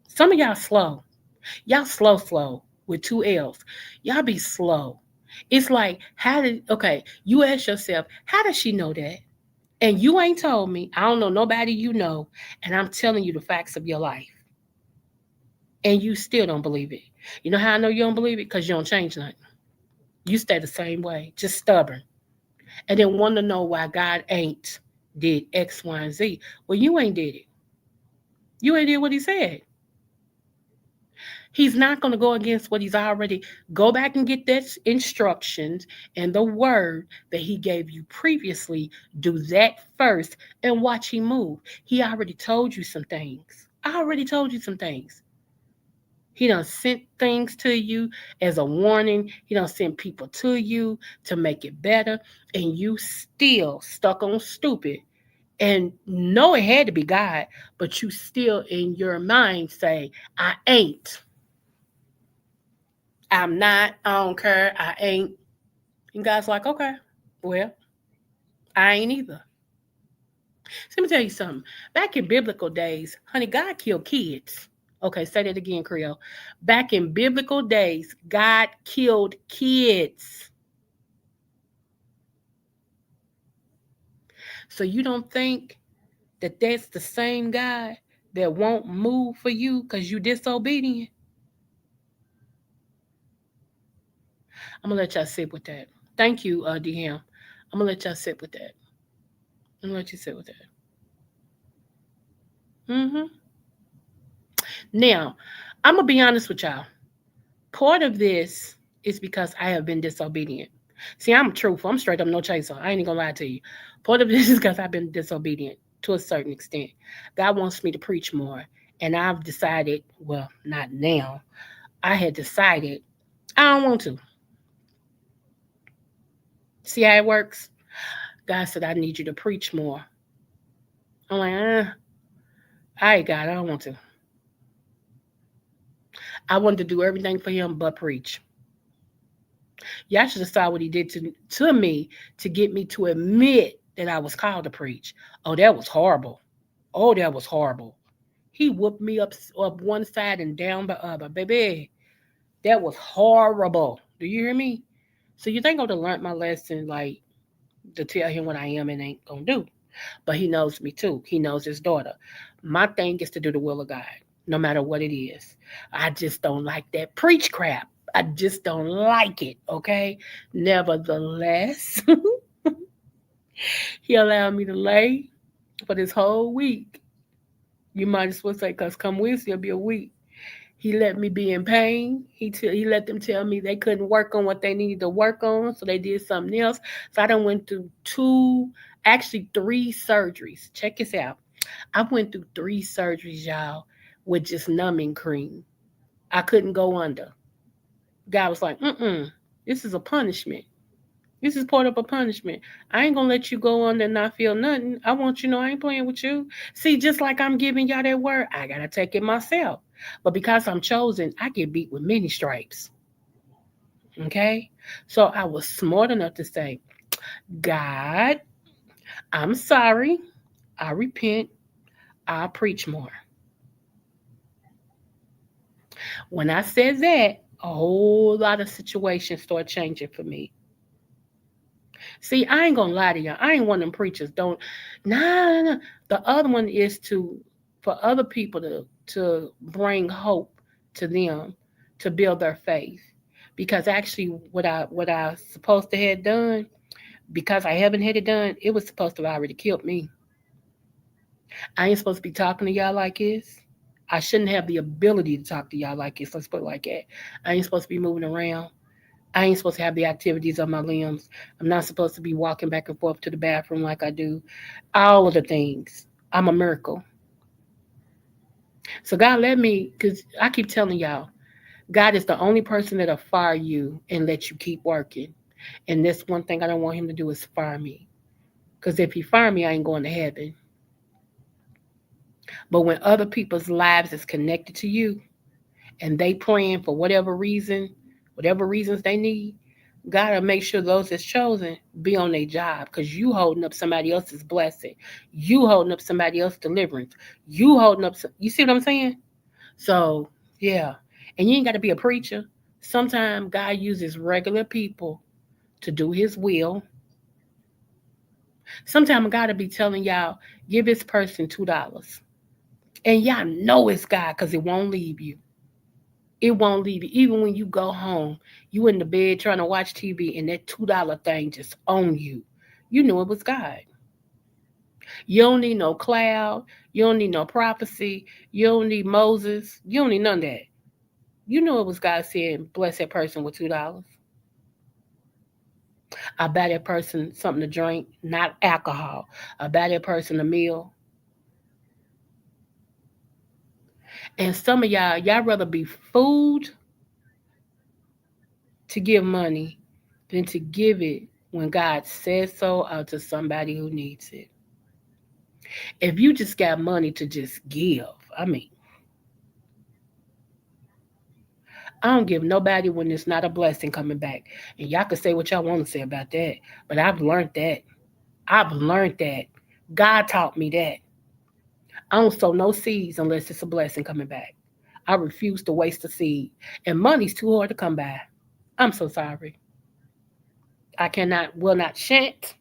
Some of y'all slow. Y'all slow with two L's. Y'all be slow. It's like, you ask yourself, how does she know that? And you ain't told me. I don't know nobody you know. And I'm telling you the facts of your life. And you still don't believe it. You know how I know you don't believe it? Because you don't change nothing. You stay the same way, just stubborn. And then want to know why God ain't did X, Y, and Z. Well, you ain't did it. You ain't did what he said. He's not going to go against what he's already. Go back and get that instructions and the word that he gave you previously. Do that first and watch him move. He already told you some things. I already told you some things. He done sent things to you as a warning. He done sent people to you to make it better. And you still stuck on stupid. And know it had to be God, but you still in your mind say, I ain't. I'm not. I don't care. I ain't. And God's like, okay, well, I ain't either. So let me tell you something. Back in biblical days, honey, God killed kids. Okay, say that again, Creole. Back in biblical days, God killed kids. So you don't think that that's the same God that won't move for you because you disobedient? I'm gonna let y'all sit with that. Thank you, DM. I'm gonna let y'all sit with that. I'm gonna let you sit with that. Mm-hmm. Now, I'm gonna be honest with y'all. Part of this is because I have been disobedient. See, I'm truthful. I'm straight up no chaser. I ain't even gonna lie to you. Part of this is because I've been disobedient to a certain extent. God wants me to preach more. And I've decided, well, not now. I had decided I don't want to. See how it works? God said, I need you to preach more. I'm like, all right, God, I don't want to. I wanted to do everything for him but preach. Y'all should have saw what he did to me to get me to admit that I was called to preach. Oh, that was horrible. Oh, that was horrible. He whooped me up one side and down the other. Baby, that was horrible. Do you hear me? So you think I would have learned my lesson, like, to tell him what I am and ain't gonna do. But he knows me too. He knows his daughter. My thing is to do the will of God, no matter what it is. I just don't like that preach crap. I just don't like it, okay? Nevertheless, he allowed me to lay for this whole week. You might as well say, because come Wednesday, it'll be a week. He let me be in pain. He let them tell me they couldn't work on what they needed to work on, so they did something else. So I done went through actually three surgeries. Check this out. I went through three surgeries, y'all, with just numbing cream. I couldn't go under. God was like, this is a punishment. This is part of a punishment. I ain't gonna let you go under and not feel nothing. I want you to know I ain't playing with you. See, just like I'm giving y'all that word, I gotta take it myself. But because I'm chosen, I get beat with many stripes. Okay? So I was smart enough to say, God, I'm sorry. I repent. I'll preach more. When I said that, a whole lot of situations start changing for me. See, I ain't gonna lie to y'all. I ain't one of them preachers. Don't, nah. The other one is for other people to bring hope to them, to build their faith. Because actually, what I supposed to have done, because I haven't had it done, it was supposed to have already killed me. I ain't supposed to be talking to y'all like this. I shouldn't have the ability to talk to y'all like this. Let's put it like that. I ain't supposed to be moving around. I ain't supposed to have the activities of my limbs. I'm not supposed to be walking back and forth to the bathroom like I do. All of the things. I'm a miracle. So God let me, because I keep telling y'all, God is the only person that'll fire you and let you keep working. And that's one thing I don't want him to do is fire me. Because if he fire me, I ain't going to heaven. But when other people's lives is connected to you and they praying for whatever reasons they need, gotta make sure those that's chosen be on their job because you holding up somebody else's blessing. You holding up somebody else's deliverance. You holding up, you see what I'm saying? So, yeah. And you ain't got to be a preacher. Sometimes God uses regular people to do his will. Sometimes God will be telling y'all, give this person $2. And y'all know it's God because it won't leave you. It won't leave you. Even when you go home, you in the bed trying to watch TV and that $2 thing just on you. You knew it was God. You don't need no cloud. You don't need no prophecy. You don't need Moses. You don't need none of that. You know it was God saying, bless that person with $2. I buy that person something to drink, not alcohol. I buy that person a meal. And some of y'all rather be fooled to give money than to give it when God says so out to somebody who needs it. If you just got money to just give, I mean, I don't give nobody when it's not a blessing coming back. And y'all can say what y'all want to say about that, but I've learned that. I've learned that. God taught me that. I don't sow no seeds unless it's a blessing coming back. I refuse to waste a seed. And money's too hard to come by. I'm so sorry. I cannot, will not, shan't.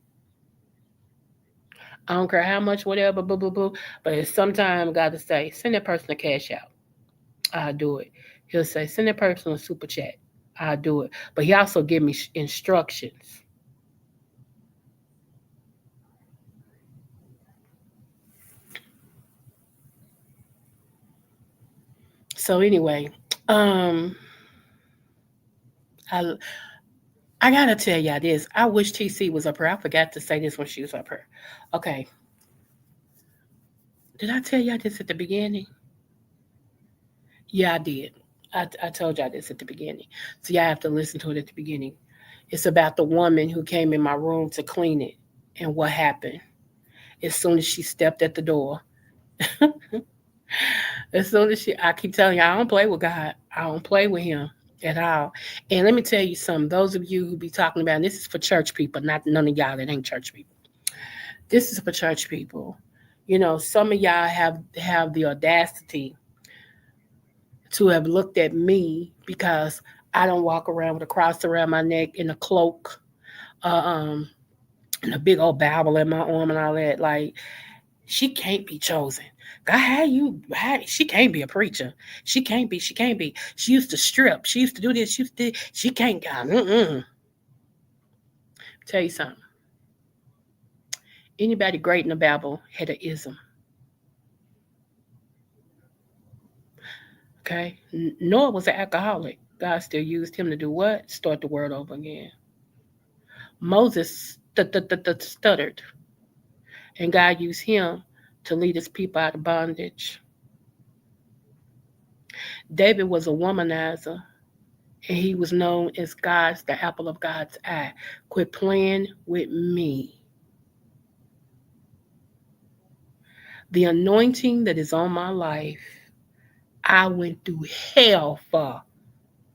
I don't care how much, whatever, boo, boo, boo. But it's sometimes got to say, send that person a cash out. I'll do it. He'll say, send that person a super chat. I'll do it. But he also give me instructions. So anyway, um, I I gotta tell y'all this. I wish TC was up here. I forgot to say this when she was up here. Okay, did I tell y'all this at the beginning? Yeah, I did. I told y'all this at the beginning. So y'all have to listen to it at the beginning. It's about the woman who came in my room to clean it and what happened. As soon as she stepped at the door, as soon as I keep telling you, I don't play with God. I don't play with him at all. And let me tell you something. Those of you who be talking about, and this is for church people, not none of y'all that ain't church people. This is for church people. You know, some of y'all have the audacity to have looked at me because I don't walk around with a cross around my neck and a cloak, uh, um, and a big old Bible in my arm and all that. Like, she can't be chosen. God had you. She can't be a preacher. She can't be. She can't be. She used to strip. She used to do this. She can't. God. Tell you something. Anybody great in the Bible had an ism. Okay. Noah was an alcoholic. God still used him to do what? Start the world over again. Moses stuttered, and God used him to lead his people out of bondage. David was a womanizer, and he was known as the apple of God's eye. Quit playing with me. The anointing that is on my life, I went through hell for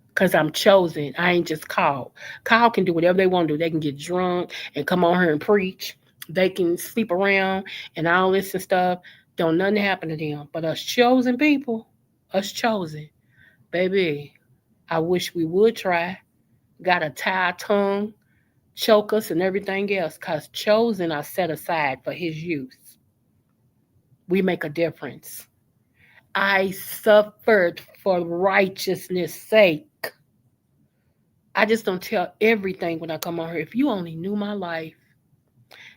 because I'm chosen. I ain't just called. Called can do whatever they want to do. They can get drunk and come on here and preach. They can sleep around and all this and stuff. Don't nothing happen to them. But us chosen people, us chosen, baby, I wish we would try. Got to tie our tongue, choke us, and everything else. Because chosen are set aside for his use. We make a difference. I suffered for righteousness' sake. I just don't tell everything when I come on here. If you only knew my life,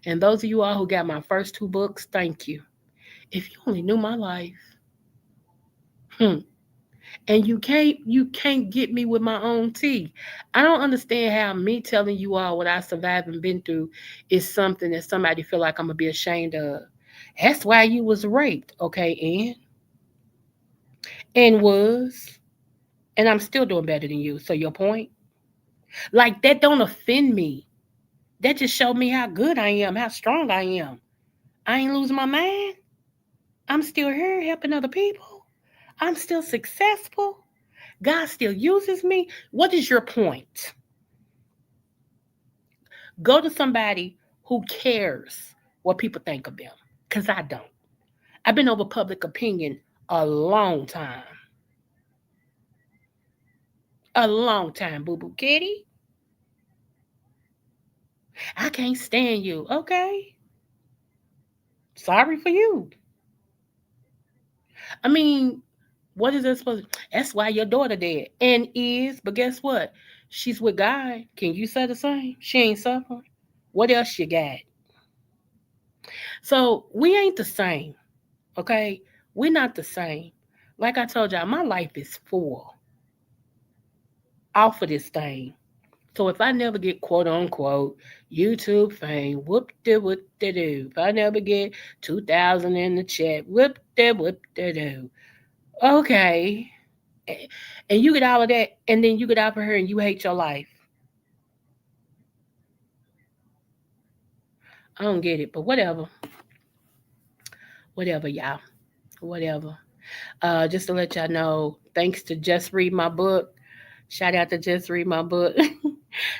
and those of you all who got my first two books, thank you. If you only knew my life, hmm, and you can't get me with my own tea. I don't understand how me telling you all what I survived and been through is something that somebody feel like I'm gonna be ashamed of. That's why you was raped, okay, and was, and I'm still doing better than you. So your point, like that, don't offend me. That just showed me how good I am, how strong I am. I ain't losing my mind. I'm still here helping other people. I'm still successful. God still uses me. What is your point? Go to somebody who cares what people think of them. Because I don't. I've been over public opinion a long time. A long time, boo boo kitty. I can't stand you. Okay. Sorry for you. I mean, what is that supposed to? That's why your daughter dead. And is, but guess what? She's with God. Can you say the same? She ain't suffering. What else you got? So we ain't the same. Okay? We're not the same. Like I told y'all, my life is full off of this thing. So if I never get quote unquote YouTube fame, whoop de doo. If I never get 2,000 in the chat, whoop de doo. Okay. And you get all of that, and then you get out of here and you hate your life. I don't get it, but whatever. Whatever, y'all. Whatever. Just to let y'all know, thanks to Just Read My Book. Shout out to Just Read My Book.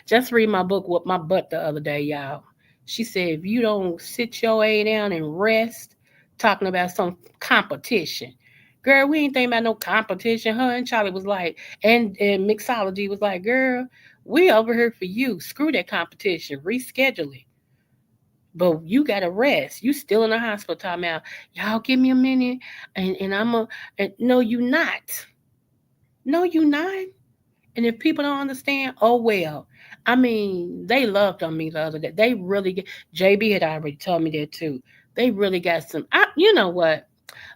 Just Read My Book with my butt the other day, y'all. She said, if you don't sit your A down and rest, talking about some competition. Girl, we ain't thinking about no competition. Her and Charlie was like, and Mixology was like, girl, we over here for you. Screw that competition. Reschedule it. But you gotta rest. You still in the hospital talking about, y'all give me a minute and I'm a and no, you not. No, you not. And if people don't understand, oh well. I mean, they loved on me the other day. They really get JB had already told me that too. They really got some you know what?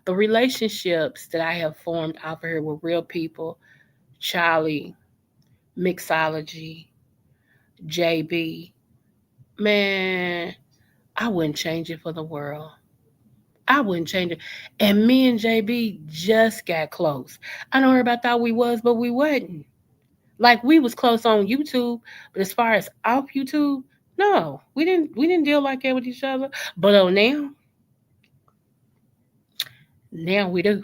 The relationships that I have formed out here with real people, Charlie, Mixology, JB, man, I wouldn't change it for the world. I wouldn't change it. And me and JB just got close. I know everybody thought we was, but we wasn't. Like we was close on YouTube, but as far as off YouTube, no, we didn't deal like that with each other. But oh now we do.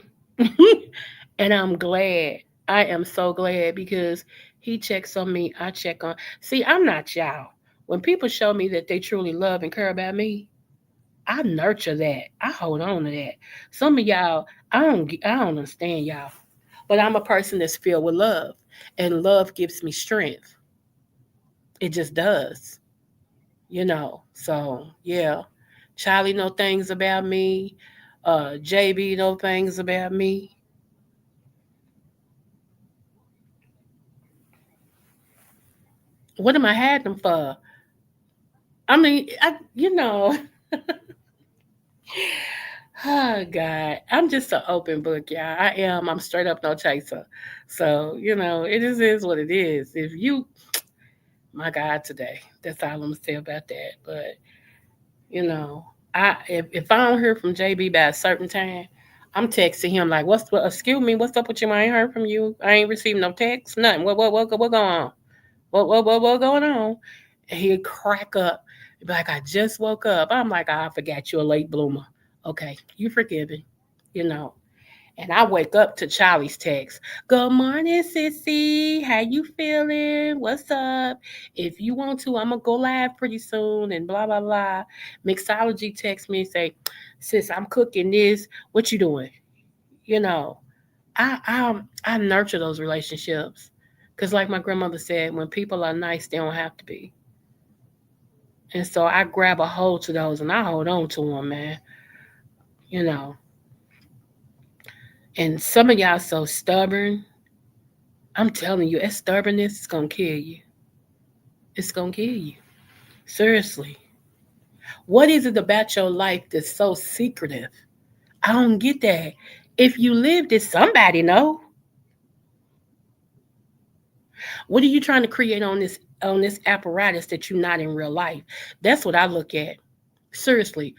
And I'm glad. I am so glad because he checks on me. I check on. See, I'm not y'all. When people show me that they truly love and care about me, I nurture that. I hold on to that. Some of y'all, I don't understand y'all. But I'm a person that's filled with love. And love gives me strength. It just does. So yeah, Charlie know things about me. JB know things about me. What am I had them for? I mean, oh God, I'm just an open book, y'all. I am. I'm straight up no chaser. So it just is what it is. If you, my God, today, that's all I'm gonna say about that. But you know, if I don't hear from JB by a certain time, I'm texting him like, excuse me, what's up with you? I ain't heard from you. I ain't received no text, nothing. What going on? What going on? And he'd crack up. He'd be like, I just woke up. I'm like, I forgot you're a late bloomer. Okay, you forgiven, you know. And I wake up to Charlie's text. Good morning, sissy. How you feeling? What's up? If you want to, I'm gonna go live pretty soon and blah blah blah. Mixology texts me and say, sis, I'm cooking this. What you doing? You know, I nurture those relationships. Cause like my grandmother said, when people are nice, they don't have to be. And so I grab a hold to those and I hold on to them, man. You know. And some of y'all so stubborn. I'm telling you, that stubbornness is gonna kill you. It's gonna kill you. Seriously. What is it about your life that's so secretive? I don't get that. If you lived it, somebody know. What are you trying to create on this apparatus that you're not in real life? That's what I look at. Seriously.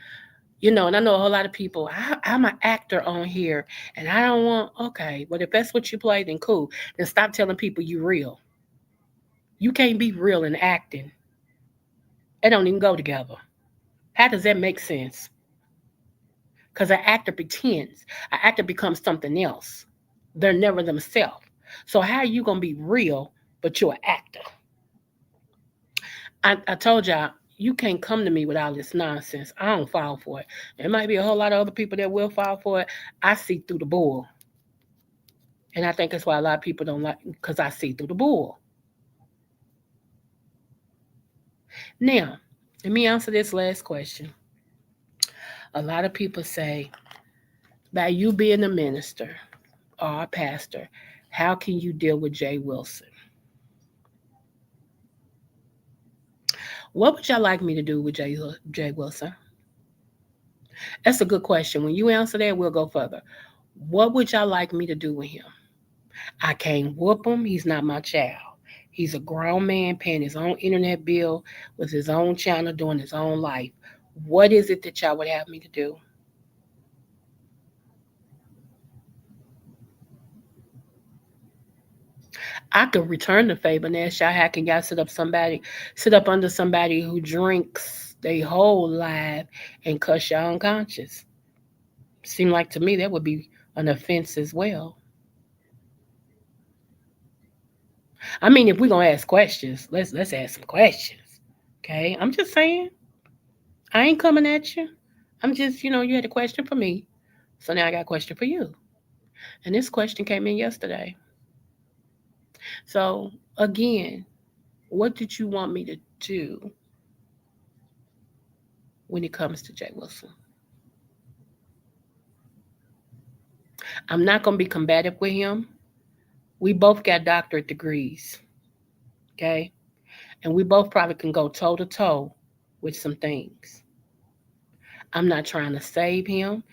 And I know a whole lot of people. I'm an actor on here, and I don't want. Okay, but if that's what you play, then cool. Then stop telling people you real. You can't be real and acting. It don't even go together. How does that make sense? Because an actor pretends. An actor becomes something else. They're never themselves. So how are you gonna be real, but you're an actor? I told y'all you can't come to me with all this nonsense. I don't fall for it. There might be a whole lot of other people that will fall for it. I see through the bull. And I think that's why a lot of people don't like because I see through the bull. Now, let me answer this last question. A lot of people say, by you being a minister or a pastor, how can you deal with Jay Wilson? What would y'all like me to do with Jay Wilson? That's a good question. When you answer that, we'll go further. What would y'all like me to do with him? I can't whoop him. He's not my child. He's a grown man paying his own internet bill with his own channel, doing his own life. What is it that y'all would have me to do? I could return the favor and ask y'all how can y'all sit up under somebody who drinks their whole life and cuss y'all unconscious. Seem like to me that would be an offense as well. I mean, if we're gonna ask questions, let's ask some questions. Okay? I'm just saying. I ain't coming at you. I'm just, you had a question for me. So now I got a question for you. And this question came in yesterday. So again, what did you want me to do when it comes to Jay Wilson? I'm not gonna be combative with him. We both got doctorate degrees. Okay? And we both probably can go toe to toe with some things. I'm not trying to save him.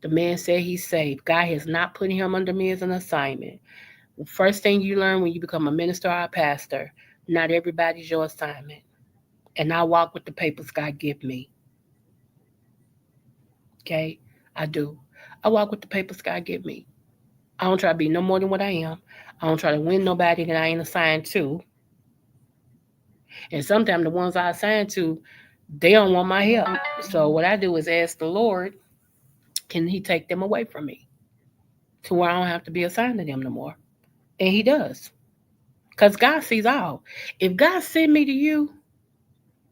The man said he's saved. God has not put him under me as an assignment. First thing you learn when you become a minister or a pastor, not everybody's your assignment. And I walk with the papers God give me. Okay? I do. I walk with the papers God give me. I don't try to be no more than what I am. I don't try to win nobody that I ain't assigned to. And sometimes the ones I assign to, they don't want my help. So what I do is ask the Lord, can he take them away from me to where I don't have to be assigned to them no more? And he does. Because God sees all. If God sent me to you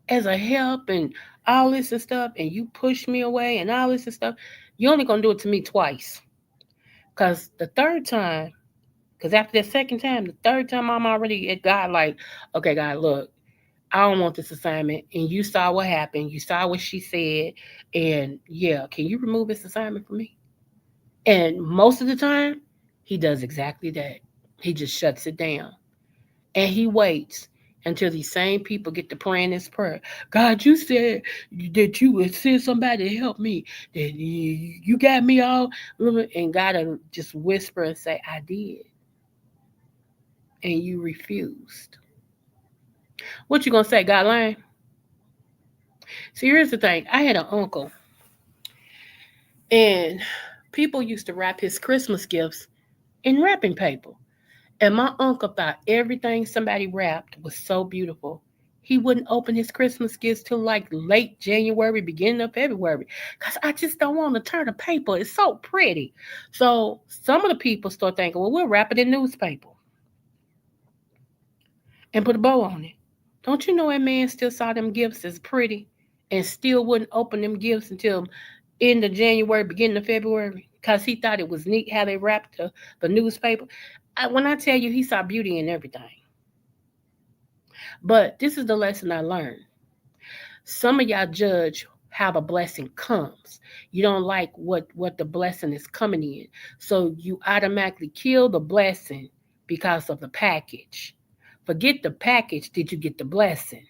as a help and all this and stuff, and you push me away and all this and stuff, you're only going to do it to me twice. Because the third time, because after the second time, the third time I'm already at God, like, okay, God, look, I don't want this assignment. And you saw what happened. You saw what she said. And yeah, can you remove this assignment from me? And most of the time, he does exactly that. He just shuts it down. And he waits until these same people get to praying this prayer. God, you said that you would send somebody to help me. That you got me all. And God will just whisper and say, I did. And you refused. What you gonna say, God lying? See, here's the thing. I had an uncle, and people used to wrap his Christmas gifts in wrapping paper. And my uncle thought everything somebody wrapped was so beautiful. He wouldn't open his Christmas gifts till like late January, beginning of February. Because I just don't want to turn the paper. It's so pretty. So some of the people start thinking, well, we'll wrap it in newspaper and put a bow on it. Don't you know that man still saw them gifts as pretty and still wouldn't open them gifts until end of January, beginning of February? Because he thought it was neat how they wrapped the newspaper. When I tell you, he saw beauty in everything. But this is the lesson I learned. Some of y'all judge how the blessing comes. You don't like what the blessing is coming in. So you automatically kill the blessing because of the package. Forget the package, did you get the blessing?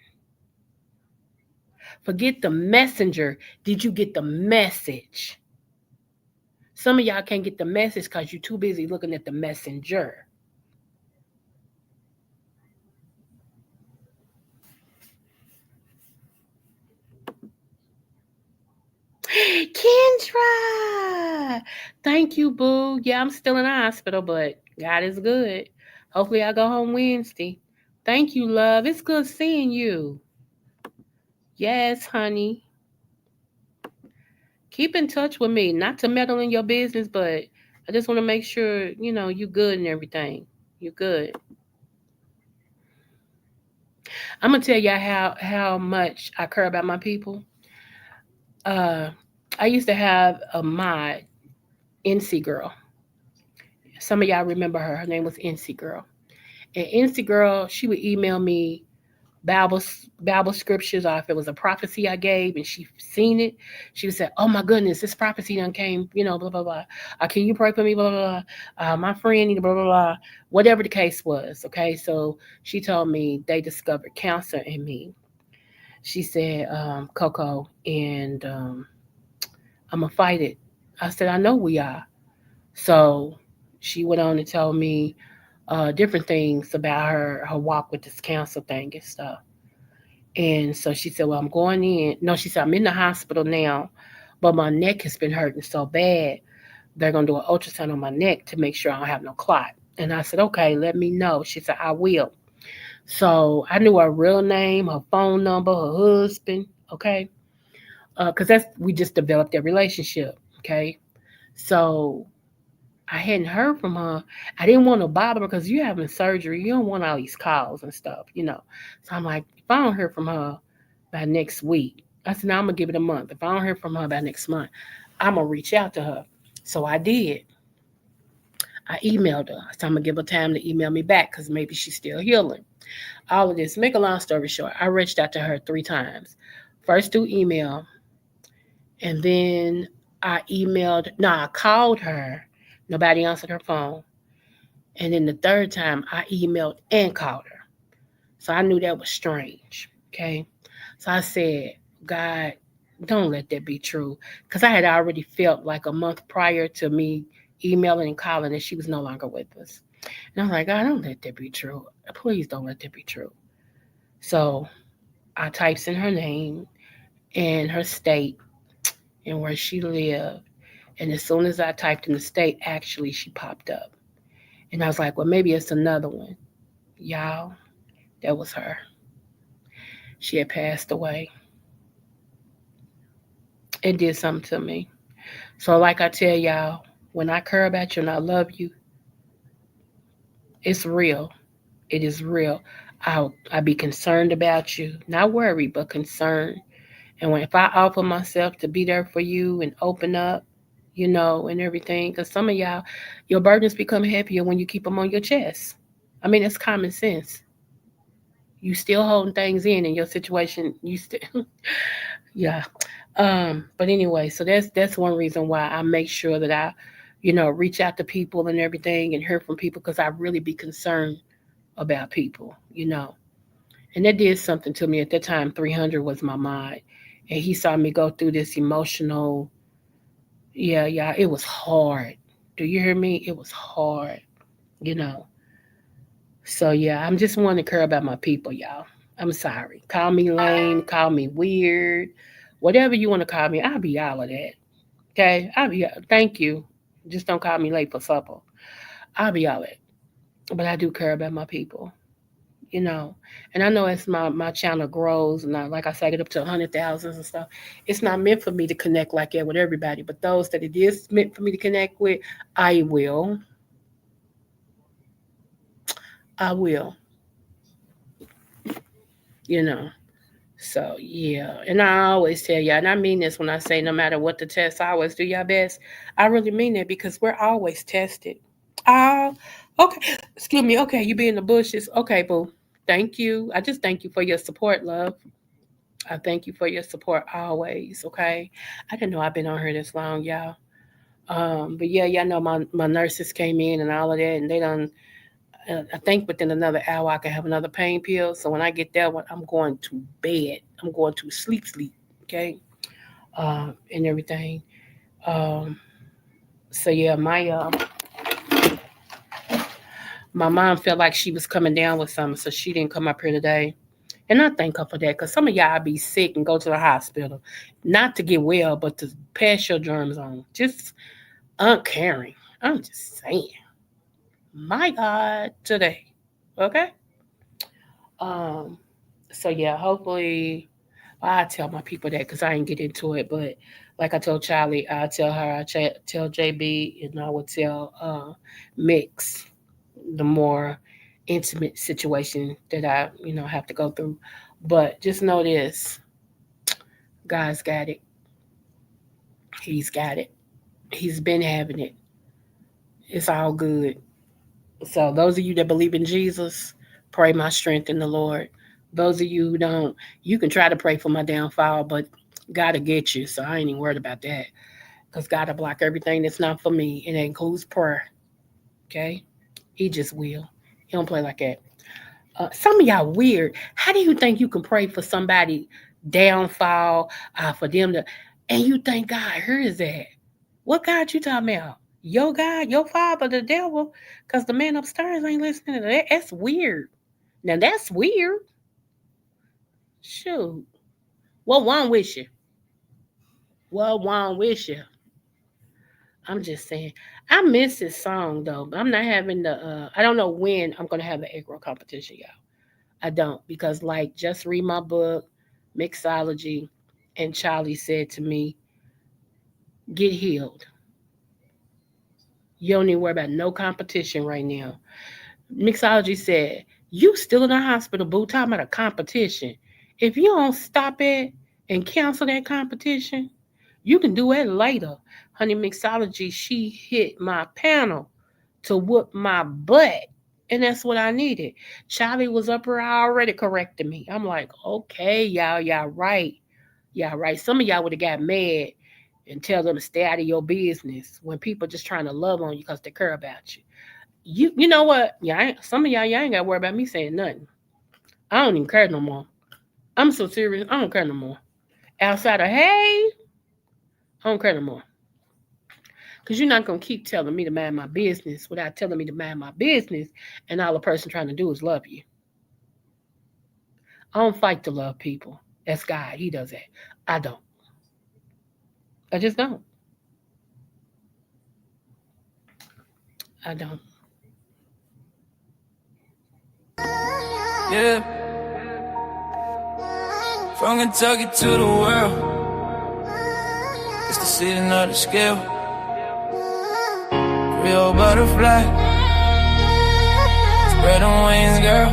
Forget the messenger, did you get the message? Some of y'all can't get the message because you're too busy looking at the messenger. Kendra! Thank you, boo. Yeah, I'm still in the hospital, but God is good. Hopefully, I go home Wednesday. Thank you, love. It's good seeing you. Yes, honey. Keep in touch with me. Not to meddle in your business, but I just want to make sure, you good and everything. You're good. I'm going to tell y'all how much I care about my people. Uh, I used to have a mod, NC Girl. Some of y'all remember her. Her name was NC Girl. And NC Girl, she would email me Bible Bible scriptures, or if it was a prophecy I gave and she seen it, she would say, "Oh my goodness, this prophecy done came, blah blah blah. Can you pray for me, blah blah blah? My friend, blah blah blah." Whatever the case was, okay. So she told me they discovered cancer in me. She said, "Coco, and I'm gonna fight it." I said, "I know we are." So she went on to tell me different things about her walk with this cancer thing and stuff. And so she said, "Well, I'm going in." No, she said, "I'm in the hospital now, but my neck has been hurting so bad. They're going to do an ultrasound on my neck to make sure I don't have no clot." And I said, "Okay, let me know." She said, "I will." So I knew her real name, her phone number, her husband, okay? Because we just developed that relationship, okay? So I hadn't heard from her. I didn't want to bother her because you're having surgery. You don't want all these calls and stuff. So I'm like, if I don't hear from her by next week, I said, now I'm going to give it a month. If I don't hear from her by next month, I'm going to reach out to her. So I did. I emailed her. So I'm going to give her time to email me back because maybe she's still healing. All of this. Make a long story short, I reached out to her 3 times. First through email, and then I called her. Nobody answered her phone. And then the third time, I emailed and called her. So I knew that was strange. Okay. So I said, God, don't let that be true. Because I had already felt like a month prior to me emailing and calling that she was no longer with us. And I was like, God, don't let that be true. Please don't let that be true. So I typed in her name and her state and where she lived. And as soon as I typed in the state, actually, she popped up. And I was like, well, maybe it's another one. Y'all, that was her. She had passed away. It did something to me. So, like I tell y'all, when I care about you and I love you, it's real. It is real. I be concerned about you, not worried, but concerned. And if I offer myself to be there for you and open up, and everything, because some of y'all, your burdens become heavier when you keep them on your chest. I mean, it's common sense. You still holding things in your situation. You still, yeah. But anyway, so that's one reason why I make sure that I, reach out to people and everything and hear from people because I really be concerned about people. And that did something to me at that time. 300 was my mind, and he saw me go through this emotional. Yeah, it was hard. Do you hear me? It was hard, you know. So yeah, I'm just wanting to care about my people, y'all. I'm sorry. Call me lame, call me weird, whatever you want to call me. I'll be all of that. Okay, I'll be. Thank you. Just don't call me late for supper. I'll be all that. But I do care about my people, you know. And I know as my channel grows, and like I said, I get up to 100,000 and stuff. It's not meant for me to connect like that with everybody, but those that it is meant for me to connect with, I will. I will. You know. So yeah, and I always tell y'all, and I mean this when I say no matter what the test, I always do your best. I really mean it because we're always tested. Ah, okay. Excuse me. Okay, you be in the bushes. Okay, boo. Thank you. I just thank you for your support, love. I thank you for your support always. Okay. I didn't know I've been on here this long, y'all. But yeah, y'all know my nurses came in and all of that, and they done. I think within another hour I can have another pain pill. So when I get that one, I'm going to bed. I'm going to sleep. Okay, and everything. Um, so yeah, my mom felt like she was coming down with something, so she didn't come up here today. And I thank her for that, because some of y'all be sick and go to the hospital, not to get well, but to pass your germs on. Just uncaring. I'm just saying. My God, today. Okay? Um, so yeah, hopefully I tell my people that because I didn't get into it, but like I told Charlie, I tell her, tell JB, and I would tell Mix the more intimate situation that I, have to go through. But just know this, God's got it. He's got it. He's been having it. It's all good. So those of you that believe in Jesus, pray my strength in the Lord. Those of you who don't, you can try to pray for my downfall, but God will get you. So I ain't even worried about that. Because God will block everything that's not for me. And it includes prayer. Okay? He just will. He don't play like that. Some of y'all weird. How do you think you can pray for somebody downfall, for them to, and you think God hears that? What God you talking about? Your God, your father, the devil, because the man upstairs ain't listening to that. That's weird. Now that's weird. Shoot. What wrong with you? What wrong with you? I'm just saying. I miss this song though, but I'm not having the I don't know when I'm gonna have the egg roll competition, y'all. I don't, because like just read my book, Mixology, and Charlie said to me, get healed. You don't need to worry about no competition right now. Mixology said, you still in the hospital, boo, talking about a competition. If you don't stop it and cancel that competition, you can do it later. Honey, Mixology, she hit my panel to whoop my butt. And that's what I needed. Charlie was up here already correcting me. I'm like, okay, y'all right. Y'all right. Some of y'all would have got mad and tell them to stay out of your business when people just trying to love on you because they care about you. You know what? Some of y'all ain't got to worry about me saying nothing. I don't even care no more. I'm so serious. I don't care no more. Outside of, hey, I don't care no more. Because you're not going to keep telling me to mind my business without telling me to mind my business, and all the person trying to do is love you. I don't fight to love people. That's God. He does that. I don't. I just don't. I don't. Yeah. From Kentucky to the world, it's the season of the scale. Creole butterfly, spread them wings, girl.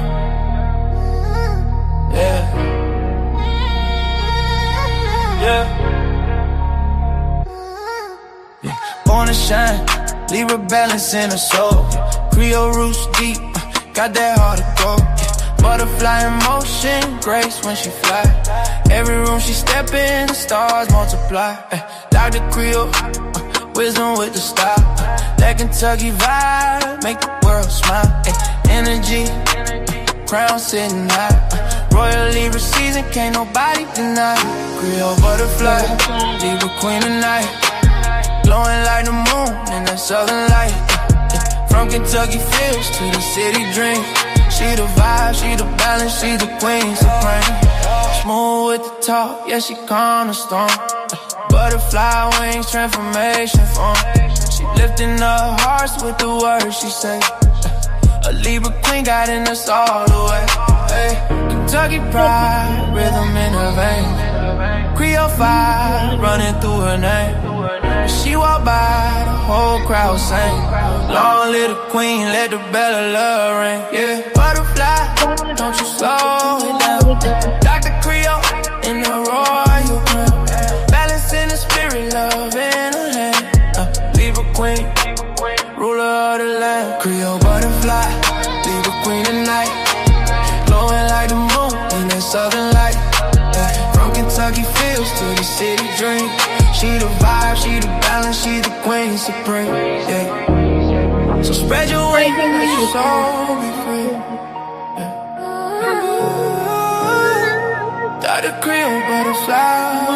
Yeah. Born to shine, Libra balance in her soul. Creole roots deep, got that heart of gold. Butterfly in motion, grace when she fly. Every room she step in, the stars multiply. Dr.Creole, wisdom with the style. That Kentucky vibe, make the world smile. Energy, crown sitting high. Royal Libra season, can't nobody deny. Creole butterfly, Libra queen tonight. Glowing like the moon in that southern light. From Kentucky fields to the city dream. She the vibe, she the balance, she the queen supreme. Smooth with the talk, yeah, she calm the storm. Butterfly wings, transformation form. She lifting up hearts with the words she say. A Libra queen guiding us all the way. Hey, Kentucky pride, rhythm in her vein. Creole fire running through her name. She walk by, the whole crowd sing. Long live the queen, let the bell of love ring. Yeah, butterfly, don't you slow it down. Dr.Creole in the royal crown. Balance in the spirit, love in her hand. Libra queen, ruler of the land. Creole butterfly, Libra queen tonight. Glowing like the moon in that southern light. From Kentucky fields to the city dream. She the vibe, she the balance, she the queen supreme. Yeah. So spread your wings, let your soul be free. Yeah. Dr.Creole butterfly.